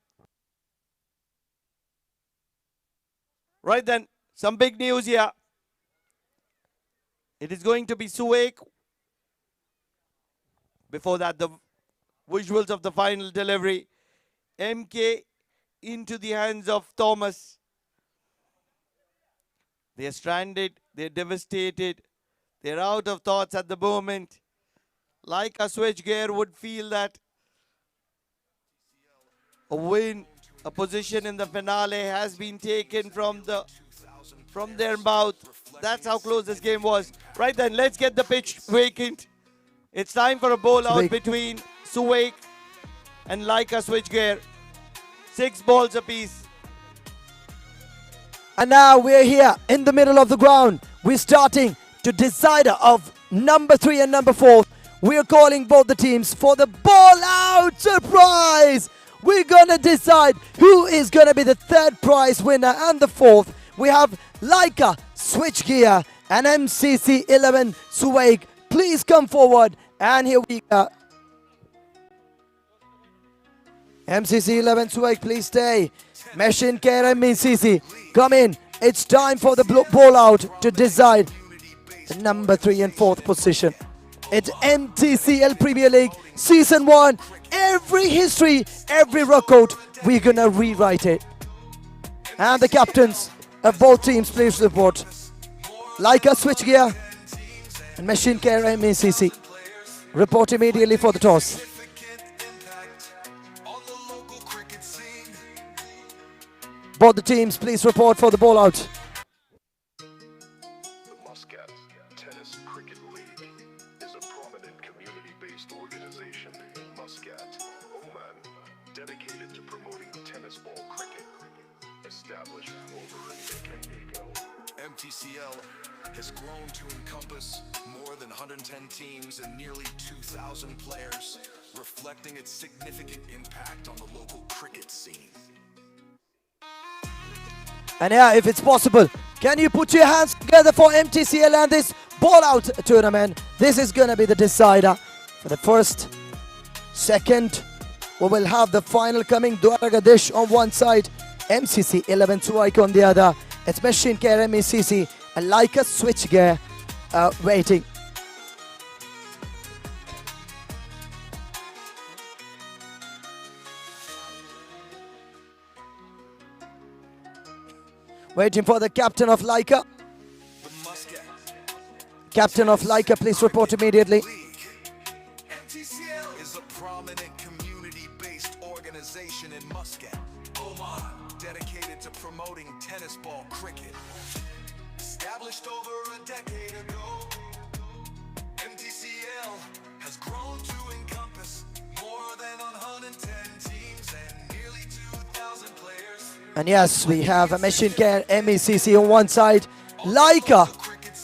Right then, some big news here. It is going to be Suek. Before that, the visuals of the final delivery. MK into the hands of Thomas. They're stranded, they're devastated, they're out of thoughts at the moment. Like a switch gear would feel that a win A position in the finale has been taken from their mouth. That's how close this game was. Right then, let's get the pitch vacant. It's time for a bowl out between Suwaik and Laika Switchgear. 6 balls apiece. And now we're here in the middle of the ground. We're starting to decider of number 3 and number 4. We're calling both the teams for the ball out surprise. We're gonna decide who is gonna be the 3rd prize winner and the 4th. We have Laika Switchgear and MCC 11 Suwaik. Please come forward, and here we go. MCC 11 Suwaik, please stay. Machine Care MCC, come in. It's time for the ball out to decide the number 3 and 4th position. It's MTCL Premier League Season 1. Every history, every record, we're gonna rewrite it. And the captains of both teams, please report. Laika Switchgear and Machine Care MCC. Report immediately for the toss. Both the teams, please report for the ball out. The Muscat Tennis Cricket League is a prominent community-based organization in Muscat, Oman, dedicated to promoting tennis ball cricket, established over a decade ago. MTCL has grown to encompass more than 110 teams and nearly 2,000 players, reflecting its significant impact on the local cricket scene. And yeah, if it's possible, can you put your hands together for MTCL and this ball out tournament? This is gonna be the decider for the first, second. We will have the final coming. Dwaragadesh on one side, MCC 11 Suwaik on the other. It's Machine Care MCC and Laika Switchgear waiting. Waiting for the captain of Laika. Captain of Laika, please report immediately. MTCL is a prominent community-based organization in Muscat, Oman, dedicated to promoting tennis ball cricket. Established over a decade ago, MTCL has grown to encompass more than 110 teams and nearly 2,000 players. And yes, we have a Machine Care MECC on one side. Laika,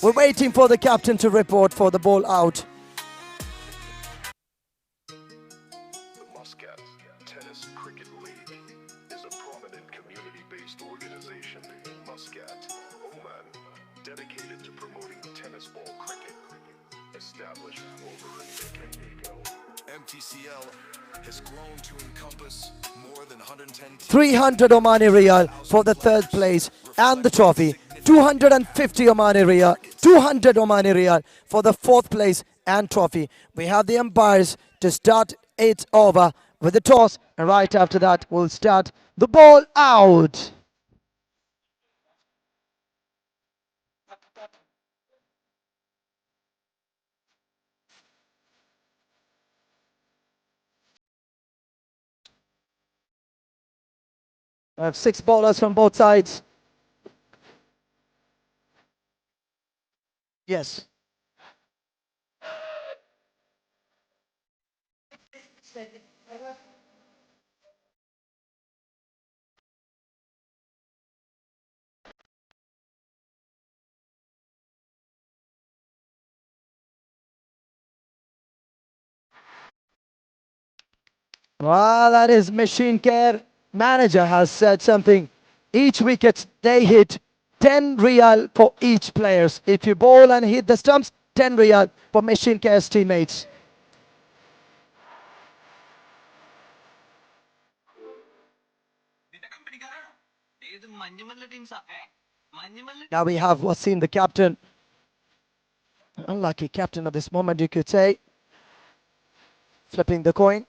we're waiting for the captain to report for the ball out. The Muscat Tennis Cricket League is a prominent community-based organization in Muscat, Oman, dedicated to promoting tennis ball cricket, established over a decade ago. MTCL has grown to encompass more than 110 300 Omani Riyal for the 3rd place and the trophy. 250 Omani Riyal, 200 Omani Riyal for the 4th place and trophy. We have the umpires to start it over with the toss, and right after that we'll start the ball out. I have 6 bowlers from both sides. Yes. Well, that is Machine Care. Manager has said something. Each wicket they hit 10 Riyal for each players. If you bowl and hit the stumps, 10 Riyal for Machine Care's teammates. Now we have Wasim, the captain. Unlucky captain at this moment, you could say. Flipping the coin.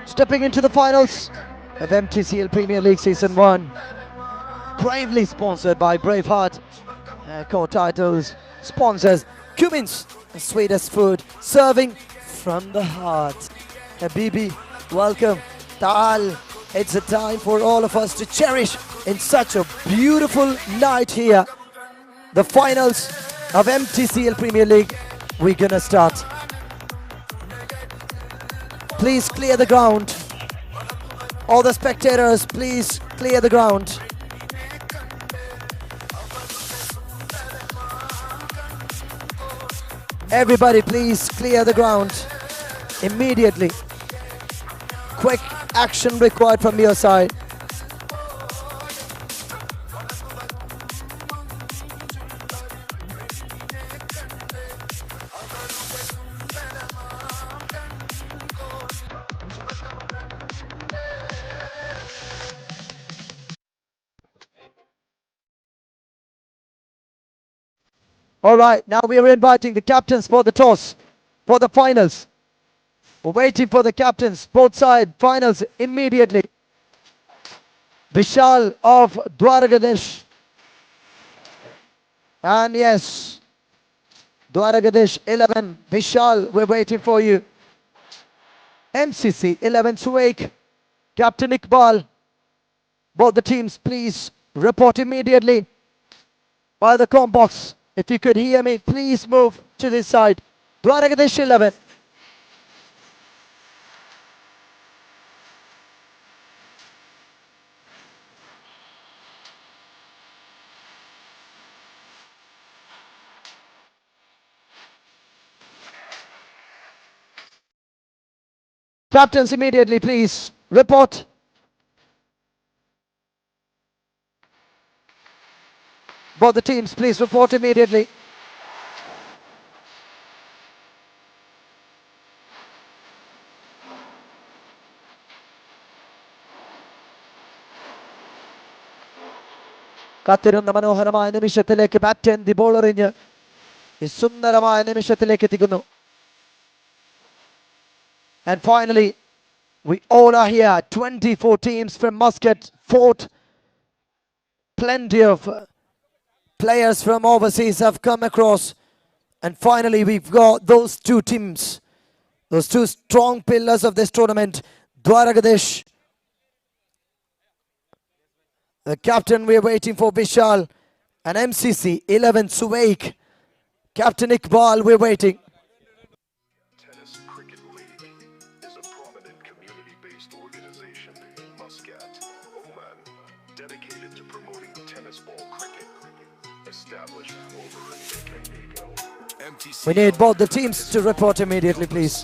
Stepping into the finals of MTCL Premier League Season 1. Bravely sponsored by Braveheart Co-titles, sponsors, Cummins, the sweetest food, serving from the heart. Habibi, welcome. Tal, it's a time for all of us to cherish in such a beautiful night here. The finals of Mtcl Premier League, we're gonna start. Please clear the ground. All the spectators, please clear the ground. Everybody, please clear the ground immediately. Quick action required from your side. All right, now we are inviting the captains for the toss, for the finals. We're waiting for the captains, both side finals immediately. Vishal of Dwaragadesh. And yes, Dwaragadesh 11, Vishal, we're waiting for you. MCC 11 Suwaik, Captain Iqbal. Both the teams, please report immediately by the com box. If you could hear me, please move to this side. Dwaragadesh 11. Captains, immediately, please report. Both the teams, please report immediately. കാത്തിരുന്ന മനോഹരമായ നിമിഷത്തിലേക്ക് bat എന്തി ball എറിഞ്ഞ് ഈ സുന്ദരമായ നിമിഷത്തിലേക്ക് എത്തിക്കുന്നു. And finally, we all are here. 24 teams from Muscat fought. Plenty of players from overseas have come across. And finally, we've got those two teams, those two strong pillars of this tournament. Dwaragadesh, the captain we're waiting for, Vishal, and MCC 11 Suwaik. Captain Iqbal, we're waiting. Tennis Cricket League is a prominent community-based organization in Muscat, Oman, dedicated to promoting tennis ball cricket, established over a decade ago. We need both the teams to report immediately, please.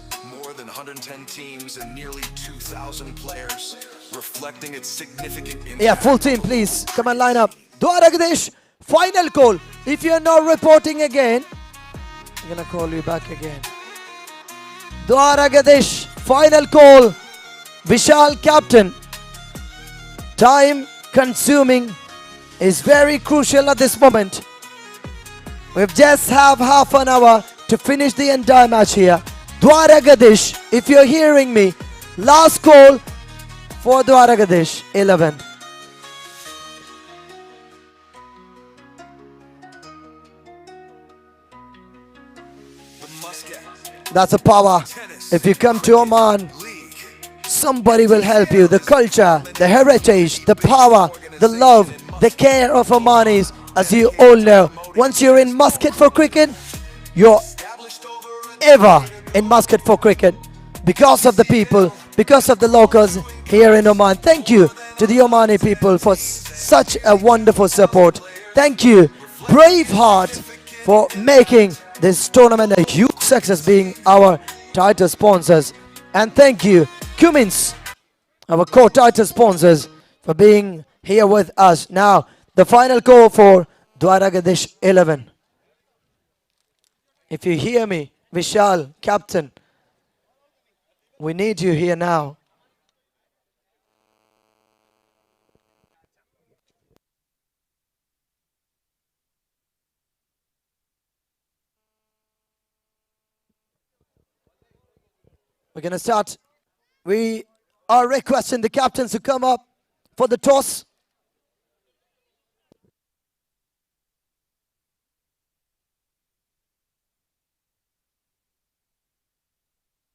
More than 110 teams and nearly 2,000 players, reflecting its significant impact. Yeah, full team, please. Come on, line up. Dwaragadesh, final call. If you're not reporting again, I'm gonna call you back again. Dwaragadesh, final call. Vishal, captain. Time consuming is very crucial at this moment. We just have half an hour to finish the entire match here. Dwaragadesh, if you're hearing me, last call for Dwaragadesh 11. That's a power. If you come to Oman, somebody will help you. The culture, the heritage, the power, the love, the care of Omanis, as you all know. Once you're in Muscat for cricket, you're ever in Muscat for cricket because of the people, because of the locals here in Oman. Thank you to the Omani people for such a wonderful support. Thank you, Braveheart, for making this tournament a huge success, being our title sponsors. And thank you, Cummins, our co-title sponsors, for being here with us. Now, the final call for Dwaragadesh 11. If you hear me, Vishal, captain, we need you here now. We're going to start. We are requesting the captains to come up for the toss.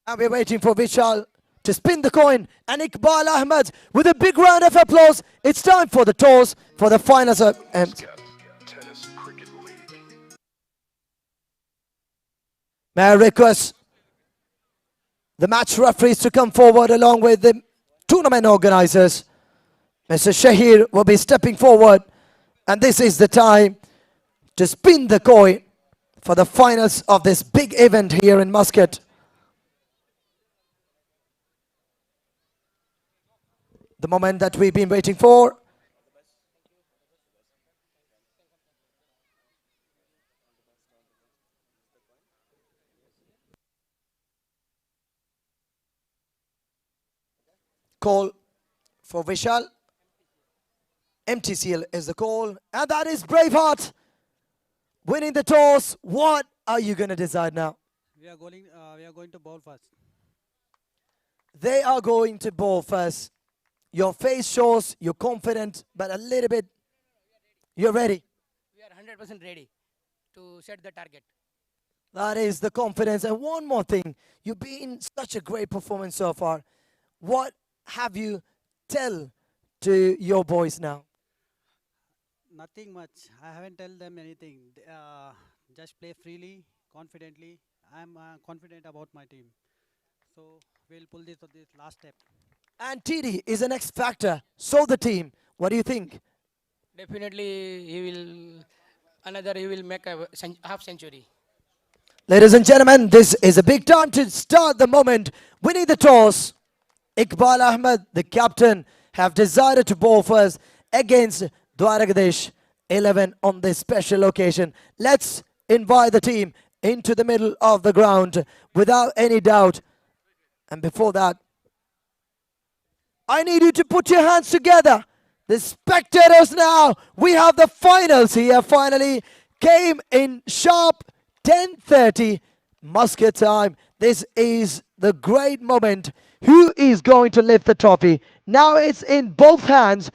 And we're waiting for Vishal to spin the coin. And Iqbal Ahmed with a big round of applause. It's time for the toss for the finals of Muscat Tennis Cricket League. May I request the match referees to come forward along with the tournament organizers. Mr. Shahir will be stepping forward, and this is the time to spin the coin for the finals of this big event here in Muscat. The moment that we've been waiting for. Call for Vishal. Mtcl is the call, and that is Braveheart winning the toss. What are you going to decide now? We are going to bowl first. They are going to bowl first. Your face shows you're confident, but a little bit, you're ready. We are 100% ready to set the target. That is the confidence. And one more thing, you've been such a great performance so far. What have you tell to your boys now? Nothing much. I haven't tell them anything. Just play freely, confidently. I'm confident about my team. So we'll pull this to this last step. And TD is an X factor. So the team. What do you think? Definitely he will make a half century. Ladies and gentlemen, this is a big time to start the moment. Winning the toss. Iqbal Ahmed, the captain, have decided to bowl first against Dwaragadesh 11 on this special occasion. Let's invite the team into the middle of the ground without any doubt. And before that, I need you to put your hands together. The spectators now, we have the finals here finally. Came in sharp 10:30 Muscat time. This is the great moment. Who is going to lift the trophy? Now it's in both hands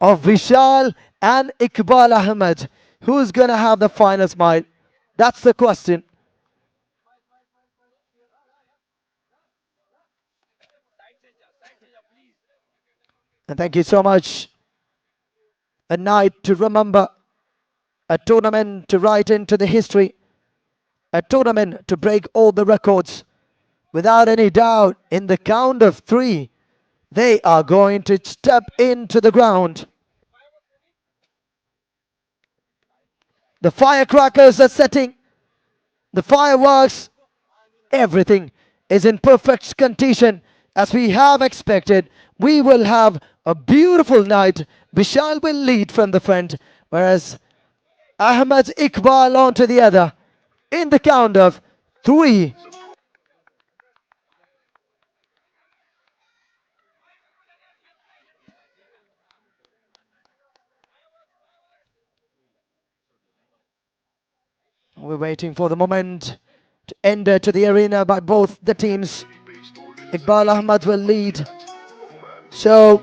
of Vishal and Iqbal Ahmed. Who's going to have the final smile? That's the question. And thank you so much. A night to remember. A tournament to write into the history. A tournament to break all the records. Without any doubt, in the count of 3, they are going to step into the ground. The firecrackers are setting. The fireworks, everything is in perfect condition. As we have expected, we will have a beautiful night. Vishal will lead from the front, whereas Ahmed Iqbal on to the other. In the count of 3. We're waiting for the moment to enter to the arena by both the teams. Iqbal Ahmed will lead. So,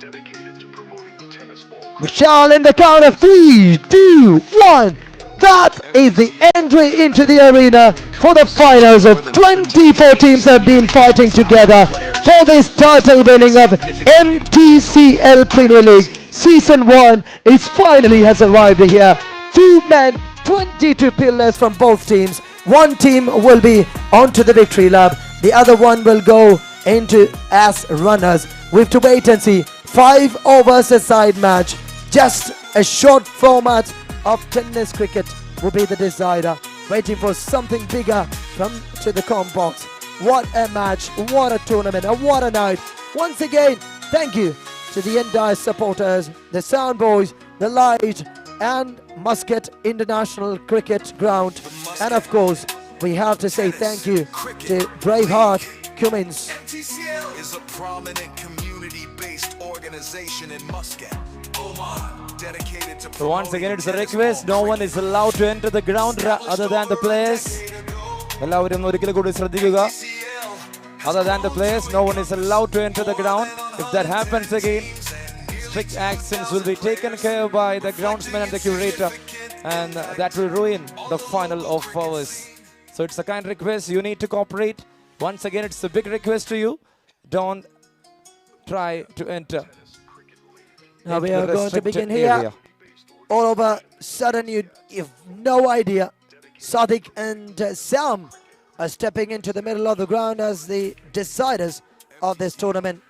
Vishal in the count of 3, 2, 1. That is the entry into the arena for the finals of 24 teams have been fighting together for this title winning of Mtcl Premier League. Season 1 is finally has arrived here. 2 men, 22 pillars from both teams. One team will be onto the victory lap. The other one will go into as runners. We have to wait and see. 5 overs a side match. Just a short format of tennis cricket will be the decider. Waiting for something bigger from to the com box. What a match, what a tournament, and what a night. Once again, thank you to the entire supporters, the sound boys, the light, and Muscat International Cricket Ground. And of course, we have to say thank you to Braveheart Cummins. Mtcl is a prominent community-based organization in Muscat, Oman, dedicated to So once again, it's a request. No one is allowed to enter the ground other than the players. എല്ലാവരും ഒരിക്കൽ കൂടി ശ്രദ്ധിക്കുക. Other than the players, no one is allowed to enter the ground. If that happens again, strict actions will be taken care by the groundsman and the curator, and that will ruin the final of hours. So it's a kind request. You need to cooperate. Once again, it's a big request to you. Don't try to enter. Now we into are the going to restricted begin here. area. All of a sudden, you have no idea. Sadiq and Sam are stepping into the middle of the ground as the deciders of this tournament.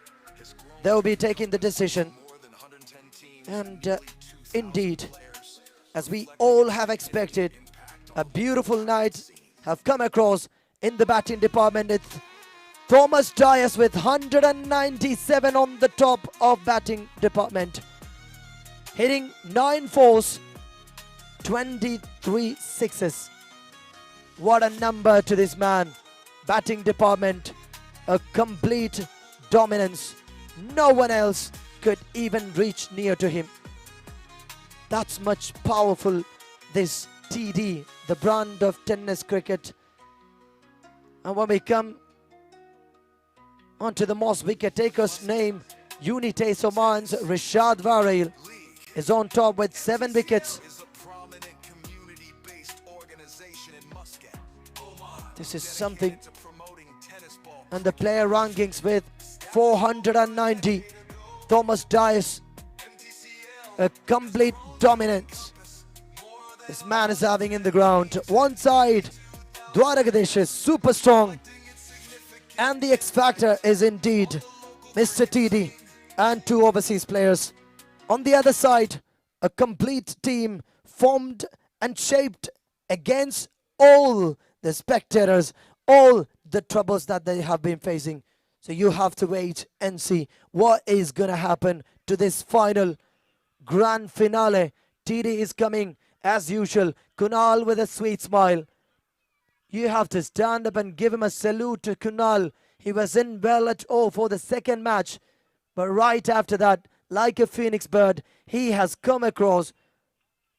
They'll be taking the decision. And indeed, as we all have expected, a beautiful night have come across in the batting department. It's Thomas Dias with 197 on the top of batting department. Hitting 9 fours, 23 sixes. What a number to this man. Batting department, a complete dominance. No one else could even reach near to him. That's much powerful, this TD, the brand of tennis cricket. And when we come onto the most wicket takers name, Unites Oman's Rishad Varil is on top with 7 wickets. This is something. And the player rankings with 490. Thomas Dias, a complete dominance this man is having in the ground. One side, Dwaragadesh is super strong. And the X Factor is indeed Mr. TD and 2 overseas players. On the other side, a complete team formed and shaped against all the spectators, all the troubles that they have been facing. So you have to wait and see what is going to happen to this final grand finale. TD is coming as usual. Kunal with a sweet smile. You have to stand up and give him a salute to Kunal. He was in well at all for the second match. But right after that, like a phoenix bird, he has come across.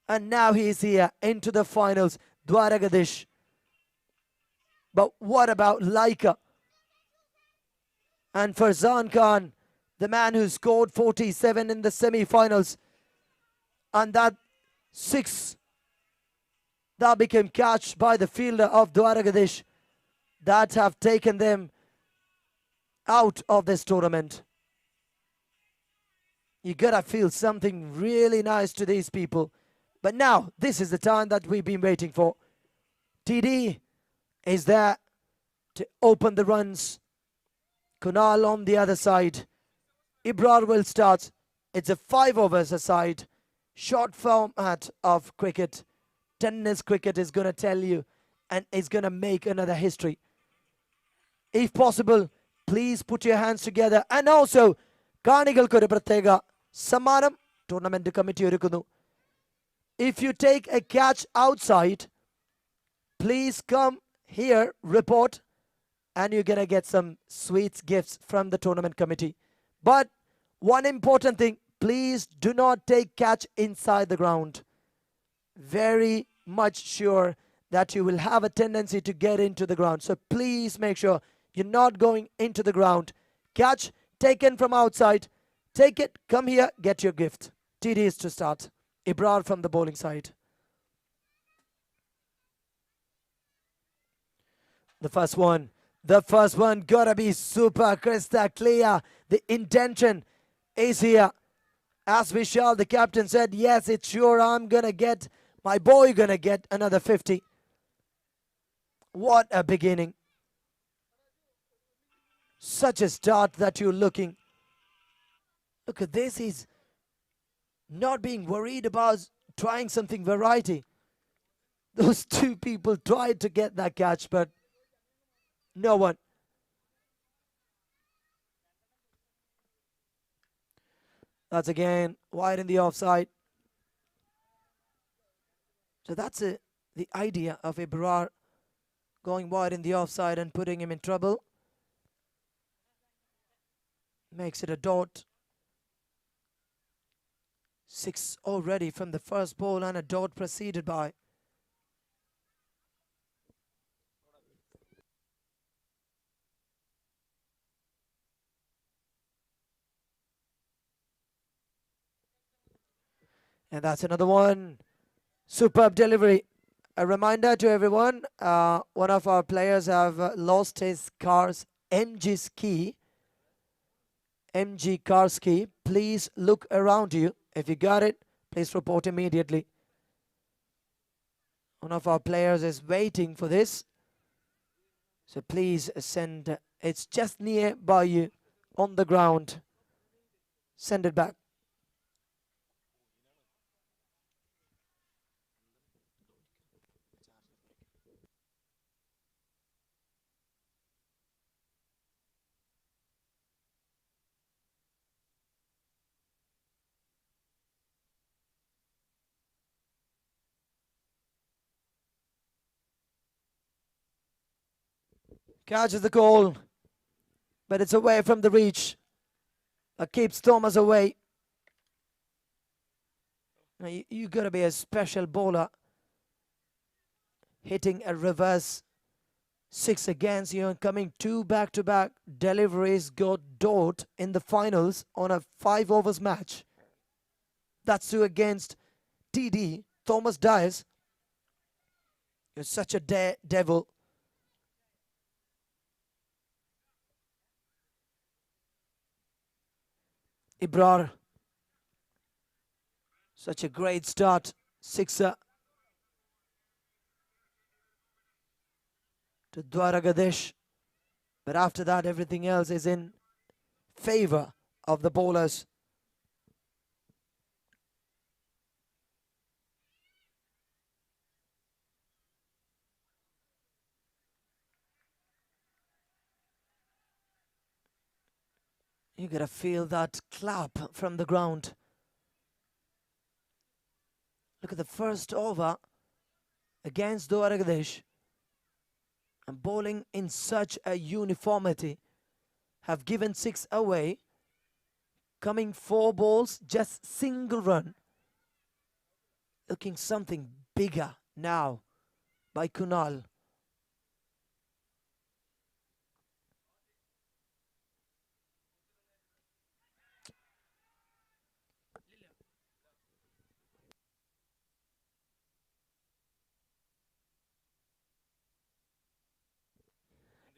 And now he is here into the finals. Dwaragadesh. But what about Laika? And Farzan Khan, the man who scored 47 in the semi-finals. And that 6 that became catch by the fielder of Dwaragadesh that have taken them out of this tournament. You gotta feel something really nice to these people. But now, this is the time that we've been waiting for. TD is there to open the runs. Kunal on the other side. Ibrar will start. It's a 5 overs aside. Short format of cricket. Tennis cricket is going to tell you and is going to make another history. If possible, please put your hands together. And also, Kanigalkku Prathega Samanam Tournament Committee ഒരുക്കുന്നു. If you take a catch outside, please come here, report, and you're going to get some sweet gifts from the tournament committee. But one important thing, please do not take catch inside the ground. Very much sure that you will have a tendency to get into the ground. So please make sure you're not going into the ground. Catch taken from outside. Take it, come here, get your gift. TD is to start. Ibrar from the bowling side. The first one gotta be super crystal clear. The intention is here. As Vishal, the captain, said, yes, it's sure I'm gonna get, my boy gonna get another 50. What a beginning. Such a start that you're looking. Look at this, he's not being worried about trying something variety. Those 2 people tried to get that catch, but no one. That's again wide in the offside. So that's the idea of Ibrar going wide in the offside and putting him in trouble. Makes it a dot. 6 already from the first ball and a dot preceded by. And that's another one. Superb delivery. A reminder to everyone, one of our players have lost his car's MG's key. MG car's key. Please look around you. If you got it, please report immediately. One of our players is waiting for this. So please send, it's just nearby you on the ground. Send it back. Catches the goal, but it's away from the reach. That keeps Thomas away. Now you gotta be a special bowler. Hitting a reverse 6 against you and coming 2 back-to-back deliveries got dot in the finals on a 5 overs match. That's 2 against TD, Thomas Dias. You're such a devil. Ibrar. Such a great start. Sixer to Dwaragadesh. But after that, everything else is in favor of the bowlers. You gotta feel that clap from the ground. Look at the first over against Dwaragadesh. And bowling in such a uniformity. Have given 6 away. Coming 4 balls, just single run. Looking something bigger now by Kunal.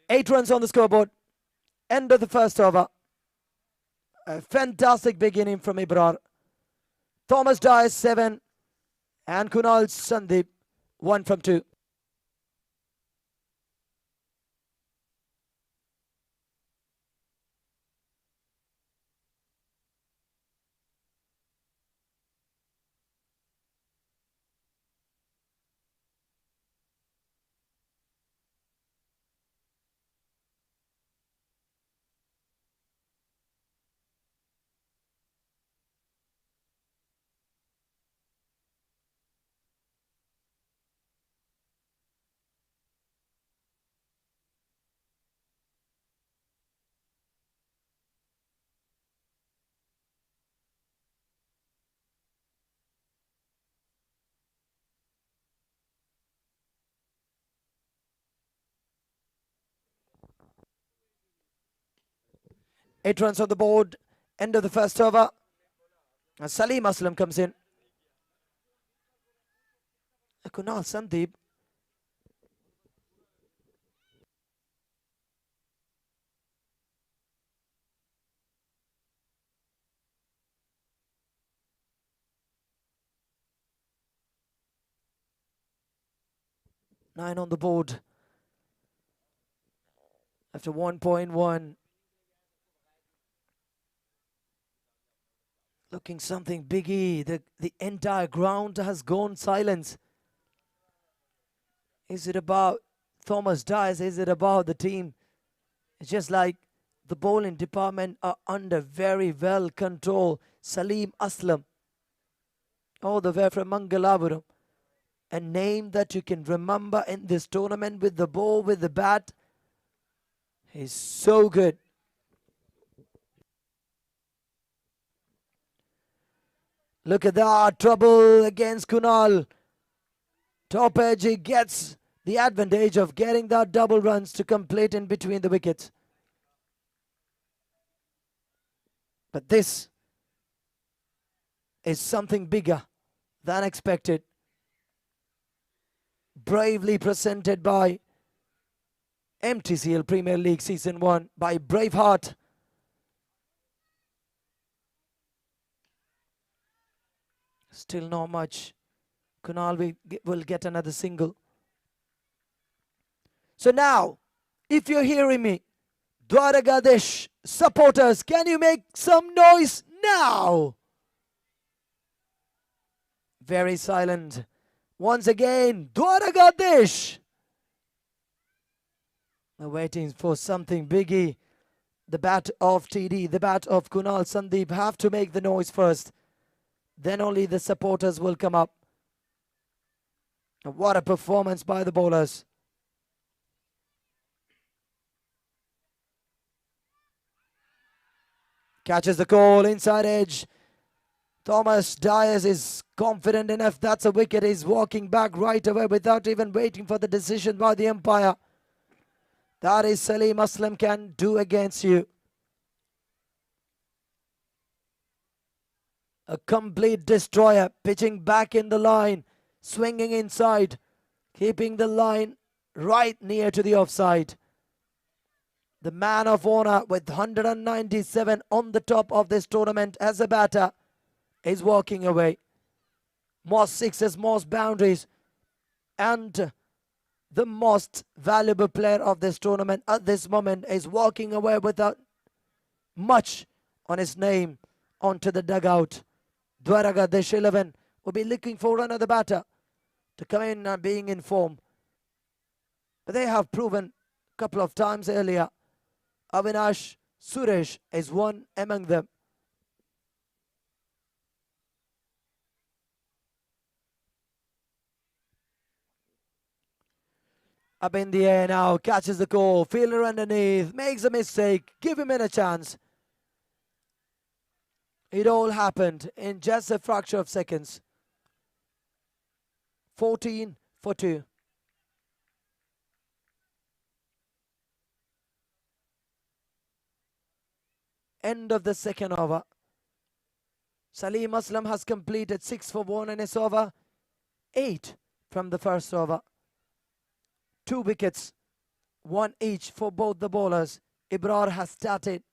Eight runs on the scoreboard. End of the first over. A fantastic beginning from Ibrar. Thomas Dias 7 and Kunal Sandeep 1 from 2. Eight runs on the board. End of the first over. And Salim Aslam comes in. Kunal Sandeep. Nine on the board. After 1.1. Looking something biggie. The entire ground has gone silence. Is it about Thomas Dias? Is it about the team? It's just like the bowling department are under very well control. Salim Aslam, all the way from Mangalapuram. A name that you can remember in this tournament with the ball, with the bat. He's so good. Look at that, trouble against Kunal. Top edge, he gets the advantage of getting that double runs to complete in between the wickets. But this is something bigger than expected. bravely presented by MTCL Premier League Season 1 by Braveheart. Still not much. Kunal will get another single. So now, if you're hearing me, Dwaragadesh supporters, can you make some noise now? Very silent. Once again, Dwaragadesh. They're waiting for something biggie. The bat of TD, the bat of Kunal Sandeep have to make the noise first. Then only the supporters will come up. What a performance by the bowlers. Catches the call, inside edge. Thomas Dias is confident enough. That's a wicket. He's walking back right away without even waiting for the decision by the umpire. That is Salim Aslam can do against you. A complete destroyer, pitching back in the line, swinging inside, keeping the line right near to the offside. The man of honor with 197 on the top of this tournament as a batter is walking away. Most sixes, most boundaries, and the most valuable player of this tournament at this moment is walking away without much on his name onto the dugout. Dwaragadesh 11 will be looking for another batter to come in and being in form. But they have proven a couple of times earlier. Avinash Suresh is one among them. Up in the air now, catches the call, fielder underneath, makes a mistake, give him a chance. It all happened in just a fraction of seconds. 14 for 2. End of the second over. Salim Aslam has completed 6 for 1 in his over. 8 from the first over. 2 wickets, 1 each for both the bowlers. Ibrar has started.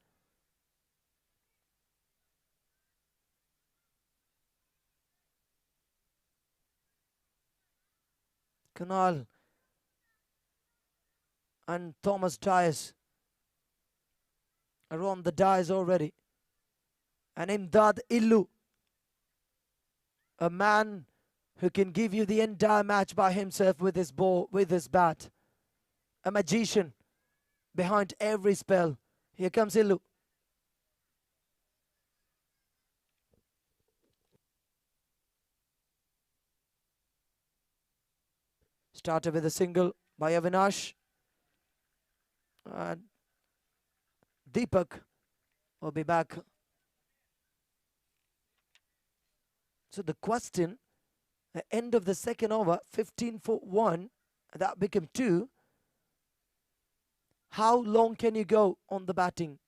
Kunal and Thomas Dias are on the dice already. And Imdad Illu, a man who can give you the entire match by himself with his ball, with his bat. A magician behind every spell. Here comes Illu. Started with a single by Avinash. And Deepak will be back. So the question, the end of the second over, 15 for 1, that became 2. How long can you go on the batting?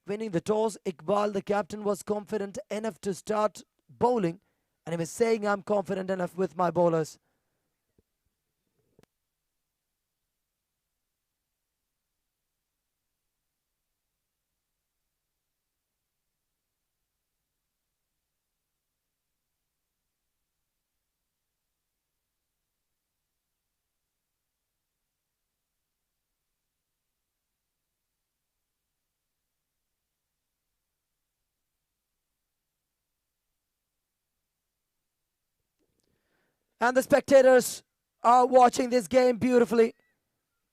Winning the toss, Iqbal, the captain, was confident enough to start bowling, and he was saying, I'm confident enough with my bowlers. And the spectators are watching this game beautifully.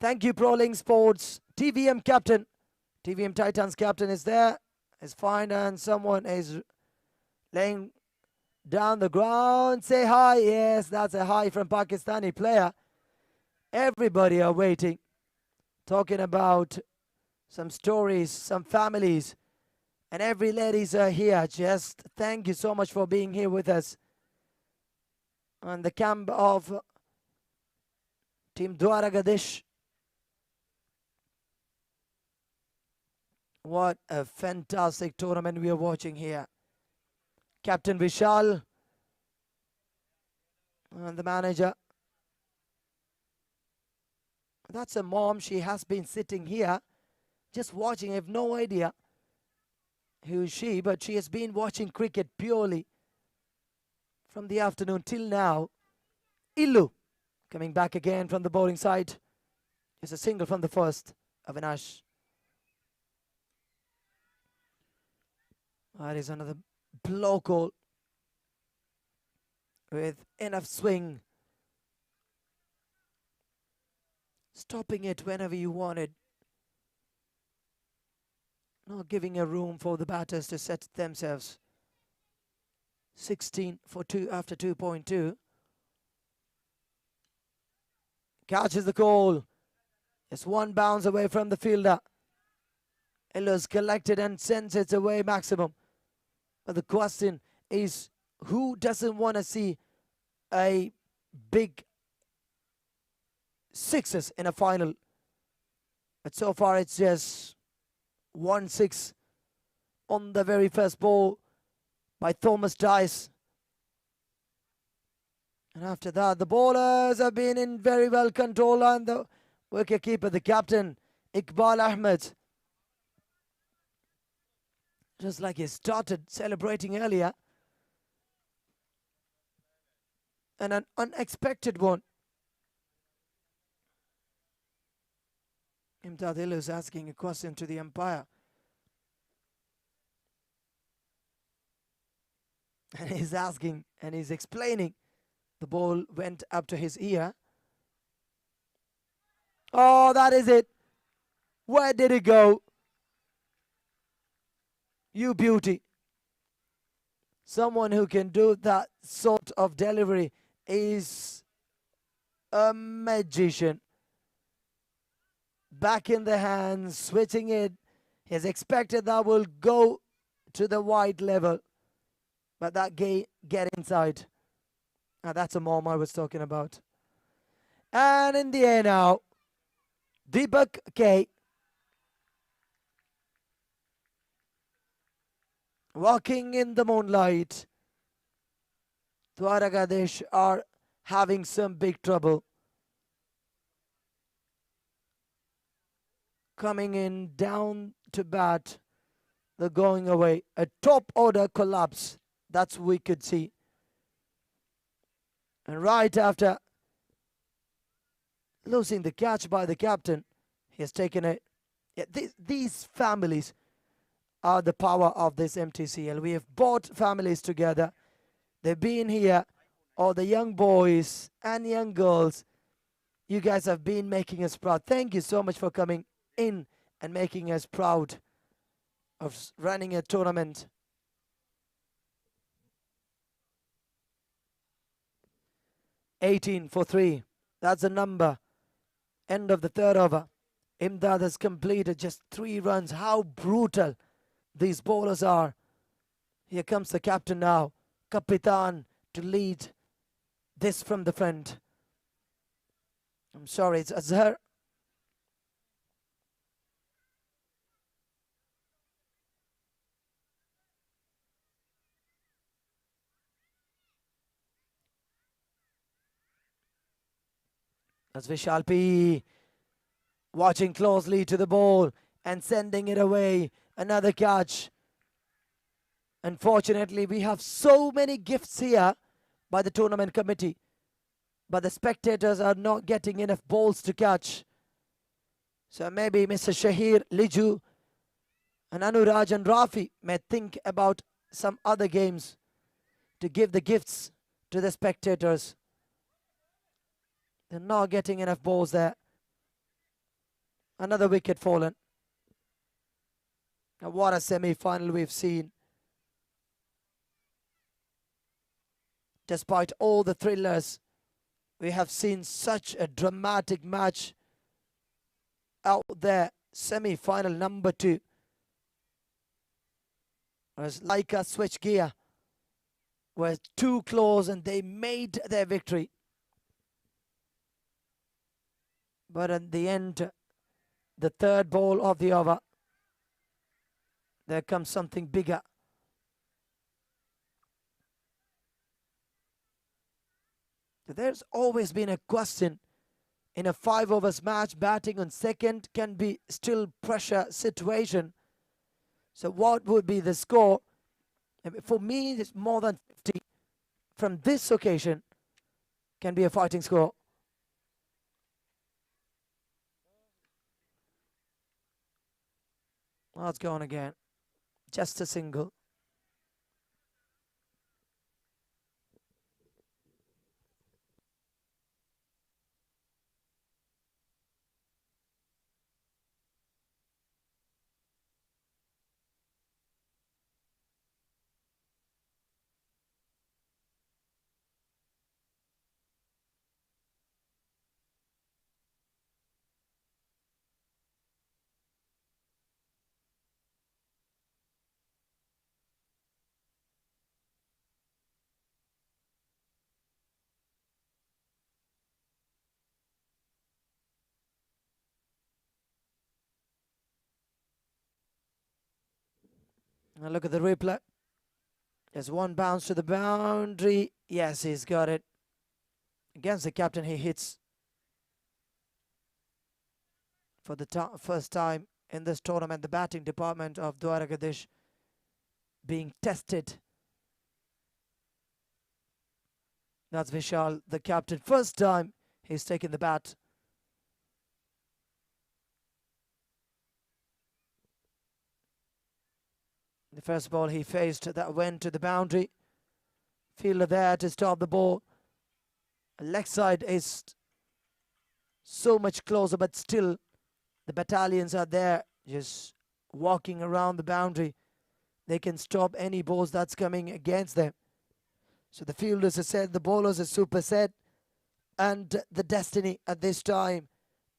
Thank you, ProLink Sports. TVM captain, TVM Titans captain is there. Is fine, and someone is laying down the ground. Say hi. Yes, that's a hi from Pakistani player. Everybody are waiting. Talking about some stories, some families. And every ladies are here. Just thank you so much for being here with us. And the camp of Team Dwaragadesh. What a fantastic tournament we are watching here. Captain Vishal and the manager That's a mom. She has been sitting here just watching. I have no idea who is she, but she has been watching cricket purely from the afternoon till now. Illu coming back again from the bowling side. It's a single from the first. Avinash. That is another blow call with enough swing. Stopping it whenever you want it. Not giving a room for the batters to set themselves. 16 for 2 after 2.2. Catches the call. It's one bounce away from the fielder. Illu's collected and sends it away maximum. But the question is, who doesn't want to see a big sixes in a final? But so far it's just 1-6 on the very first ball by Thomas Dice. And after that, the bowlers have been in very well control, and the wicketkeeper, the captain, Iqbal Ahmed, just like he started celebrating earlier. And an unexpected one. Mtcl is asking a question to the umpire. And he's asking and he's explaining. The ball went up to his ear. Oh, that is it. Where did it go? You beauty. Someone who can do that sort of delivery is a magician. Back in the hands, switching it. He's expected that will go to the wide level. But that get inside. That's a mom I was talking about. And in the air now, Deepak K. Walking in the moonlight. Dwaragadesh are having some big trouble. Coming in down to bat. They're going away. A top order collapse. That's we could see. And right after losing the catch by the captain, he has taken it. Yeah, these families are the power of this MTCL. We have brought families together. They've been here, all the young boys and young girls. You guys have been making us proud. Thank you so much for coming in and making us proud of running a tournament. $18 for 3. That's the number. End of the third over. Imdad has completed just 3 runs. How brutal these bowlers are. Here comes the captain now. Kapitan to lead this from the front. I'm sorry, it's Azhar. That's Vishal P. Watching closely to the ball and sending it away. Another catch. Unfortunately, we have so many gifts here by the tournament committee. But the spectators are not getting enough balls to catch. So maybe Mr. Shahir, Liju, and Anuraj and Rafi may think about some other games to give the gifts to the spectators. They're not getting enough balls there. Another wicket fallen. Now what a semi-final we've seen. Despite all the thrillers, we have seen such a dramatic match out there. Semi-final number 2. Whereas Laika switch gear were too close and they made their victory. But at the end, the third ball of the over, there comes something bigger. There's always been a question in a 5 overs match, batting on second can be still pressure situation. So what would be the score? For me, it's more than 50 from this occasion can be a fighting score. Oh, it's gone again. Just a single. Now look at the replay. There's one bounce to the boundary. Yes, he's got it. Against the captain, he hits for the first time in this tournament. The batting department of Dwarkadish being tested. That's Vishal, the captain. First time he's taken the bat. The first ball he faced that went to the boundary. Fielder there to stop the ball. Leg side is so much closer, but still the battalions are there just walking around the boundary. They can stop any balls that's coming against them. So the fielders are set, the bowlers are super set, and the destiny at this time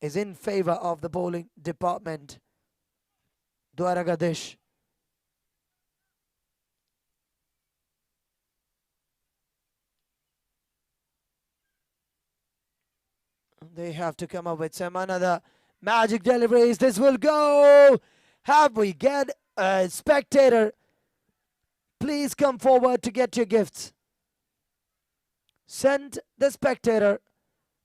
is in favor of the bowling department. Dwarkadish. They have to come up with some another magic deliveries. This will go. Have we get a spectator? Please come forward to get your gifts. Send the spectator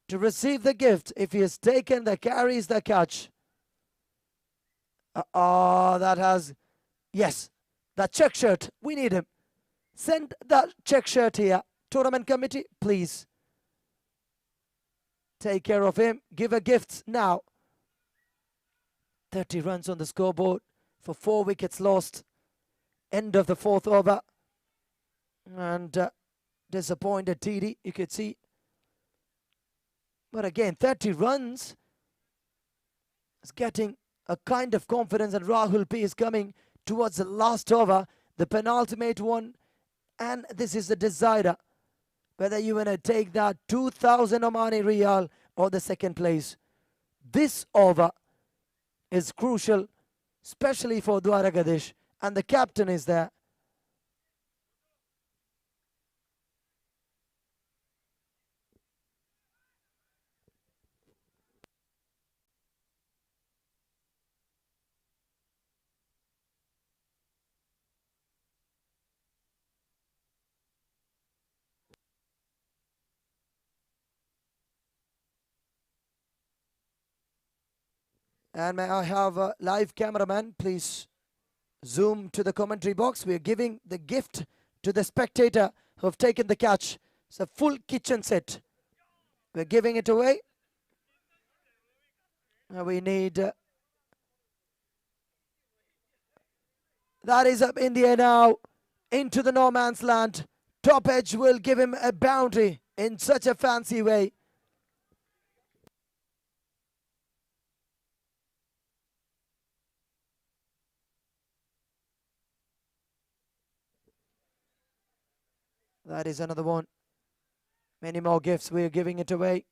to receive the gift. If he is taken, that carries the catch. That has, yes, that check shirt. We need him. Send that check shirt here. Tournament committee, please. Take care of him. Give a gift now. 30 runs on the scoreboard for 4 wickets lost. End of the 4th over. And disappointed TD, you could see. But again, 30 runs is getting a kind of confidence, and Rahul P is coming towards the last over, the penultimate one. And this is the decider, whether you want to take that 2,000 Omani Riyal or the second place. This over is crucial, especially for Dwarkadish, and the captain is there. And may I have a live cameraman, please zoom to the commentary box. We are giving the gift to the spectator who have taken the catch. It's a full kitchen set. We're giving it away. Now we need... that is up in the air now. Into the no man's land. Top edge will give him a boundary in such a fancy way. That is another one. Many more gifts. We are giving it away.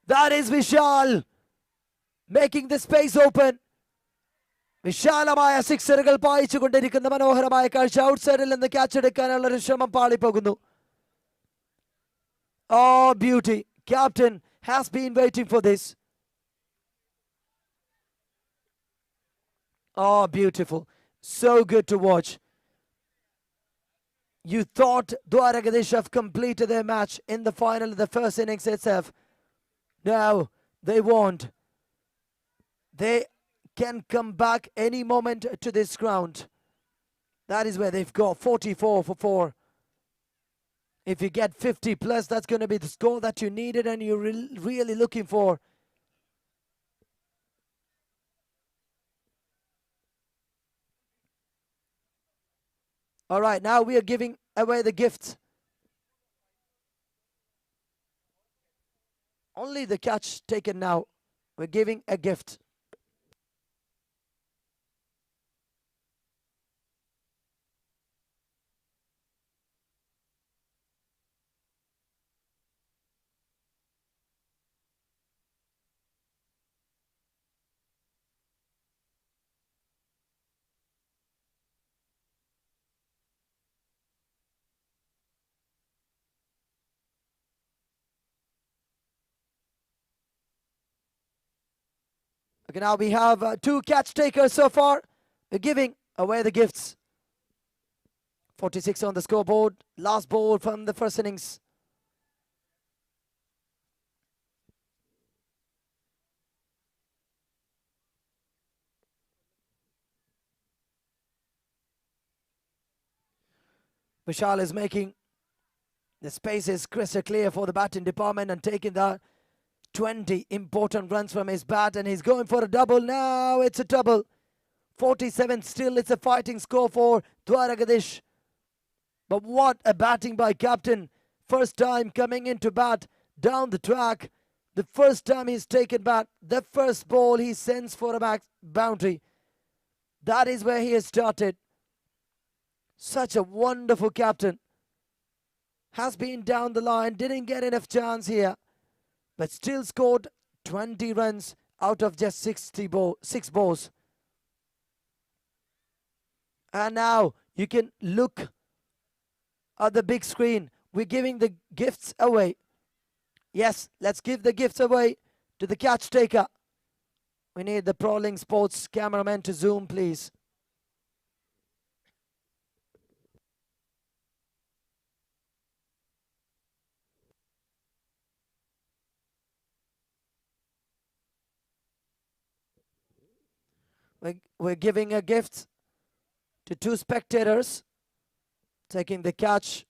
That is Vishal making the space open. വിശാലമായ സിക്സറുകൾ പായിച്ചുകൊണ്ടിരിക്കുന്ന മനോഹരമായ കാഴ്ച. ഔട്ട്സൈഡിൽ നിന്ന് catch എടുക്കാനുള്ള ഒരു ശ്രമം പാളിപ്പോകുന്നു. Oh, beauty. Captain has been waiting for this. Oh, beautiful. So good to watch. You thought Dwaragadesh have completed their match in the final of the first innings itself. Now they won't. They can come back any moment to this ground. That is where they've got 44 for 4. If you get 50 plus, that's going to be the score that you needed and you're really looking for. All right, now we are giving away the gifts. Only the catch taken now. We're giving a gift. Okay, now we have 2 catch takers so far. We're giving away the gifts. 46 on the scoreboard. Last ball from the first innings. Vishal is making the spaces crystal clear for the batting department and taking the 20 important runs from his bat, and he's going for a double. Now it's a double. 47 still. It's a fighting score for Dwaragadesh. But what a batting by captain. First time coming into bat down the track. The first time he's taken bat. The first ball he sends for a back boundary. That is where he has started. Such a wonderful captain. Has been down the line. Didn't get enough chance here. But still scored 20 runs out of just 6 balls. And now you can look at the big screen. We're giving the gifts away. Yes, let's give the gifts away to the catch taker. We need the Prowling Sports cameraman to zoom, please. We're giving a gift to 2 spectators taking the catch.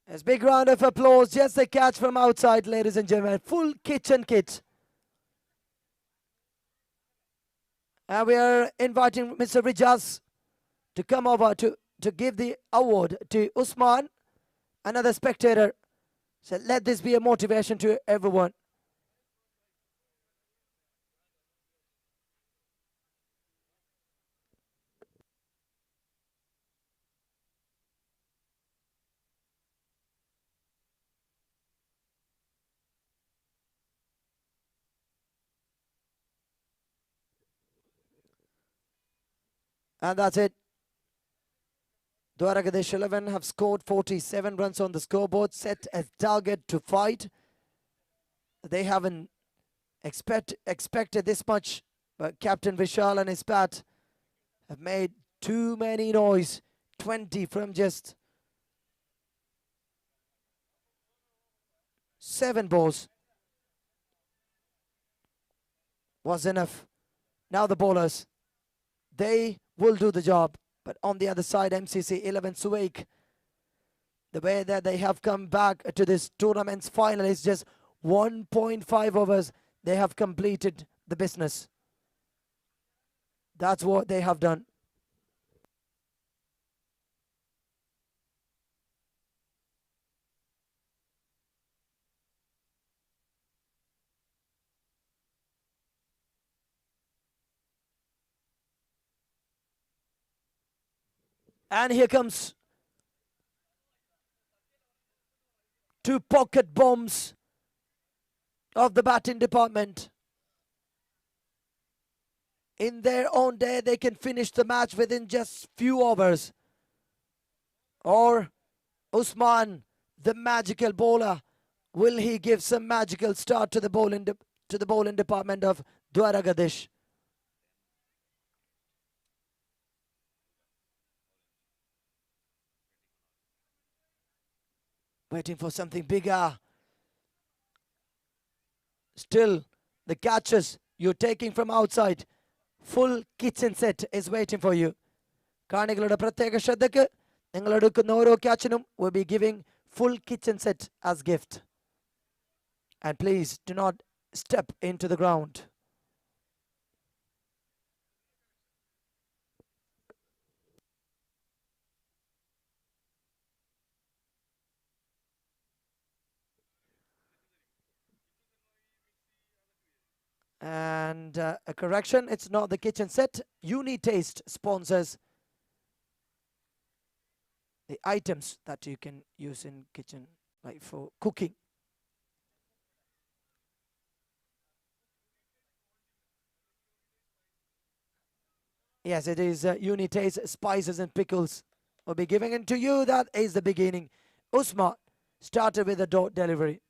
As big round of applause. Just a catch from outside, ladies and gentlemen. Full kitchen kit. And we are inviting Mr. Rijaz to come over to give the award to Usman, another spectator. So let this be a motivation to everyone. And that's it. Dwaragadesh 11 have scored 47 runs on the scoreboard, set a target to fight. They haven't expected this much, but Captain Vishal and his bat have made too many noise. 20 from just 7 balls was enough. Now the bowlers, they will do the job. But on the other side, MCC 11 Suwaik, the way that they have come back to this tournament's final is just 1.5 overs. They have completed the business. That's what they have done. And here comes 2 pocket bombs of the batting department. In their own day, they can finish the match within just few hours. Or Usman, the magical bowler, will he give some magical start to the bowling department of Dwaragadish? Waiting for something bigger. Still, the catches you're taking from outside. Full kitchen set is waiting for you. കാണികളുടെ പ്രത്യേക ശ്രദ്ധയ്ക്ക് നിങ്ങൾ എടുക്കുന്ന ഓരോ ക്യാച്ചിനും will be giving full kitchen set as gift. And please do not step into the ground. And a correction, it's not the kitchen set. Unitaste sponsors the items that you can use in kitchen, like for cooking. Yes, it is Unitaste spices and pickles will be giving it to you. That is the beginning. Usman started with a dot delivery.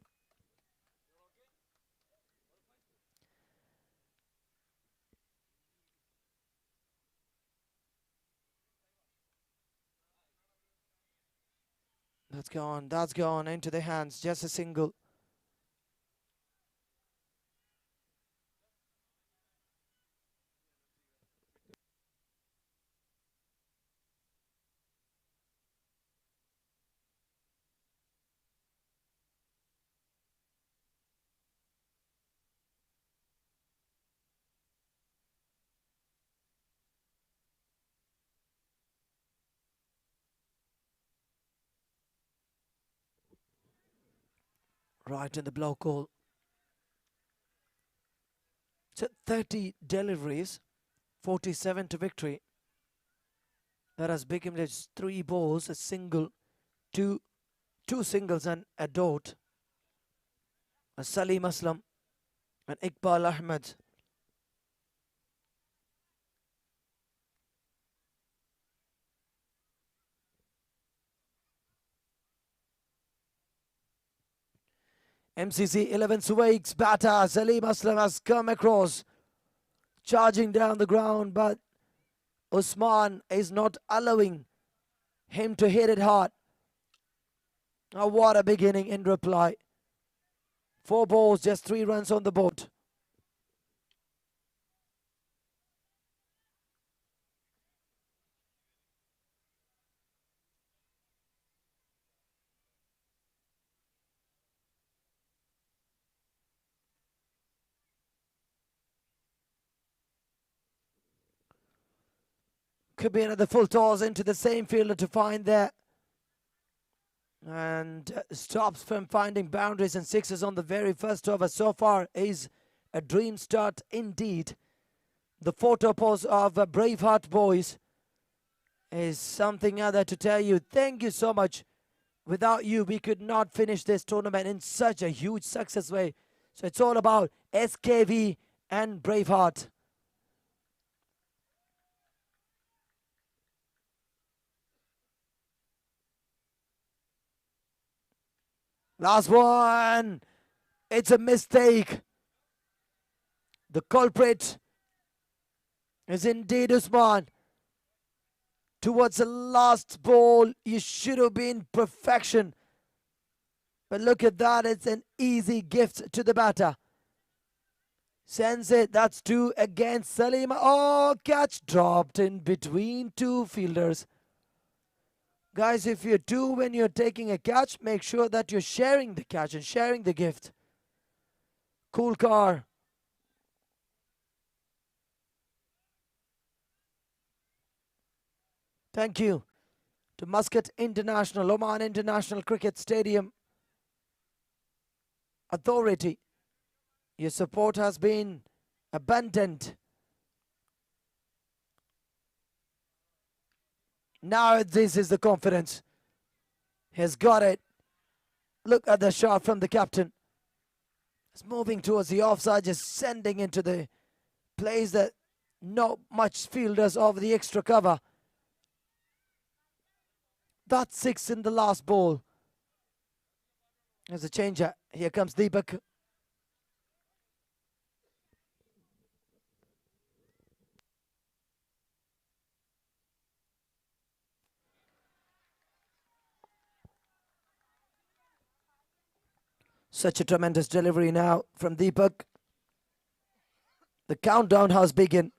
That's gone into the hands, just a single. Right in the blow call. So 30 deliveries, 47 to victory. That has become just 3 balls, a single, two singles and a dot. A Salim Aslam and Iqbal Ahmed. MCC 11 Suwaik's batter Salim Aslam has come across, charging down the ground, but Usman is not allowing him to hit it hard. Oh, what a beginning in reply. 4 balls, just 3 runs on the board. Could be another full toss into the same fielder to find there. And stops from finding boundaries and sixes on the very first over. So far is a dream start indeed. The photo pose of Braveheart boys is something other to tell you. Thank you so much. Without you, we could not finish this tournament in such a huge success way. So it's all about SKV and Braveheart. Last one. It's a mistake. The culprit is indeed Usman. Towards the last ball, you should have been perfection. But look at that. It's an easy gift to the batter. Sends it. That's 2 against Salim. Oh, catch dropped in between 2 fielders. Guys, if you're 2 when you're taking a catch, make sure that you're sharing the catch and sharing the gift. Cool car. Thank you to Muscat International, Oman International Cricket Stadium Authority. Your support has been abundant. Now this is the confidence. He's got it. Look at the shot from the captain. It's moving towards the offside, just sending into the place that not much fielders over the extra cover. That's 6 in the last ball. There's a changer. Here comes Deepak. Such a tremendous delivery now from Deepak. The countdown has begun.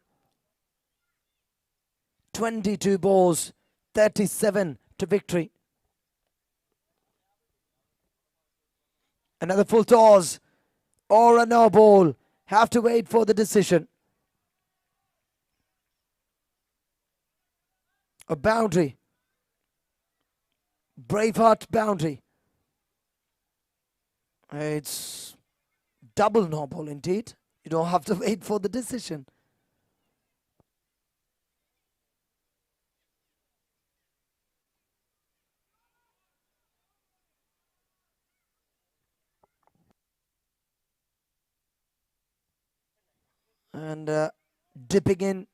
22 balls, 37 to victory. Another full toss or a no ball. Have to wait for the decision. A boundary. Braveheart boundary. It's double no ball indeed. You don't have to wait for the decision. And dipping in.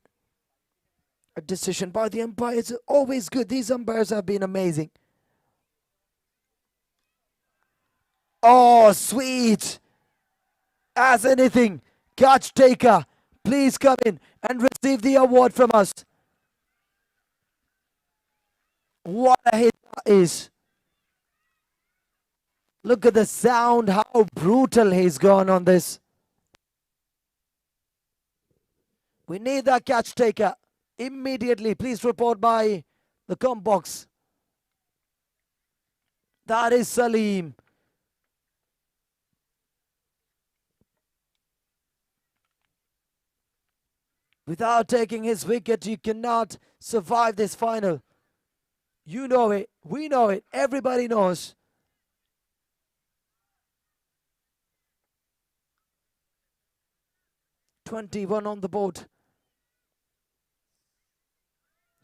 A decision by the umpire is always good. These umpires have been amazing. Oh, sweet. As anything. Catch taker. Please come in and receive the award from us. What a hit that is. Look at the sound. How brutal he's gone on this. We need that catch taker. Immediately, please report by the com box. That is Salim. Without taking his wicket, you cannot survive this final. You know it. We know it. Everybody knows. "21 on the board.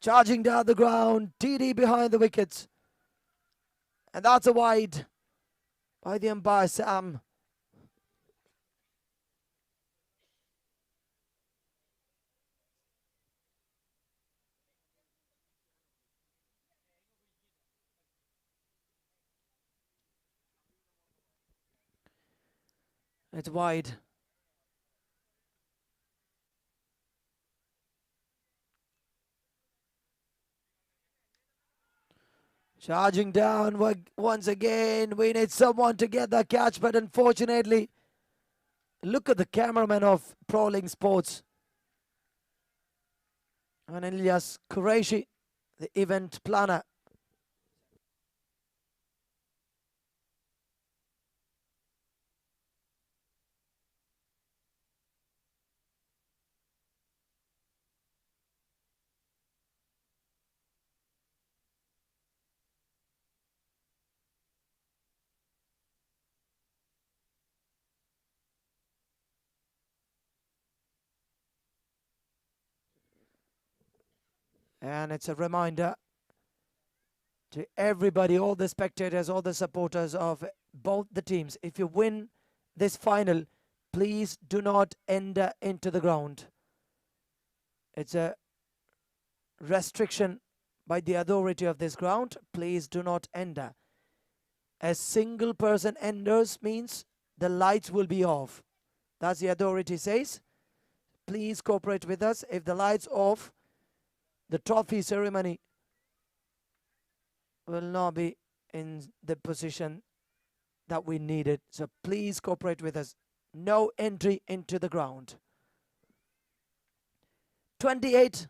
Charging down the ground, TD behind the wickets. And that's a wide by the umpire, Sam. It's wide. Charging down once again. We need someone to get that catch, but unfortunately, look at the cameraman of Prowling Sports. And Ilyas Qureshi, the event planner. And it's a reminder to everybody, all the spectators, all the supporters of both the teams. If you win this final, please do not enter into the ground. It's a restriction by the authority of this ground. Please do not enter. A single person enters means the lights will be off. That's the authority says. Please cooperate with us. If the lights off, the trophy ceremony will not be in the position that we needed. So please cooperate with us. No entry into the ground. 28,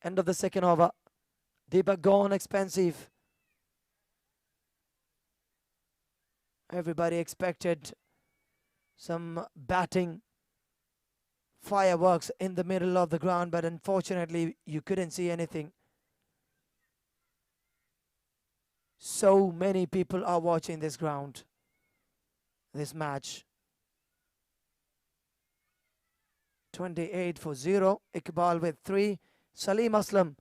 end of the second over. Deepak gone expensive. Everybody expected some batting fireworks in the middle of the ground, but unfortunately you couldn't see anything. So many people are watching this ground, this match. 28 for 0. Iqbal with 3. Salim Aslam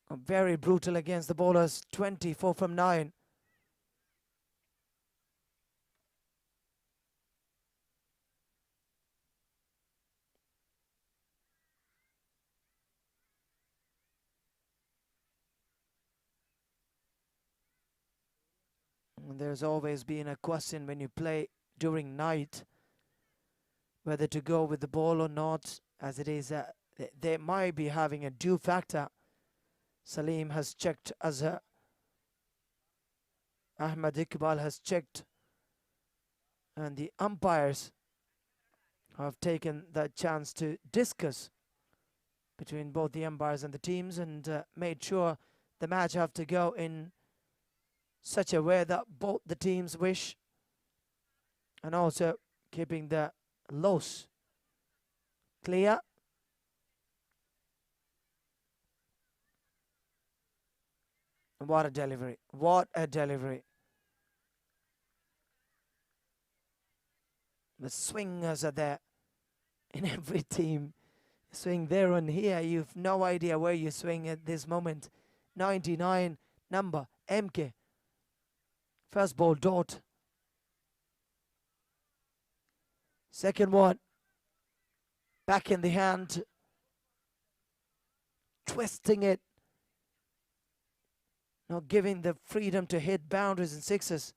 very brutal against the bowlers. 24 from 9. there's always been a question when you play during night whether to go with the ball or not, as it is they might be having a dew factor. Salim has checked Azhar. Ahmed Iqbal has checked, and the umpires have taken the chance to discuss between both the umpires and the teams, and made sure the match have to go in such a way that both the teams wish, and also keeping the loss clear. What a delivery. What a delivery. The swingers are there in every team. Swing there and here. You've no idea where you swing at this moment. 99 number MK. First ball dot. Second one. Back in the hand. Twisting it. Not giving the freedom to hit boundaries and sixes.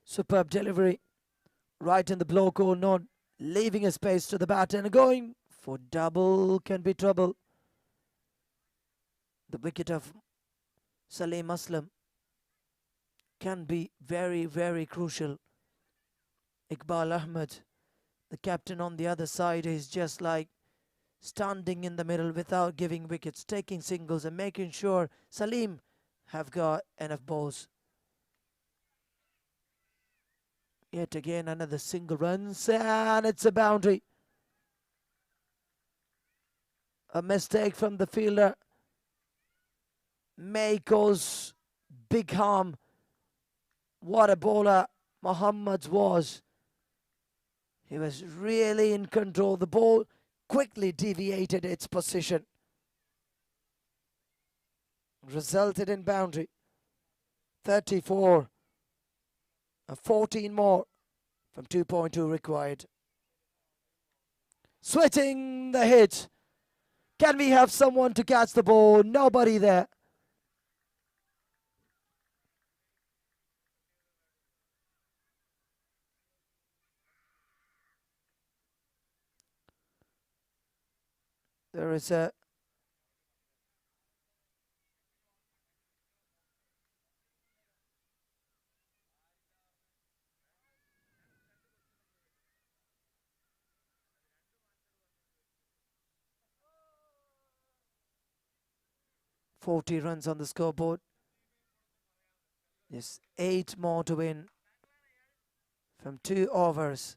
Superb delivery. Right in the block or not. Leaving a space to the batter and going for double can be trouble. The wicket of Salim Aslam can be very, very crucial. Iqbal Ahmed, the captain on the other side, is just like standing in the middle without giving wickets, taking singles and making sure Salim have got enough balls. Yet again another single runs, and it's a boundary. A mistake from the fielder may cause big harm. What a bowler Muhammad was. He was really in control. The ball quickly deviated its position. Resulted in boundary. 34. 14 more from 2.2 required. Sweating the hit. Can we have someone to catch the ball? Nobody there. There is a 40 runs on the scoreboard. Yes, 8 more to win from 2 overs.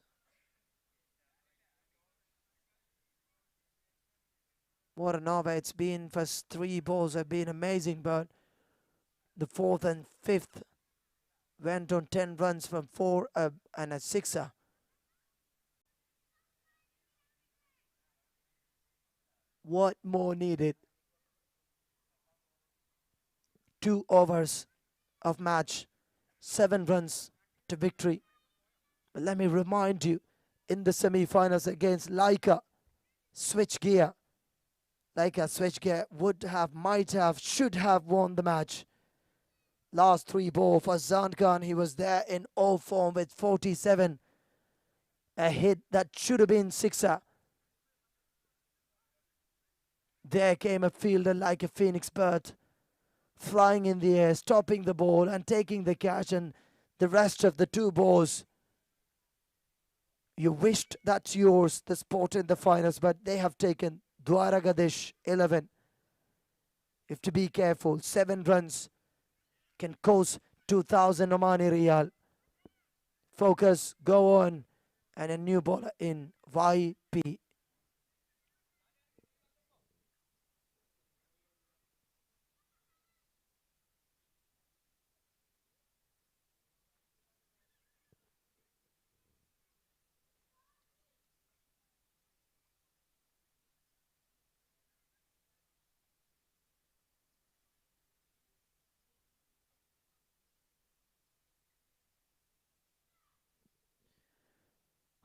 What an over it's been. First 3 balls have been amazing, but the 4th and 5th went on 10 runs from 4 and a 6er. What more needed? 2 overs of match, 7 runs to victory. But let me remind you, in the semi-finals against Laika, switchgear. Laika switchgear would have, might have, should have won the match. Last 3 ball for Zan Khan, he was there in all form with 47. A hit that should have been 6er. There came a fielder like a phoenix bird, flying in the air, stopping the ball and taking the catch, and the rest of the 2 balls. You wished that's yours, the spot in the finals, but they have taken Dwaragadesh 11. You have to be careful. 7 runs can cost 2,000 Omani Riyal. Focus, go on, and a new bowler in YP.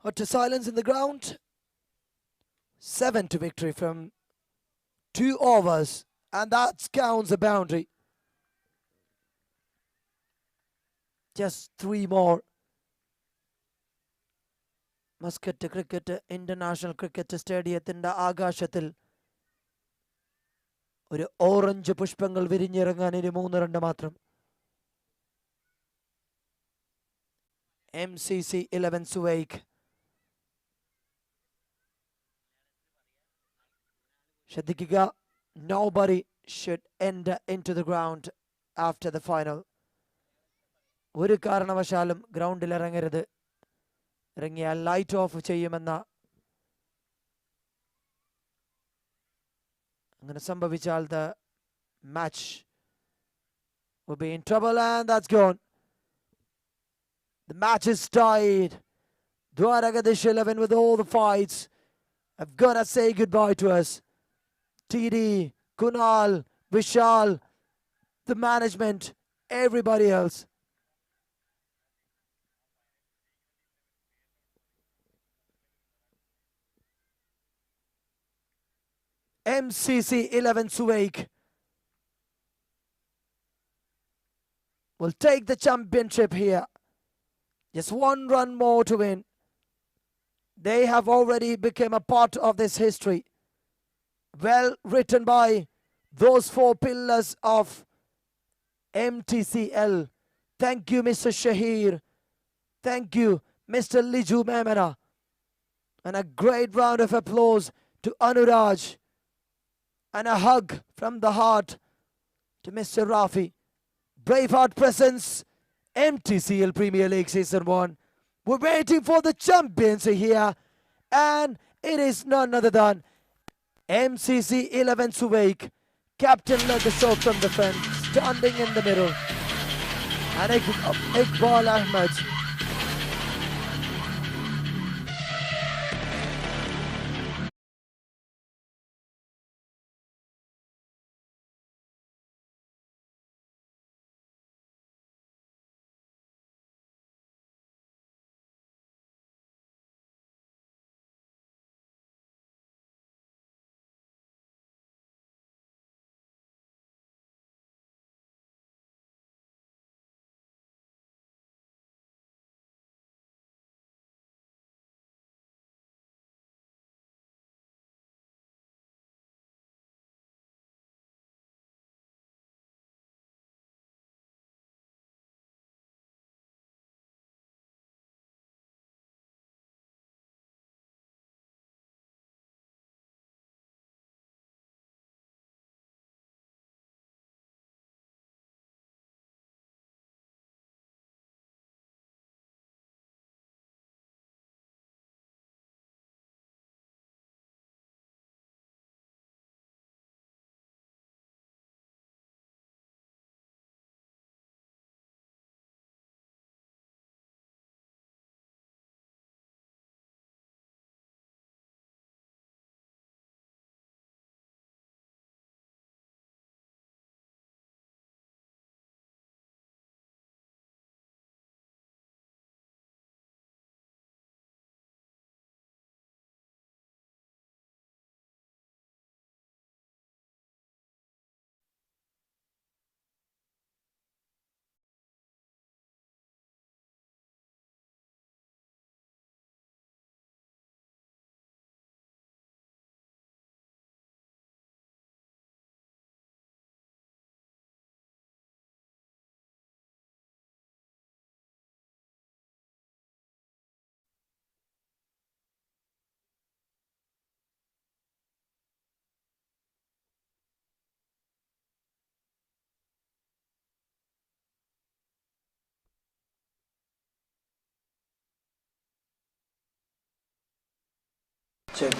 Utter silence in the ground. 7 to victory from 2 overs, and that counts a boundary. Just 3 more. Muscat Cricket International Cricket സ്റ്റേഡിയത്തിന്റെ ആകാശത്തിൽ ഒരു orange പുഷ്പങ്ങൾ വിരിഞ്ഞിറങ്ങാൻ ഇനി 3 run മാത്രം. MCC 11 Suwaik. ശ്രദ്ധിക്കുക, nobody should enter into the ground after the final. ഒരു കാരണവശാലും ഗ്രൗണ്ടിൽ ഇറങ്ങരുത്. ഇറങ്ങിയാൽ ലൈറ്റ് ഓഫ് ചെയ്യുമെന്ന, അങ്ങനെ സംഭവിച്ചാൽ the match will be in trouble, and that's gone. The match is tied. Dwaragadish 11 with all the fights have got to say goodbye to us. TD, Kunal, Vishal, the management, everybody else. MCC 11 Suwaik will take the championship here. Just 1 run more to win. They have already become a part of this history. Well written by those 4 pillars of MTCL. Thank you, Mr. Shahir. Thank you, Mr. Liju Memera. And a great round of applause to Anuraj. And a hug from the heart to Mr. Rafi. Braveheart presents MTCL Premier League Season 1. We're waiting for the champions here, and it is none other than MCC 11 Suwaik. Captain led the shot from the front, standing in the middle. And Iqbal Ahmed.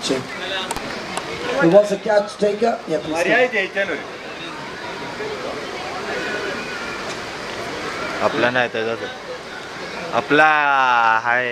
Check. Who was a catch taker? Yeah, please. आपला नाही त्याचा आपला हाय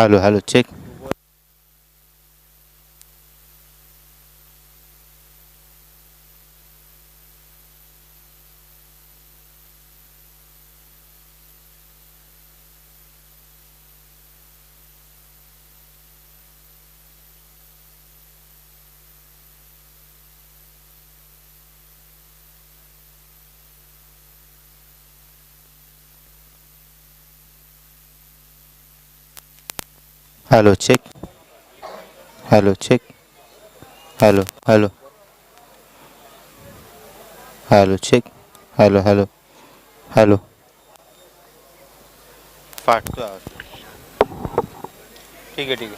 Hello, check. Hello, check. Hello, check. Hello. Hello, check. Hello. फाट तो आवाज ठीक है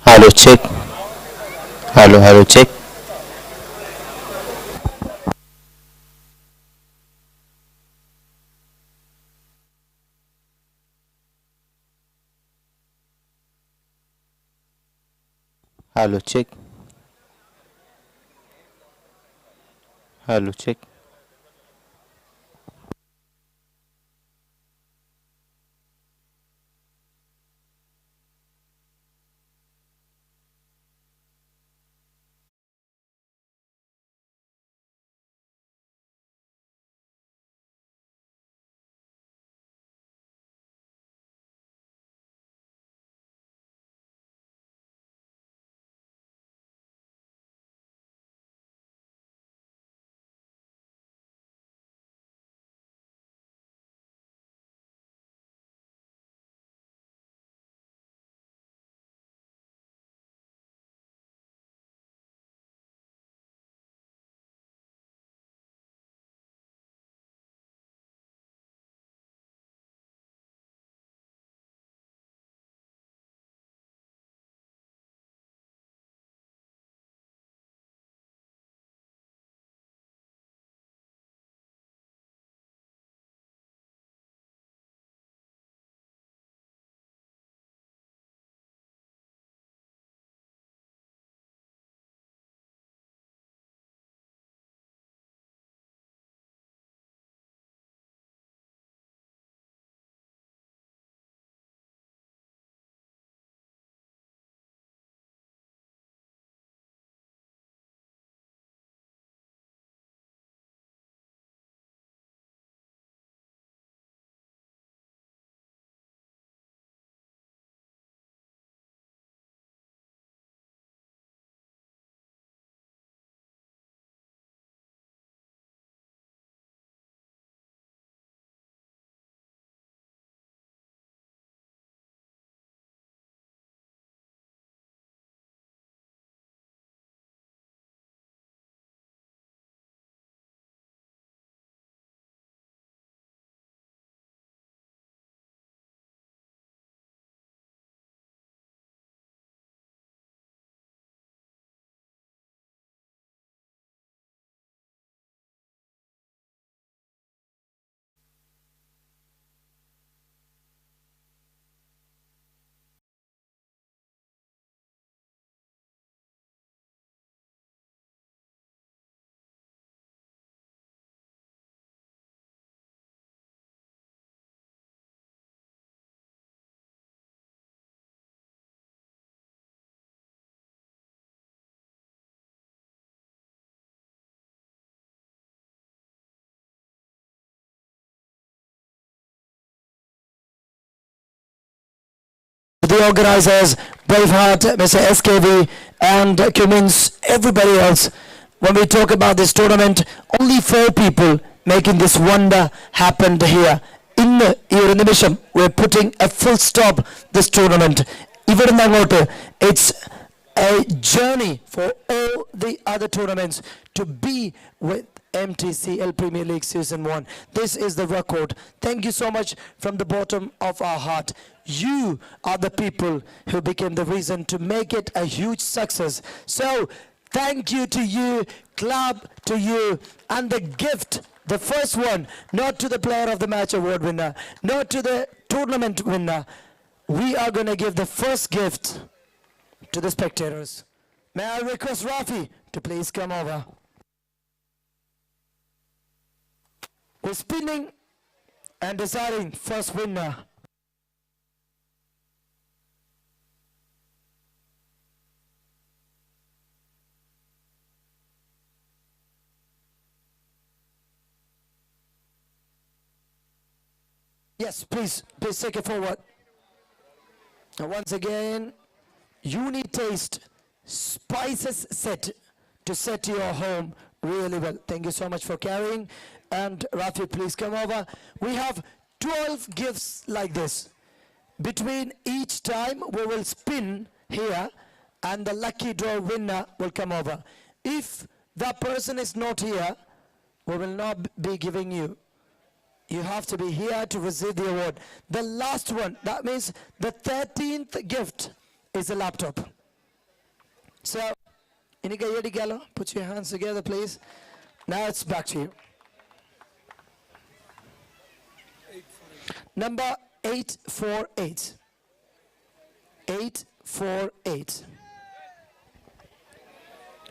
Hello, check. Hello, check. Hello, check. Hello, check. The organizers, Braveheart, Mr. SKV, and Cummins, everybody else. When we talk about this tournament, only 4 people making this wonder happened here. In the Nimisham, we're putting a full stop this tournament. Even it's a journey for all the other tournaments to be with MTCL Premier League Season 1. This is the record. Thank you so much from the bottom of our heart. You are the people who became the reason to make it a huge success. So, thank you to you, club to you, and the gift, the first one, not to the Player of the Match award winner, not to the tournament winner. We are going to give the first gift to the spectators. May I request Rafi to please come over. who's spinning and deciding first winner. Yes, please take it forward. And once again, Unitaste spices set to set your home really well. Thank you so much for carrying. And Rafi, please come over. We have 12 gifts like this. Between each time, we will spin here, and the lucky draw winner will come over. If that person is not here, we will not be giving you. You have to be here to receive the award. The last one, that means the 13th gift is a laptop. So, Inika Yedi Gallo, put your hands together, please. Now it's back to you. Number 848. 848.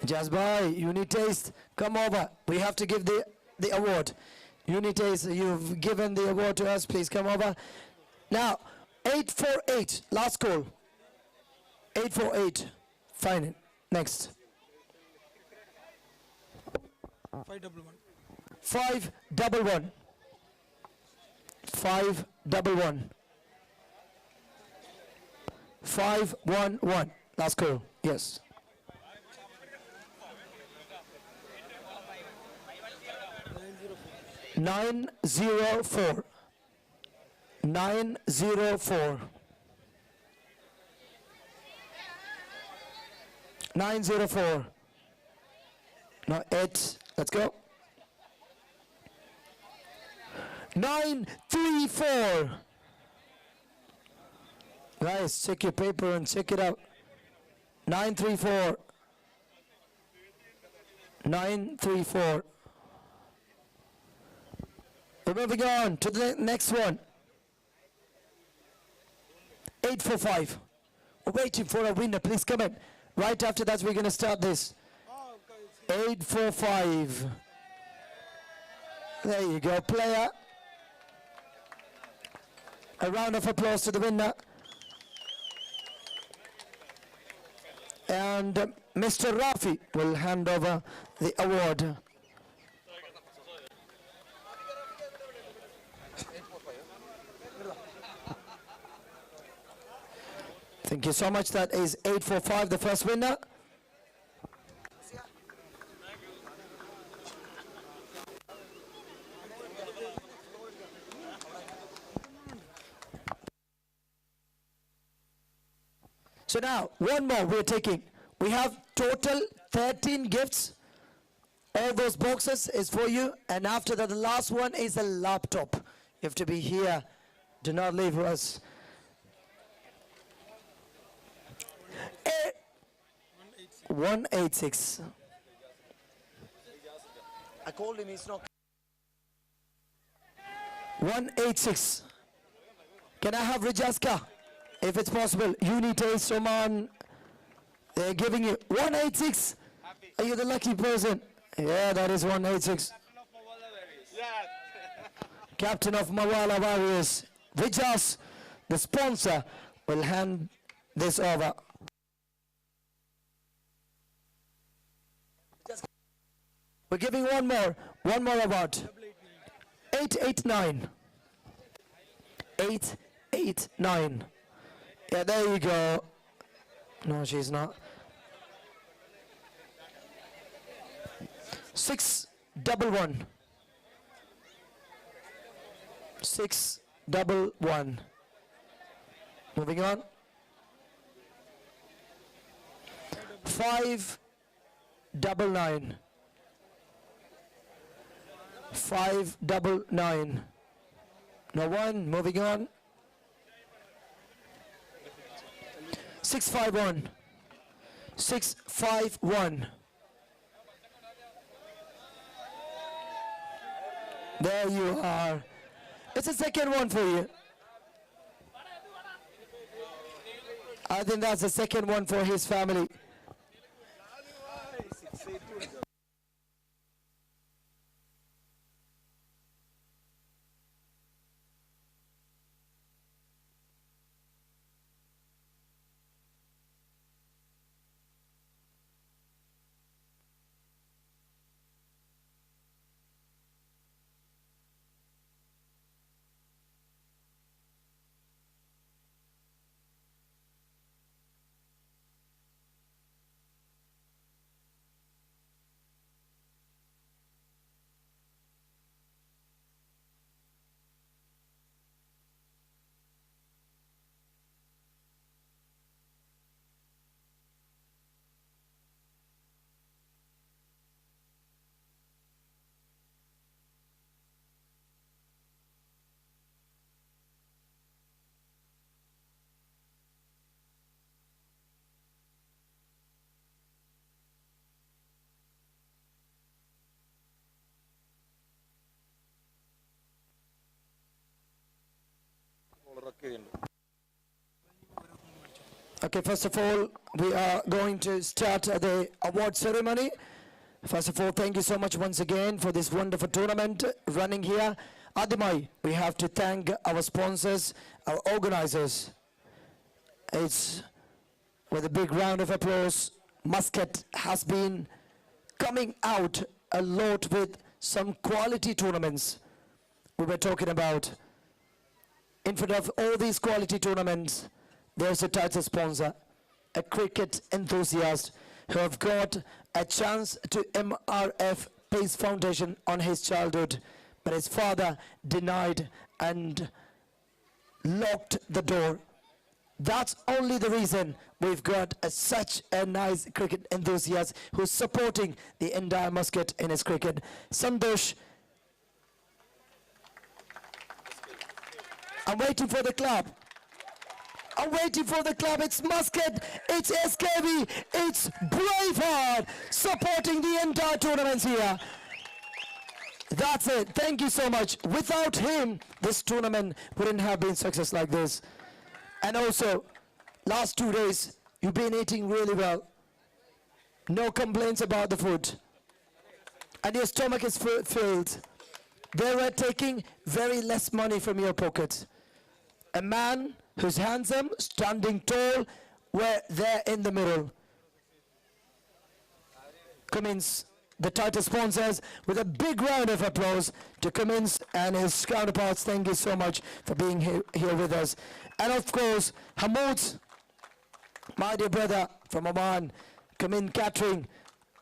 Jazbai, Unitaste, come over. We have to give the award. Unitaste, you've given the award to us. Please come over. Now, 848, last call. 848, fine it. Next. 511. 511. 511. 511. Last call. Yes. 904. 904. 904. No, 8. Let's go. 934. Guys, check your paper and check it out. 934. 934. We're moving on to the next one. 845. We're waiting for a winner. Please come in. Right after that, we're going to start this. 845. There you go, player. A round of applause to the winner. And Mr. Rafi will hand over the award. Thank you so much. That is 845, the first winner. So now, one more we're taking. We have total 13 gifts. All those boxes is for you. And after that, the last one is a laptop. You have to be here. Do not leave us. 186. I called him, he's not. 186. Can I have Rajaska? If it's possible. Unitaste, Oman. They're giving you 186. Are you the lucky person? Yeah, that is 186. Captain of Mawala Warriors. Vijas, the sponsor, will hand this over. We're giving one more award. 889. 889. Yeah, there you go. No, she's not. 611. 611. Moving on. 599. 599. No one. Moving on. 651. 651. There you are. It's a second one for you. I think that's the second one for his family. Okay, first of all, we are going to start the award ceremony. First of all, thank you so much once again for this wonderful tournament running here. Adimai, we have to thank our sponsors, our organizers. It's with a big round of applause. Muscat has been coming out a lot with some quality tournaments we were talking about. In front of all these quality tournaments, there's a title sponsor, a cricket enthusiast who have got a chance to MRF Pace Foundation on his childhood, but his father denied and locked the door. That's only the reason we've got such a nice cricket enthusiast who's supporting the entire Muscat in his cricket. Santosh, I'm waiting for the club. I'm waiting for the club. It's Muscat, it's SKV, it's Braveheart supporting the entire tournaments here. That's it. Thank you so much. Without him, this tournament wouldn't have been success like this. And also, last 2 days, you've been eating really well. No complaints about the food. And your stomach is filled. They were taking very less money from your pocket. A man who's handsome, standing tall, were there in the middle. Cummins, the title sponsors, with a big round of applause to Cummins and his counterparts. Thank you so much for being here with us. And of course, Hamoud, my dear brother from Oman, Cummins Catering,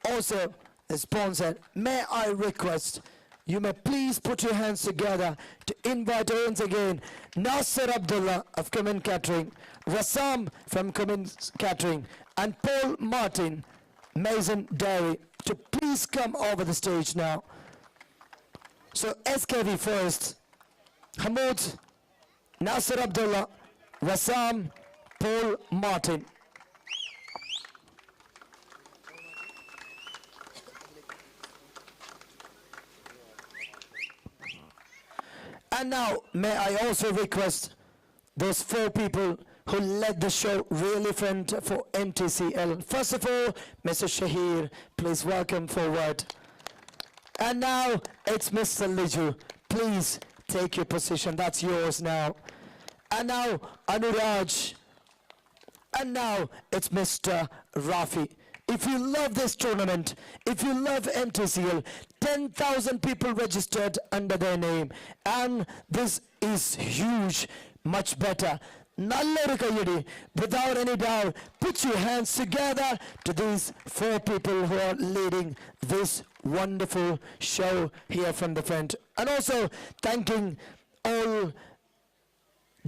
also the sponsor. May I request you may please put your hands together to invite once again Nasser Abdullah of Cummins Catering, Rassam from Cummins Catering, and Paul Martin, Mason Dairy, to please come over the stage now. So SKV first, Hamoud, Nasser Abdullah, Rassam, Paul Martin. And now, may I also request those 4 people who led the show really front for Mtcl. First of all, Mr. Shahir, please welcome forward. And now, it's Mr. Liju. Please take your position, that's yours now. And now, Anuraj. And now, it's Mr. Rafi. If you love this tournament, if you love Mtcl, 10,000 people registered under their name. And this is huge, much better. Nalladu kayyadi, without any doubt, put your hands together to these 4 people who are leading this wonderful show here from the front. And also thanking all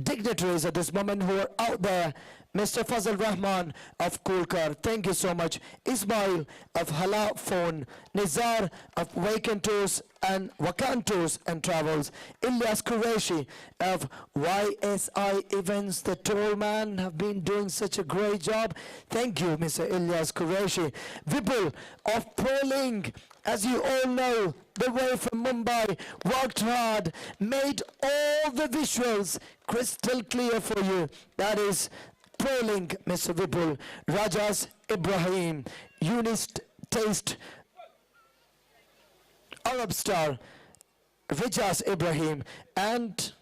dignitaries at this moment who are out there. Mr. Fazal Rahman of Kulkar, thank you so much. Ismail of Hala Phone, Nizar of Waken Tours and Wakan Tours and Travels, Ilyas Qureshi of YSI Events, the tour man, have been doing such a great job. Thank you, Mr. Ilyas Qureshi. VIPUL of ProLink, as you all know, the way from Mumbai, worked hard, made all the visuals crystal clear for you. That is ProLink, Mr. VIPUL, Rajas Ibrahim, Unist Taste, Arab Star, Rijas Ibrahim, and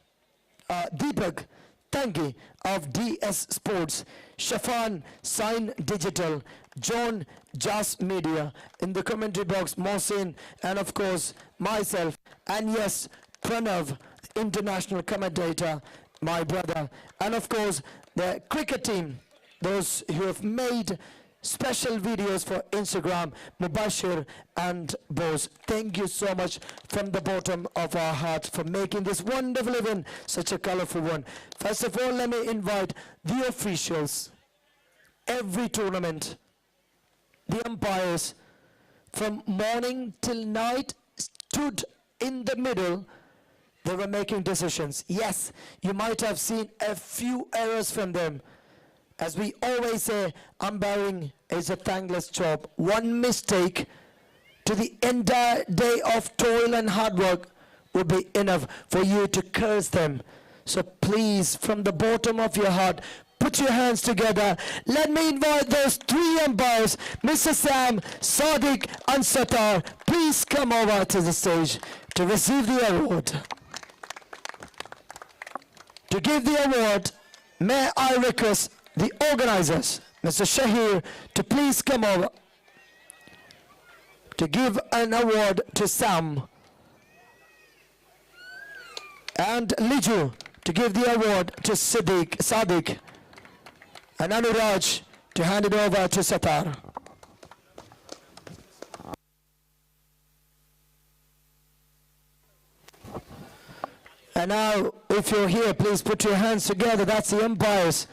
Deepak Tangi of DS Sports, Shafan Sign Digital, John Jas Media, in the commentary box, Mohsin, and of course myself, and yes, Pranav, international commentator, my brother, and of course the cricket team, those who have made special videos for Instagram, Mubashir and Bose. Thank you so much from the bottom of our hearts for making this wonderful event such a colorful one. First of all, let me invite the officials, every tournament, the umpires, from morning till night stood in the middle. They were making decisions. Yes, you might have seen a few errors from them. As we always say, umpiring is a thankless job. One mistake to the entire day of toil and hard work would be enough for you to curse them. So please, from the bottom of your heart, put your hands together. Let me invite those three umpires, Mr. Sam, Sadiq and Satar. Please come over to the stage to receive the award. To give the award, may I request the organizers, Mr. Shahir, to please come over to give an award to Sam, and Liju to give the award to Sadiq, and Anuraj to hand it over to Satar. And now, if you're here, please put your hands together. That's the umpires.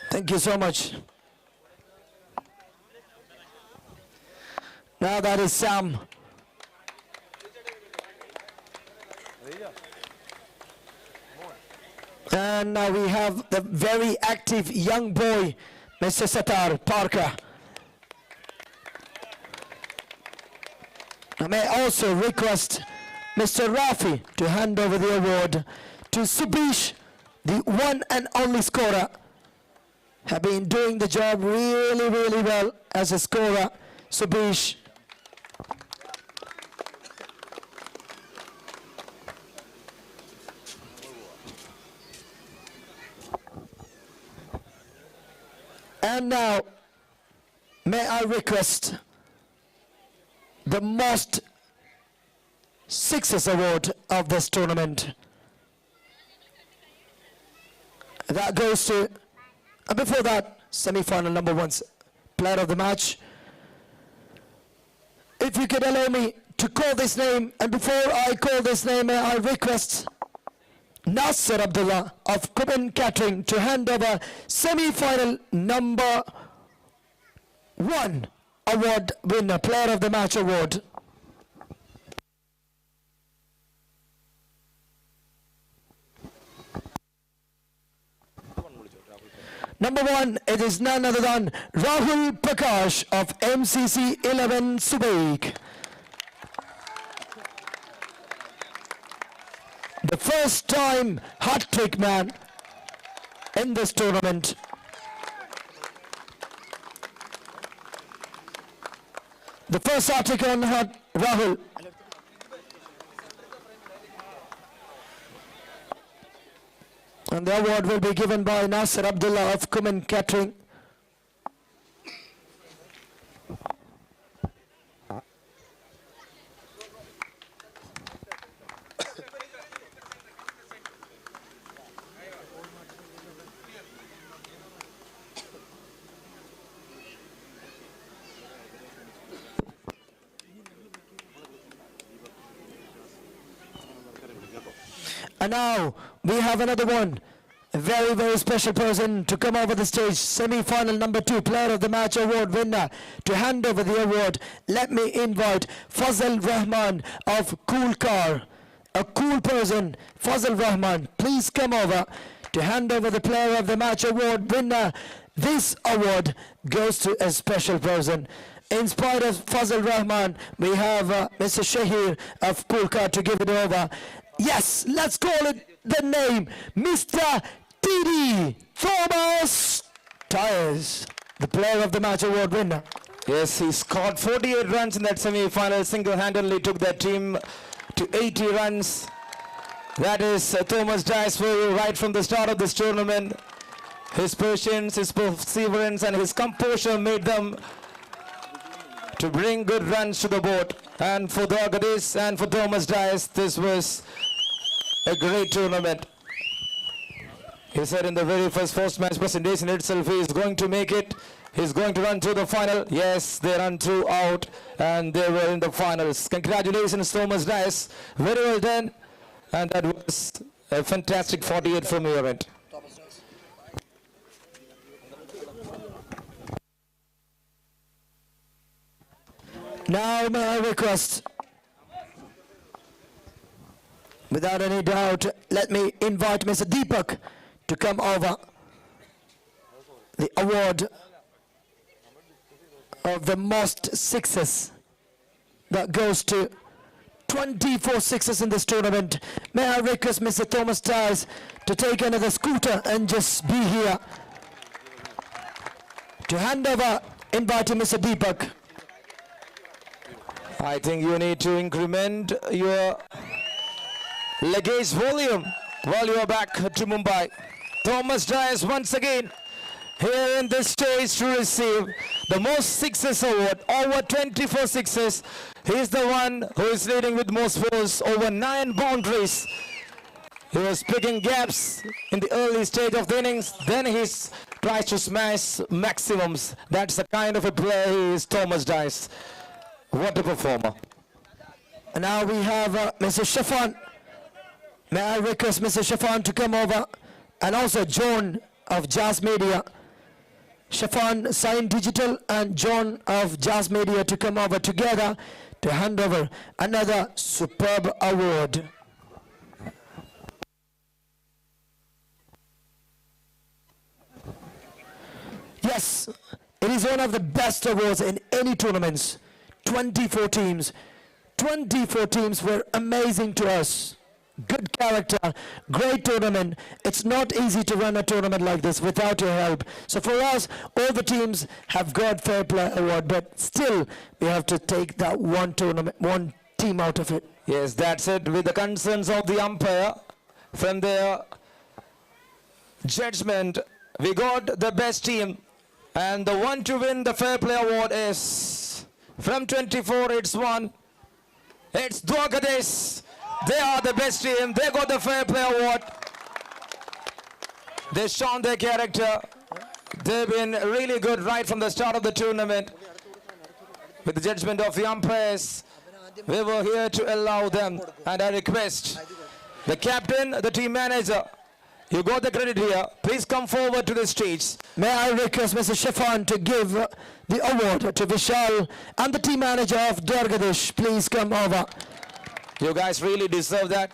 Thank you so much. Now that is Sam. And now we have the very active young boy, Mr. Satar Parker. I may also request Mr. Rafi to hand over the award to Subish, the one and only scorer. Have been doing the job really, really well as a scorer, Subish. And now, may I request the most sixes award of this tournament. That goes to, and before that, semi-final number 1 player of the match. If you could allow me to call this name, and before I call this name, may I request Nasser Abdullah of Kuban Catering to hand over semi-final number 1 award winner, player of the match award. Number 1, it is none other than Rahul Prakash of MCC 11 Subaik. The first time hat-trick man in this tournament. The first hat-trick on Rahul. And the award will be given by Nasser Abdullah of Kuman Catering. And now we have another one, a very, very special person to come over the stage, semi-final number 2, player of the match award winner. To hand over the award, let me invite Fazal Rahman of Cool Car. A cool person, Fazal Rahman, please come over to hand over the player of the match award winner. This award goes to a special person. In spite of Fazal Rahman, we have Mr. Shahir of Cool Car to give it over. Yes, let's call it the name, Mr. T.D. Thomas Tyres, the player of the match award winner. Yes, he scored 48 runs in that semi-final, single-handedly took that team to 80 runs. That is Thomas Tyres for you right from the start of this tournament. His patience, his perseverance and his composure made them to bring good runs to the board. And for the Agadis and for Thomas Tyres, this was a great tournament. He said in the very first match presentation itself, he is going to make it. He's going to run through the final. Yes, they run through out and they were in the finals. Congratulations, Thomas Tyres. Very well done. And that was a fantastic 48 from your end. Now may I request, without any doubt, let me invite Mr. Deepak to come over. The award of the most sixes that goes to 24 sixes in this tournament. May I request Mr. Thomas Stiles to take another scooter and just be here to hand over, inviting Mr. Deepak. I think you need to increment your luggage volume while you are back to Mumbai. Thomas Dias once again here in this stage to receive the most sixes award, over 24 sixes. He is the one who is leading with most fours, over 9 boundaries. He was picking gaps in the early stage of the innings, then he tries to smash maximums. That's the kind of a player he is, Thomas Dias. What a performer. And now we have Mr. Shafan. May I request Mr. Shafan to come over, and also John of Jazz Media. Shafan, Sign Digital, and John of Jazz Media to come over together to hand over another superb award. Yes, it is one of the best awards in any tournaments. 24 teams. 24 teams were amazing to us. Good character, great tournament. It's not easy to run a tournament like this without your help. So for us, all the teams have got fair play award, but still we have to take that one team out of it. Yes, that's it. With the concerns of the umpire, from their judgment, we got the best team, and the one to win the fair play award is from 24. It's one. It's Dwarkadesh. They are the best team. They got the fair play award. They've shown their character. They've been really good right from the start of the tournament. With the judgment of the umpires, we were here to allow them. And I request the captain, the team manager, you got the credit here. Please come forward to the stage. May I request Mr. Shafan to give the award to Vishal and the team manager of Dwarkadesh. Please come over. You guys really deserve that.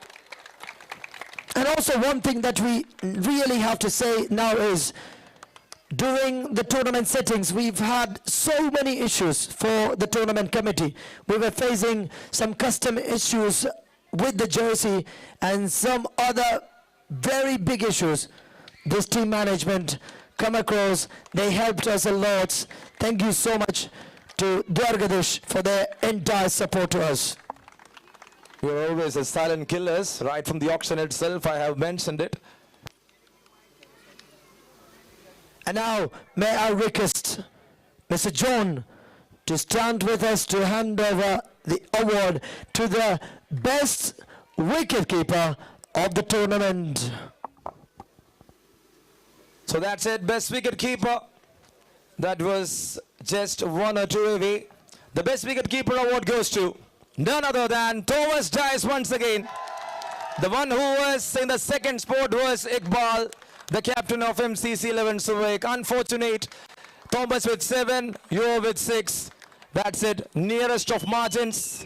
And also one thing that we really have to say now is, during the tournament settings, we've had so many issues for the tournament committee. We were facing some custom issues with the jersey and some other very big issues. This team management come across, they helped us a lot. Thank you so much to Dwarkadesh for their entire support to us. You're always a silent killers, right from the auction itself. I have mentioned it. And now, may I request Mr. John to stand with us to hand over the award to the best wicketkeeper of the tournament. So that's it, best wicketkeeper. That was just 1 or 2 away. The best wicketkeeper award goes to none other than Thomas Dias once again. The one who was in the second spot was Iqbal, the captain of MCC 11 Suvaik. Unfortunate, Thomas with 7, you with 6. That's it, nearest of margins.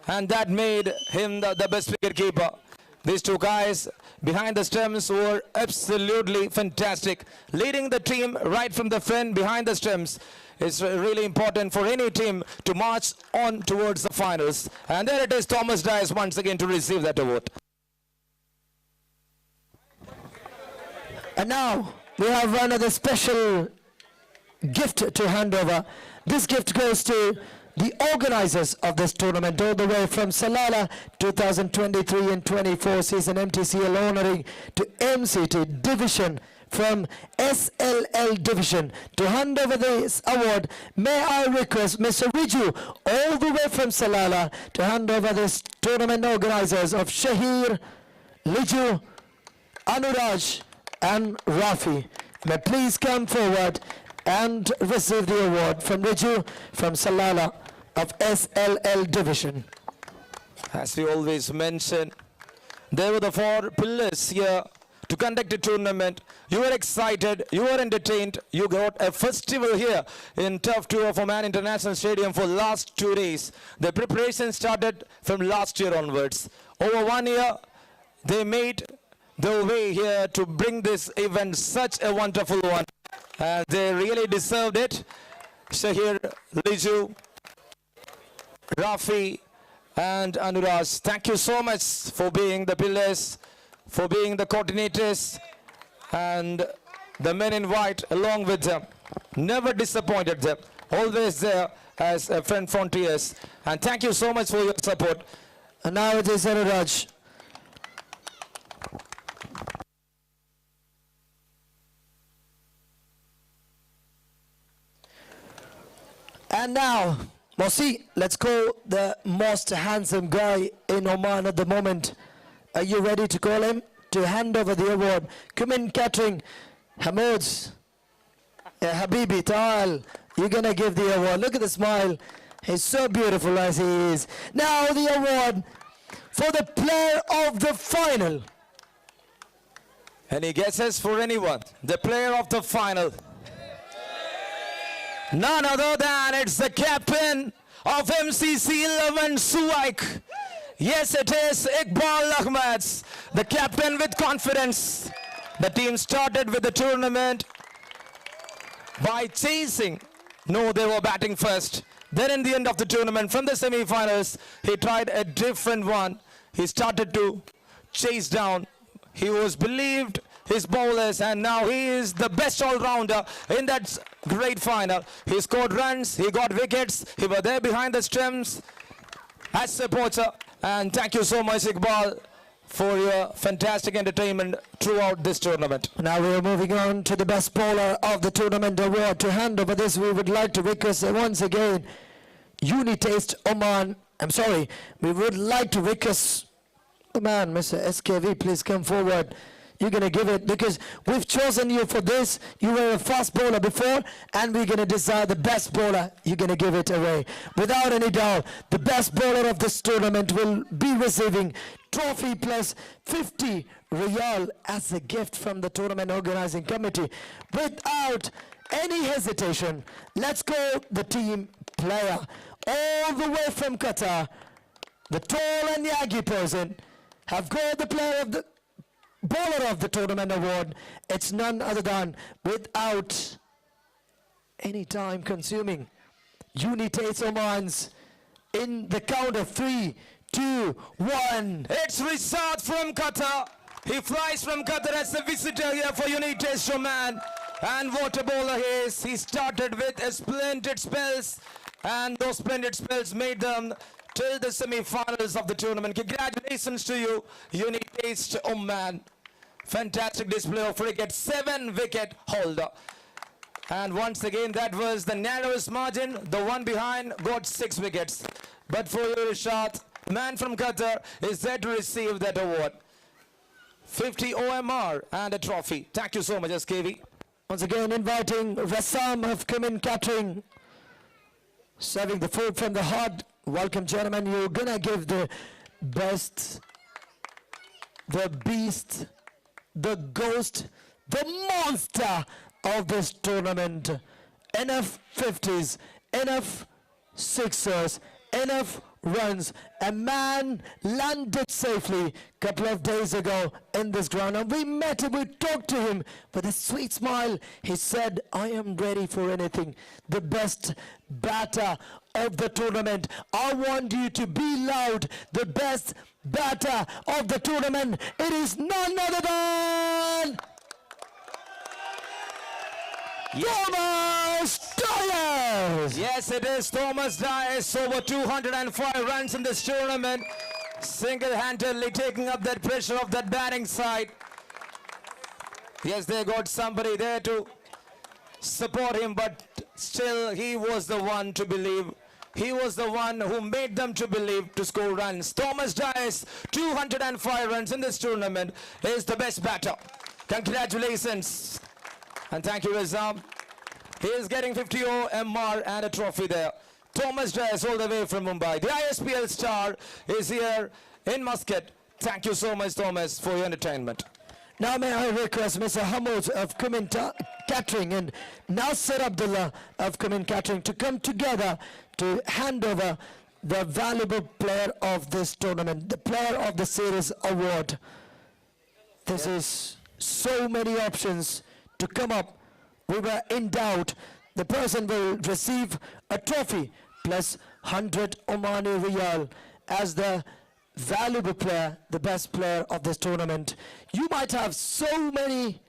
And that made him the best wicketkeeper. These two guys behind the stumps were absolutely fantastic. Leading the team right from the front behind the stumps is really important for any team to march on towards the finals. And there it is, Thomas Dias once again to receive that award. And now we have another special gift to hand over. This gift goes to the organizers of this tournament, all the way from Salalah 2023 and 24 season, Mtcl honoring to MCT division from SLL division. To hand over this award, may I request Mr. Riju, all the way from Salalah, to hand over this tournament organizers of Shahir, Liju, Anuraj and Rafi. May please come forward and receive the award from Riju from Salalah of SLL division. As we always mention, there were the 4 pillars here to conduct a tournament. You were excited, you were entertained, you got a festival here in Turf 2 of Oman International Stadium for last 2 days. The preparation started from last year onwards. Over 1 year, they made their way here to bring this event such a wonderful one. They really deserved it. Shahir, Liju, Rafi, and Anuraj. Thank you so much for being the pillars, for being the coordinators, and the men in white along with them. Never disappointed them. Always there as a friend frontiers. And thank you so much for your support. And now it is Anuraj. And now, Mosi, let's call the most handsome guy in Oman at the moment. Are you ready to call him? To hand over the award. Come in, Catering. Hamoud. Habibi, Tal. You're going to give the award. Look at the smile. He's so beautiful as he is. Now the award for the player of the final. Any guesses for anyone? The player of the final. None other than it's the captain of MCC 11 Suwaik. Yes, it is Iqbal Ahmed, the captain with confidence. The team started with the tournament by chasing. No, they were batting first. Then in the end of the tournament, from the semi-finals, he tried a different one. He started to chase down. He was believed his bowlers, and now he is the best all-rounder in that great final. He scored runs, he got wickets, he was there behind the stumps as supporter. And thank you so much, Iqbal, for your fantastic entertainment throughout this tournament. Now we are moving on to the best bowler of the tournament award. To hand over this, we would like to request once again Unitaste Oman. I'm sorry, we would like to request Oman, Mr. SKV, please come forward. You're going to give it because we've chosen you for this. You were a fast bowler before, and we're going to decide the best bowler. You're going to give it away. Without any doubt, the best bowler of this tournament will be receiving trophy plus 50 Riyal as a gift from the tournament organizing committee. Without any hesitation, let's go the team player. All the way from Qatar, the tall and yaggy person, have got the player of the bowler of the tournament award. It's none other than, without any time consuming, Unitaste Oman's in the count of 3, 2, 1. It's Rishad from Qatar. He flies from Qatar as a visitor here for Unitaste Oman. And what a bowler he is. He started with a splendid spells, and those splendid spells made them till the semi-finals of the tournament. Congratulations to you, Unitaste Oman. Fantastic display of cricket, 7-wicket holder. And once again, that was the narrowest margin. The one behind got 6 wickets. But for you, Rishad, man from Qatar is there to receive that award. 50 OMR and a trophy. Thank you so much, SKV. Once again, inviting Rassam of Cumin Catering, serving the food from the heart. Welcome, gentlemen. You're gonna give the best, the beast, the ghost, the monster of this tournament. Enough 50s, enough sixers, enough runs. A man landed safely a couple of days ago in this ground, and we met him, we talked to him with a sweet smile. He said, I am ready for anything. The best batter of the tournament. I want you to be loud. The best batter of the tournament. It is none other than Thomas Dyers! Yes, it is Thomas Dyers. Over 205 runs in this tournament. Single-handedly taking up that pressure of that batting side. Yes, they got somebody there to support him, but still he was the one to believe. He was the one who made them to believe to score runs. Thomas Dyers, 205 runs in this tournament, is the best batter. Congratulations. And thank you, Rizam. He is getting 50 OMR and a trophy there. Thomas Dyers all the way from Mumbai. The ISPL star is here in Muscat. Thank you so much, Thomas, for your entertainment. Now may I request Mr. Hamoud of Cumin Catering and Nasser Abdullah of Cumin Catering to come together to hand over the valuable player of this tournament, the player of the series award. This is so many options to come up. We were in doubt. The person will receive a trophy plus 100 Omani Riyal as the valuable player, the best player of this tournament. You might have so many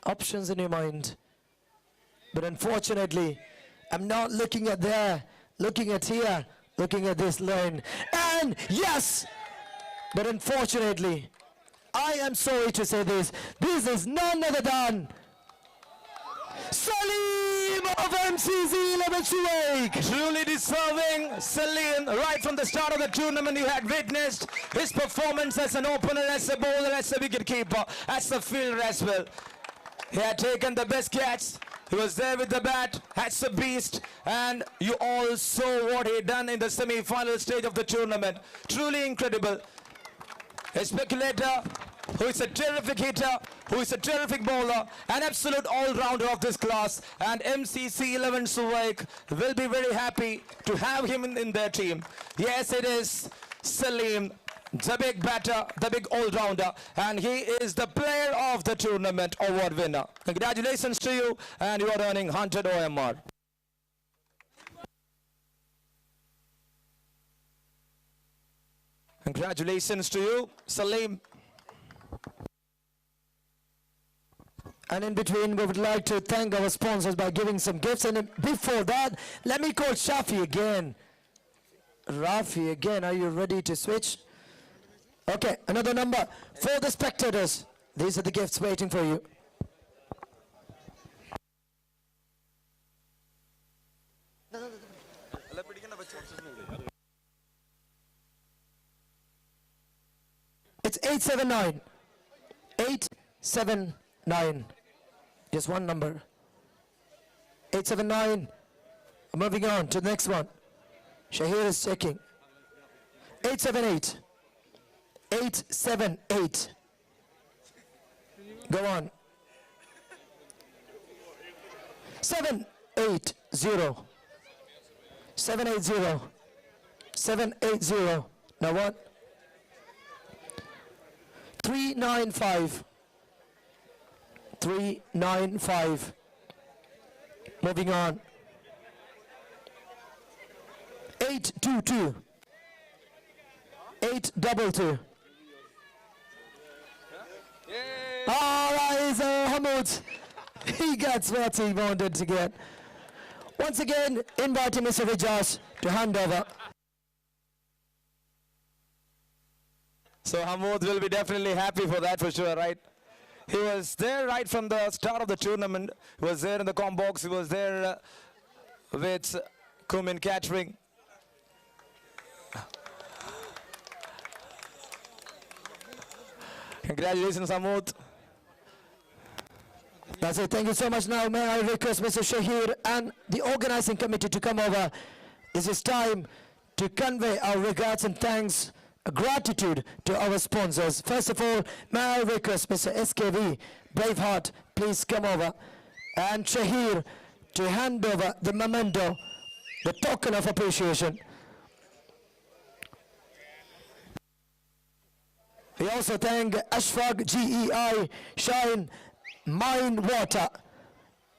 options in your mind, but unfortunately, I'm not looking at there, looking at here, looking at this lane. And yes, but unfortunately, I am sorry to say this is none other than Salim of MCC 11 Suwaik. Truly deserving. Salim, right from the start of the tournament, you had witnessed his performance as an opener, as a bowler, as a wicketkeeper, as a fielder as well. He had taken the best catch. He was there with the bat, as a beast, and you all saw what he done in the semi-final stage of the tournament. Truly incredible. A speculator who is a terrific hitter, who is a terrific bowler, an absolute all-rounder of this class, and MCC 11 Suwaik will be very happy to have him in their team. Yes, it is Salim, the big batter, the big all-rounder, and he is the player of the tournament award winner. Congratulations to you, and you are earning 100 OMR. Congratulations to you, Salim. And in between, we would like to thank our sponsors by giving some gifts. And before that, let me call Shafi again. Rafi again, are you ready to switch? Okay, another number for the spectators. These are the gifts waiting for you. It's 879. 879. Just one number. 879. Moving on to the next one. Shahir is checking. 878. 878. Go on. 780. 780. 780. Now what? 395. 395. Moving on. 822. 822. All right, so Hamud, he gets what he wanted to get. Once again, inviting Mr. Rijas to hand over. So Hamoud will be definitely happy for that, for sure, right? He was there right from the start of the tournament. He was there in the com box. He was there with Kumin Catering. Congratulations, Hamoud. That's it. Thank you so much. Now, may I request Mr. Shahir and the organizing committee to come over. This is time to convey our regards and thanks, gratitude to our sponsors. First of all, may I request Mr. SKV, Braveheart, please come over. And Shahir to hand over the memento, the token of appreciation. We also thank Ashfaq, GEI, Shine, Mine Water.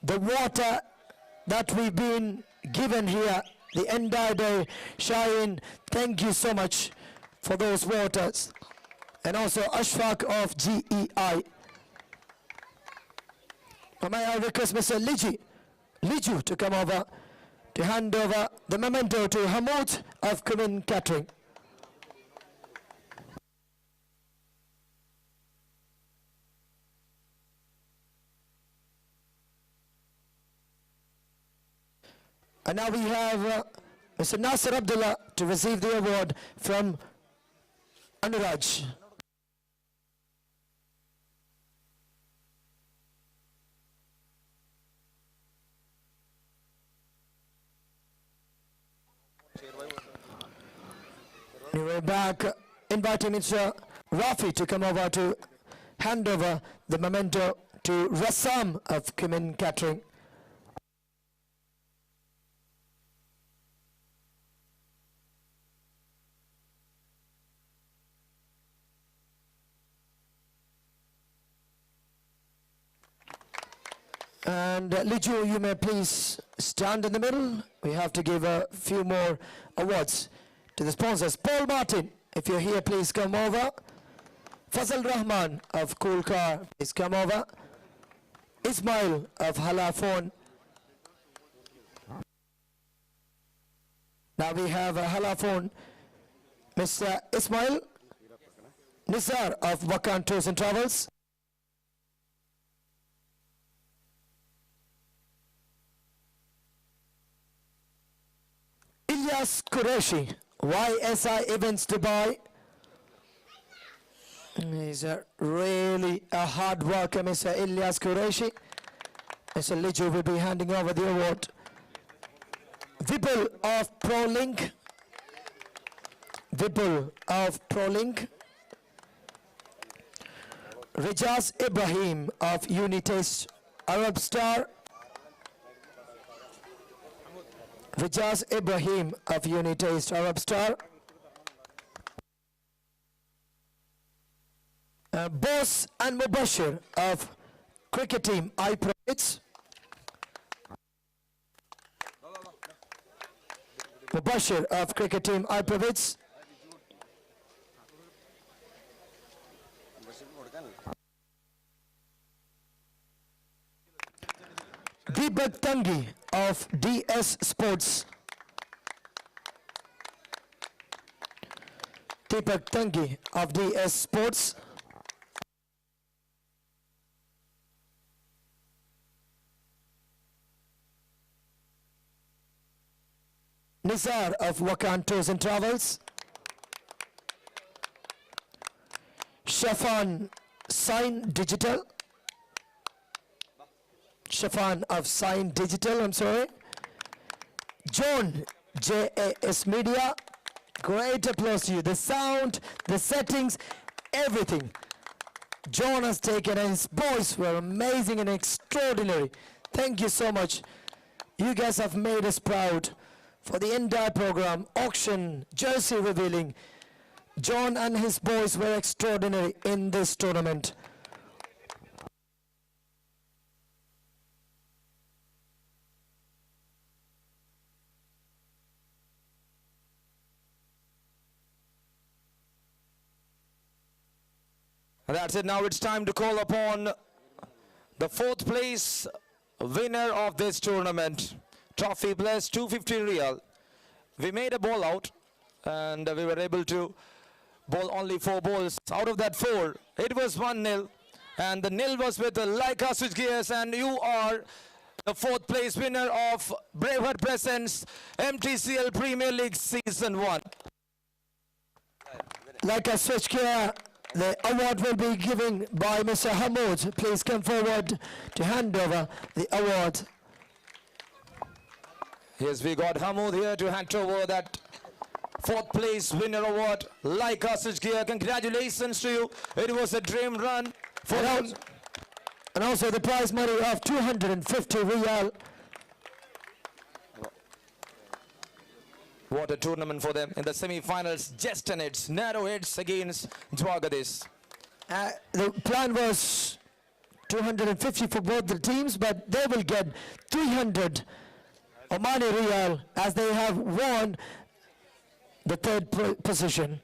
The water that we've been given here the entire day. Shine, thank you so much for those waters. And also Ashfaq of GEI. May I request Mr. Liju to come over to hand over the memento to Hamoud of Kumin Catering. And now we have Mr. Nasser Abdullah to receive the award from Anuraj. We're back, inviting Mr. Rafi to come over to hand over the memento to Rassam of Kumin Catering. And Liju, you may please stand in the middle. We have to give a few more awards to the sponsors. Paul Martin, if you're here, please come over. Fazal Rahman of Cool Car, please come over. Ismail of Halafon. Now we have a Halafon, Mr. Ismail Nizar of Wakan Tours and Travels. Ilyas Qureshi, YSI Events Dubai. He's really a hard worker, Mr. Ilyas Qureshi. Mr. Liju will be handing over the award. VIPUL of ProLink. VIPUL of ProLink. Rijaz Ibrahim of Unitaste Arab Star. Rijaz Ibrahim of Unitaste Arab Star. Boss and Mubashir of Cricket Team iProvids. Mubashir of Cricket Team iProvids. Deepak Tangi of DS Sports. Deepak Tangi of DS Sports. Nizar of Wakan Tours and Travels. Shafan Sign Digital. Shafan of Sign Digital, I'm sorry. John, JAS Media. Great applause to you. The sound, the settings, everything. John has taken, and his boys were amazing and extraordinary. Thank you so much. You guys have made us proud for the entire program, auction, jersey revealing. John and his boys were extraordinary in this tournament. And that's it. Now it's time to call upon the 4th place winner of this tournament. Trophy plus 250 real. We made a ball out and we were able to bowl only 4 balls. Out of that 4, it was 1-0. And the nil was with the Leica switch gears, and you are the 4th place winner of Braveheart Presents Mtcl Premier League Season 1. Leica switch gear. The award will be given by Mr. Hamoud. Please come forward to hand over the award. Yes, we got Hamoud here to hand over that 4th place winner award. Leica switch gear, congratulations to you. It was a dream run for us. And also the prize money of 250 real. What a tournament for them in the semi-finals. Just and it's narrow heads against Dwagadis. The plan was 250 for both the teams, but they will get 300 Omani Riyal as they have won the 3rd position.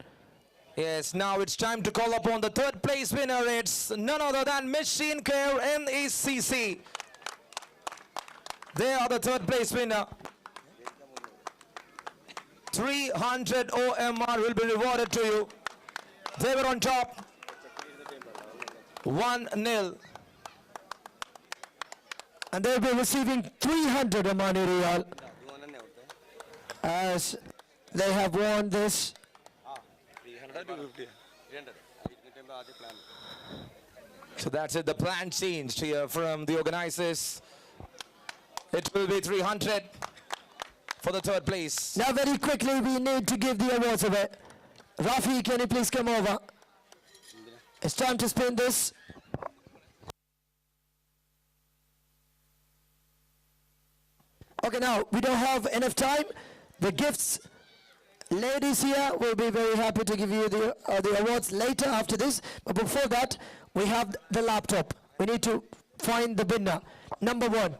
Yes, now it's time to call upon the 3rd place winner. It's none other than Mtcl NECC. They are the 3rd place winner. 300 OMR will be rewarded to you. They were on top. 1-0. And they'll be receiving 300 Omani Riyal as they have won this. So that's it. The plan changed here from the organizers. It will be 300 for the 3rd place. Now very quickly we need to give the awards away. Rafi, can you please come over? It's time to spin this. Okay, now we don't have enough time. The gifts, ladies here will be very happy to give you the awards later after this. But before that, we have the laptop. We need to find the winner. Number 1.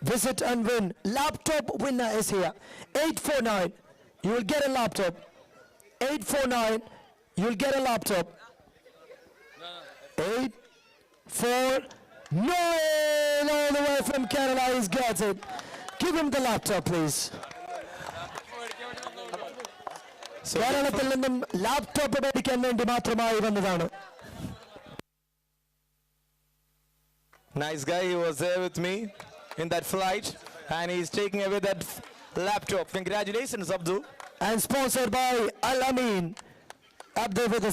Visit and win. Laptop winner is here. 849 you will get a laptop. 849, you'll get a laptop. 849, all the way from Canada, he's got it. Give him the laptop, please. കേരളത്തിൽ നിന്നും laptop മേടിക്കാൻ വേണ്ടി മാത്രമായി വന്നതാണ്. Nice guy, he was there with me in that flight and he's taking away that laptop. Congratulations, Abdul. And sponsored by Al Amin. Abdul with a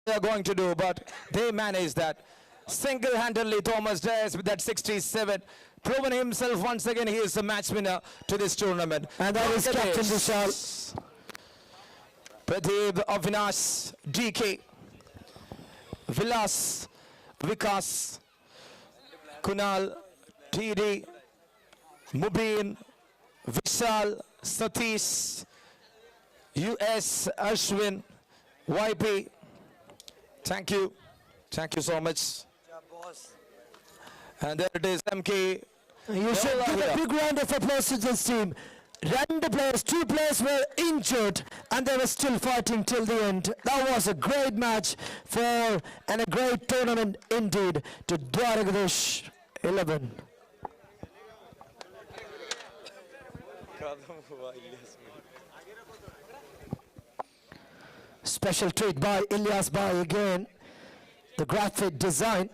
they are going to do, but they managed that. Single-handedly, Thomas Dias with that 67, proven himself once again. He is the match winner to this tournament. And that is Captain Vishal. Pradeep, Avinash, DK, Vilas, Vikas, Kunal, TD, Mubin, Vishal, Satish, US, Ashwin, YP. Thank you. Thank you so much. And there it is, MK. You should give a big round of applause to this team. Two players were injured and they were still fighting till the end. That was a great match and a great tournament indeed to Dwaragadesh 11. Special treat by Ilyas Bhai again. The graphic design.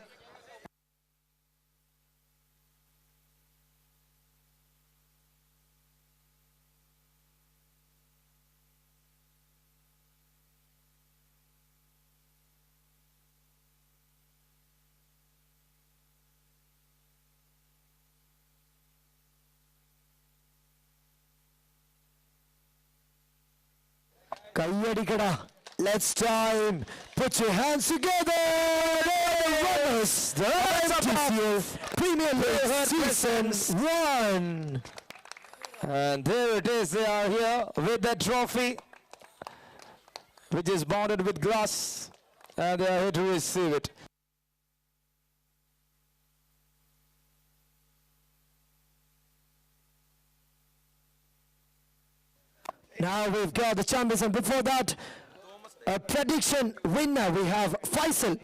Kayyadikada. Let's time. Put your hands together. Runners, the Mtcl Premier League Season 1. And there it is. They are here with the trophy, which is bounded with glass, and they are here to receive it. Now we've got the champions, and before that, a prediction winner. We have Faisal.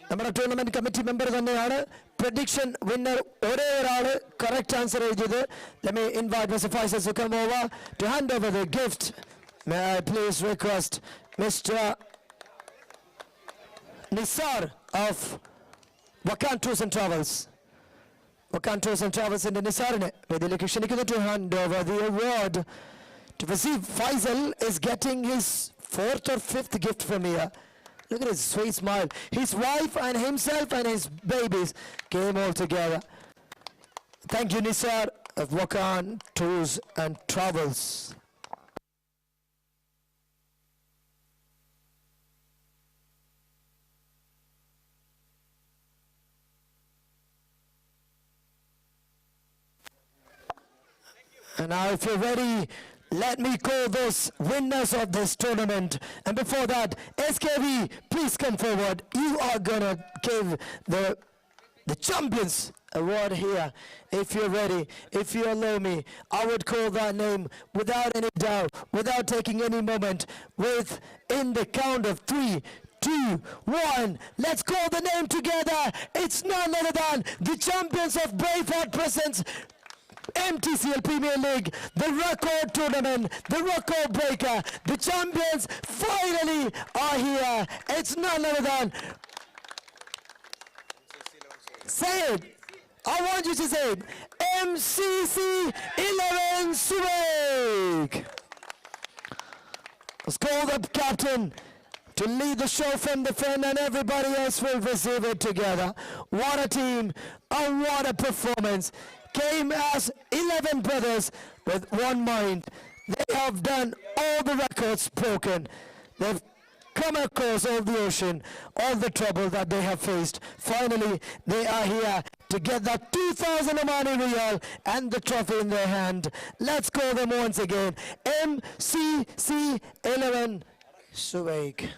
നമ്മുടെ tournament committee member തന്നെയാണ്. Prediction winner ഒരേ ഒരാള് correct answer എഴുതിയത്. Let me invite Mr. Faisal to come over to hand over the gift. May I please request Mr. Nisar of Wakan Tours and Travels. Wakan Tours and Travels in the Nisarine. വേദിയിലേക്ക് ക്ഷണിക്കുന്നു to hand over the award to receive. Faisal is getting his 4th or 5th gift from here. Look at his sweet smile. His wife and himself and his babies came all together. Thank you, Nisar of Wakan Tours and Travels. And now if you're ready, let me call those winners of this tournament. And before that, SKV, please come forward. You are gonna give the champions award here. If you're ready, if you allow me, I would call that name without any doubt, without taking any moment, in the count of 3, 2, 1. Let's call the name together. It's none other than the champions of Braveheart presents MTCL Premier League, the record tournament, the record breaker. The champions finally are here. It's none other than... Say it. I want you to say it. MCC 11 Suwek. Let's call the captain to lead the show from the front, and everybody else will receive it together. What a team, and what a performance. Came as 11 brothers with one mind. They have done all the records broken. They've come across all the ocean, all the trouble that they have faced. Finally, they are here to get that 2,000 Omani Riyal and the trophy in their hand. Let's call them once again. MCC 11 Suwek.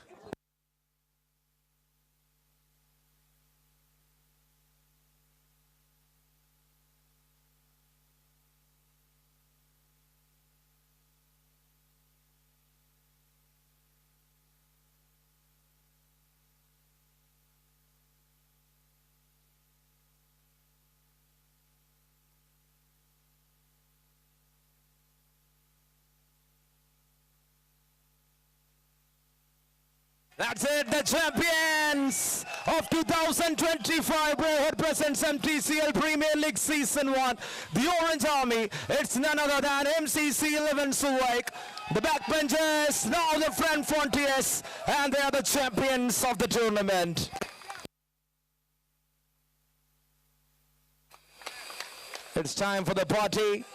That's it, the champions of 2025 Braveheart presents MTCL Premier League Season 1. The Orange Army, it's none other than MCC 11 Suwek. The backbenchers, now the front frontiers, and they are the champions of the tournament. It's time for the party.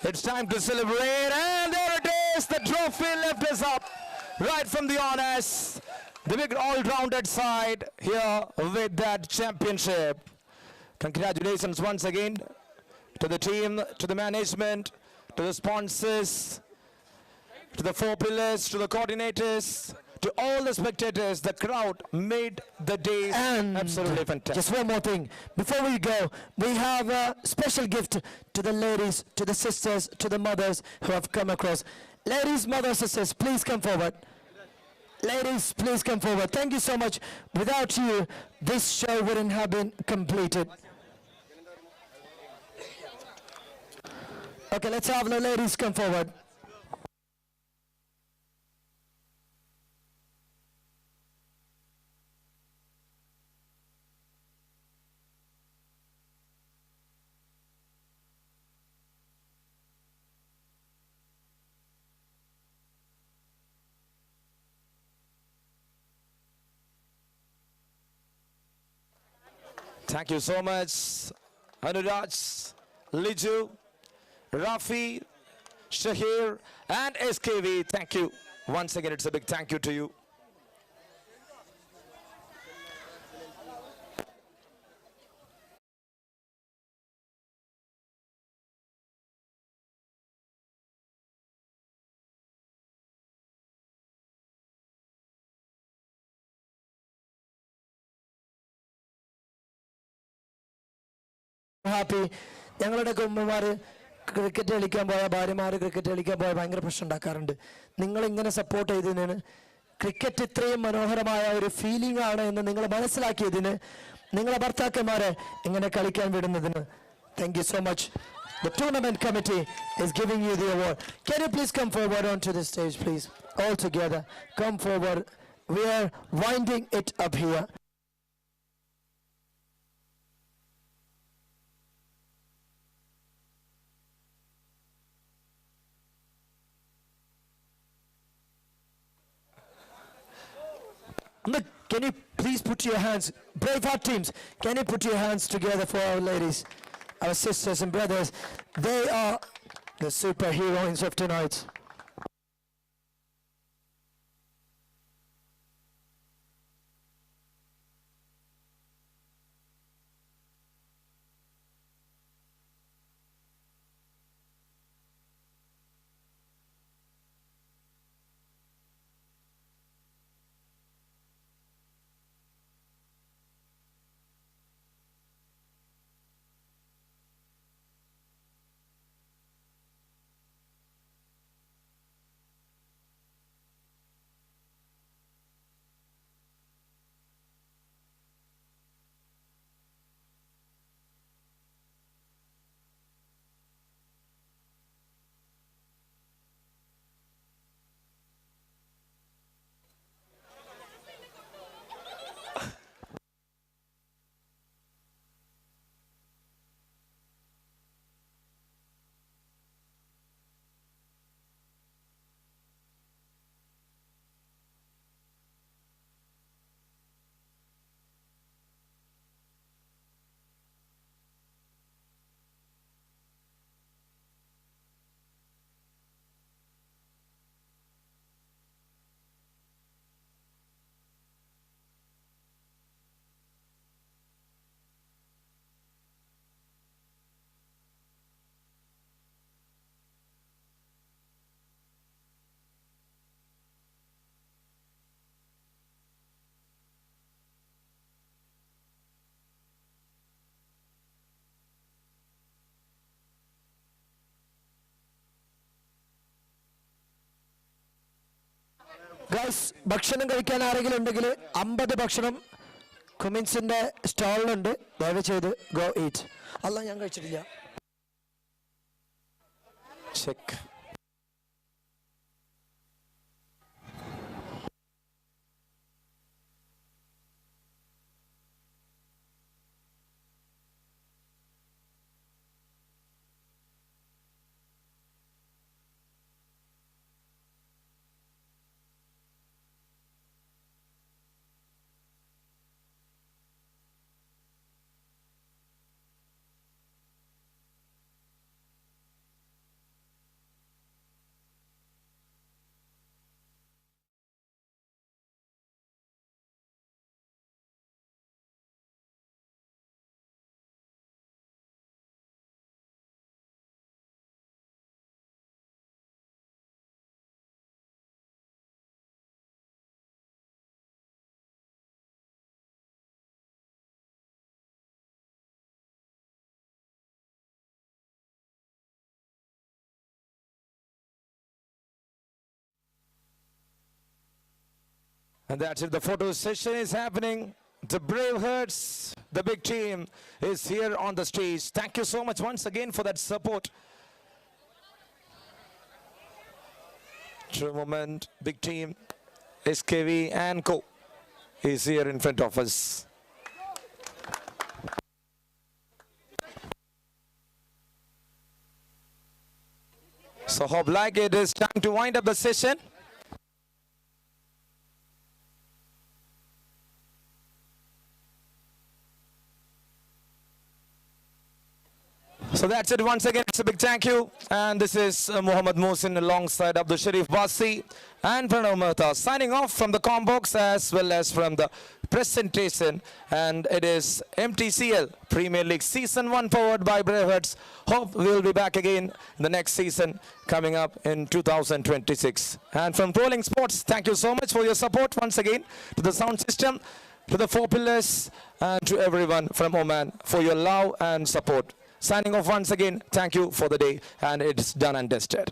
It's time to celebrate, and there it is, the trophy left us up. Right from the honors, the big all-rounded side here with that championship. Congratulations once again to the team, to the management, to the sponsors, to the four pillars, to the coordinators, to all the spectators. The crowd made the day absolutely fantastic. Just one more thing. Before we go, we have a special gift to the ladies, to the sisters, to the mothers who have come across. Ladies, mothers, sisters, please come forward. Ladies, please come forward. Thank you so much. Without you, this show wouldn't have been completed. Okay, let's have the ladies come forward. Thank you so much, Anuraj, Liju, Rafi, Shahir, and SKV. Thank you. Once again, it's a big thank you to you. Happy. ഞങ്ങളുടെ കുമ്മമാര് cricket കളിക്കാൻ പോയ ഭാര്യമാര് cricket കളിക്കാൻ പോയ ഭയങ്കര പ്രശ്നം ഉണ്ടാക്കാറുണ്ട്. നിങ്ങൾ ഇങ്ങനെ സപ്പോർട്ട് ചെയ്തതിന്, ക്രിക്കറ്റ് ഇത്രയും മനോഹരമായ ഒരു ഫീലിംഗ് ആണ് എന്ന് നിങ്ങൾ മനസ്സിലാക്കിയതിന്, നിങ്ങളുടെ ഭർത്താക്കന്മാരെ ഇങ്ങനെ കളിക്കാൻ വിടുന്നതിന് thank you so much. The tournament committee is giving you the award. Can you please come forward onto the stage, please? All together, come forward. We are winding it up here. Look, can you please put your hands, Braveheart teams, can you put your hands together for our ladies, our sisters and brothers? They are the superheroines of tonight. Guys ഭക്ഷണം കഴിക്കാൻ ആരെങ്കിലും ഉണ്ടെങ്കിൽ 50 ഭക്ഷണം കുമിൻസിന്റെ സ്റ്റാളിലുണ്ട്. ദയവ് ചെയ്ത് go eat. അല്ല ഞാൻ കഴിച്ചിട്ടില്ല. Check. And that's it. The photo session is happening. The Bravehearts, the big team, is here on the stage. Thank you so much once again for that support. True moment. Big team, SKV and Co. is here in front of us. So hope like it is time to wind up the session. So that's it once again. It's a big thank you. And this is Muhammad Mohsin alongside Abdul Sharif Basi and Pranav Mehta signing off from the combox as well as from the presentation. And it is MTCL Premier League Season 1 powered by Bravehearts. Hope we'll be back again the next season coming up in 2026. And from Trolling Sports, thank you so much for your support once again to the sound system, to the 4 pillars, and to everyone from Oman for your love and support. Signing off once again, thank you for the day, and it's done and dusted.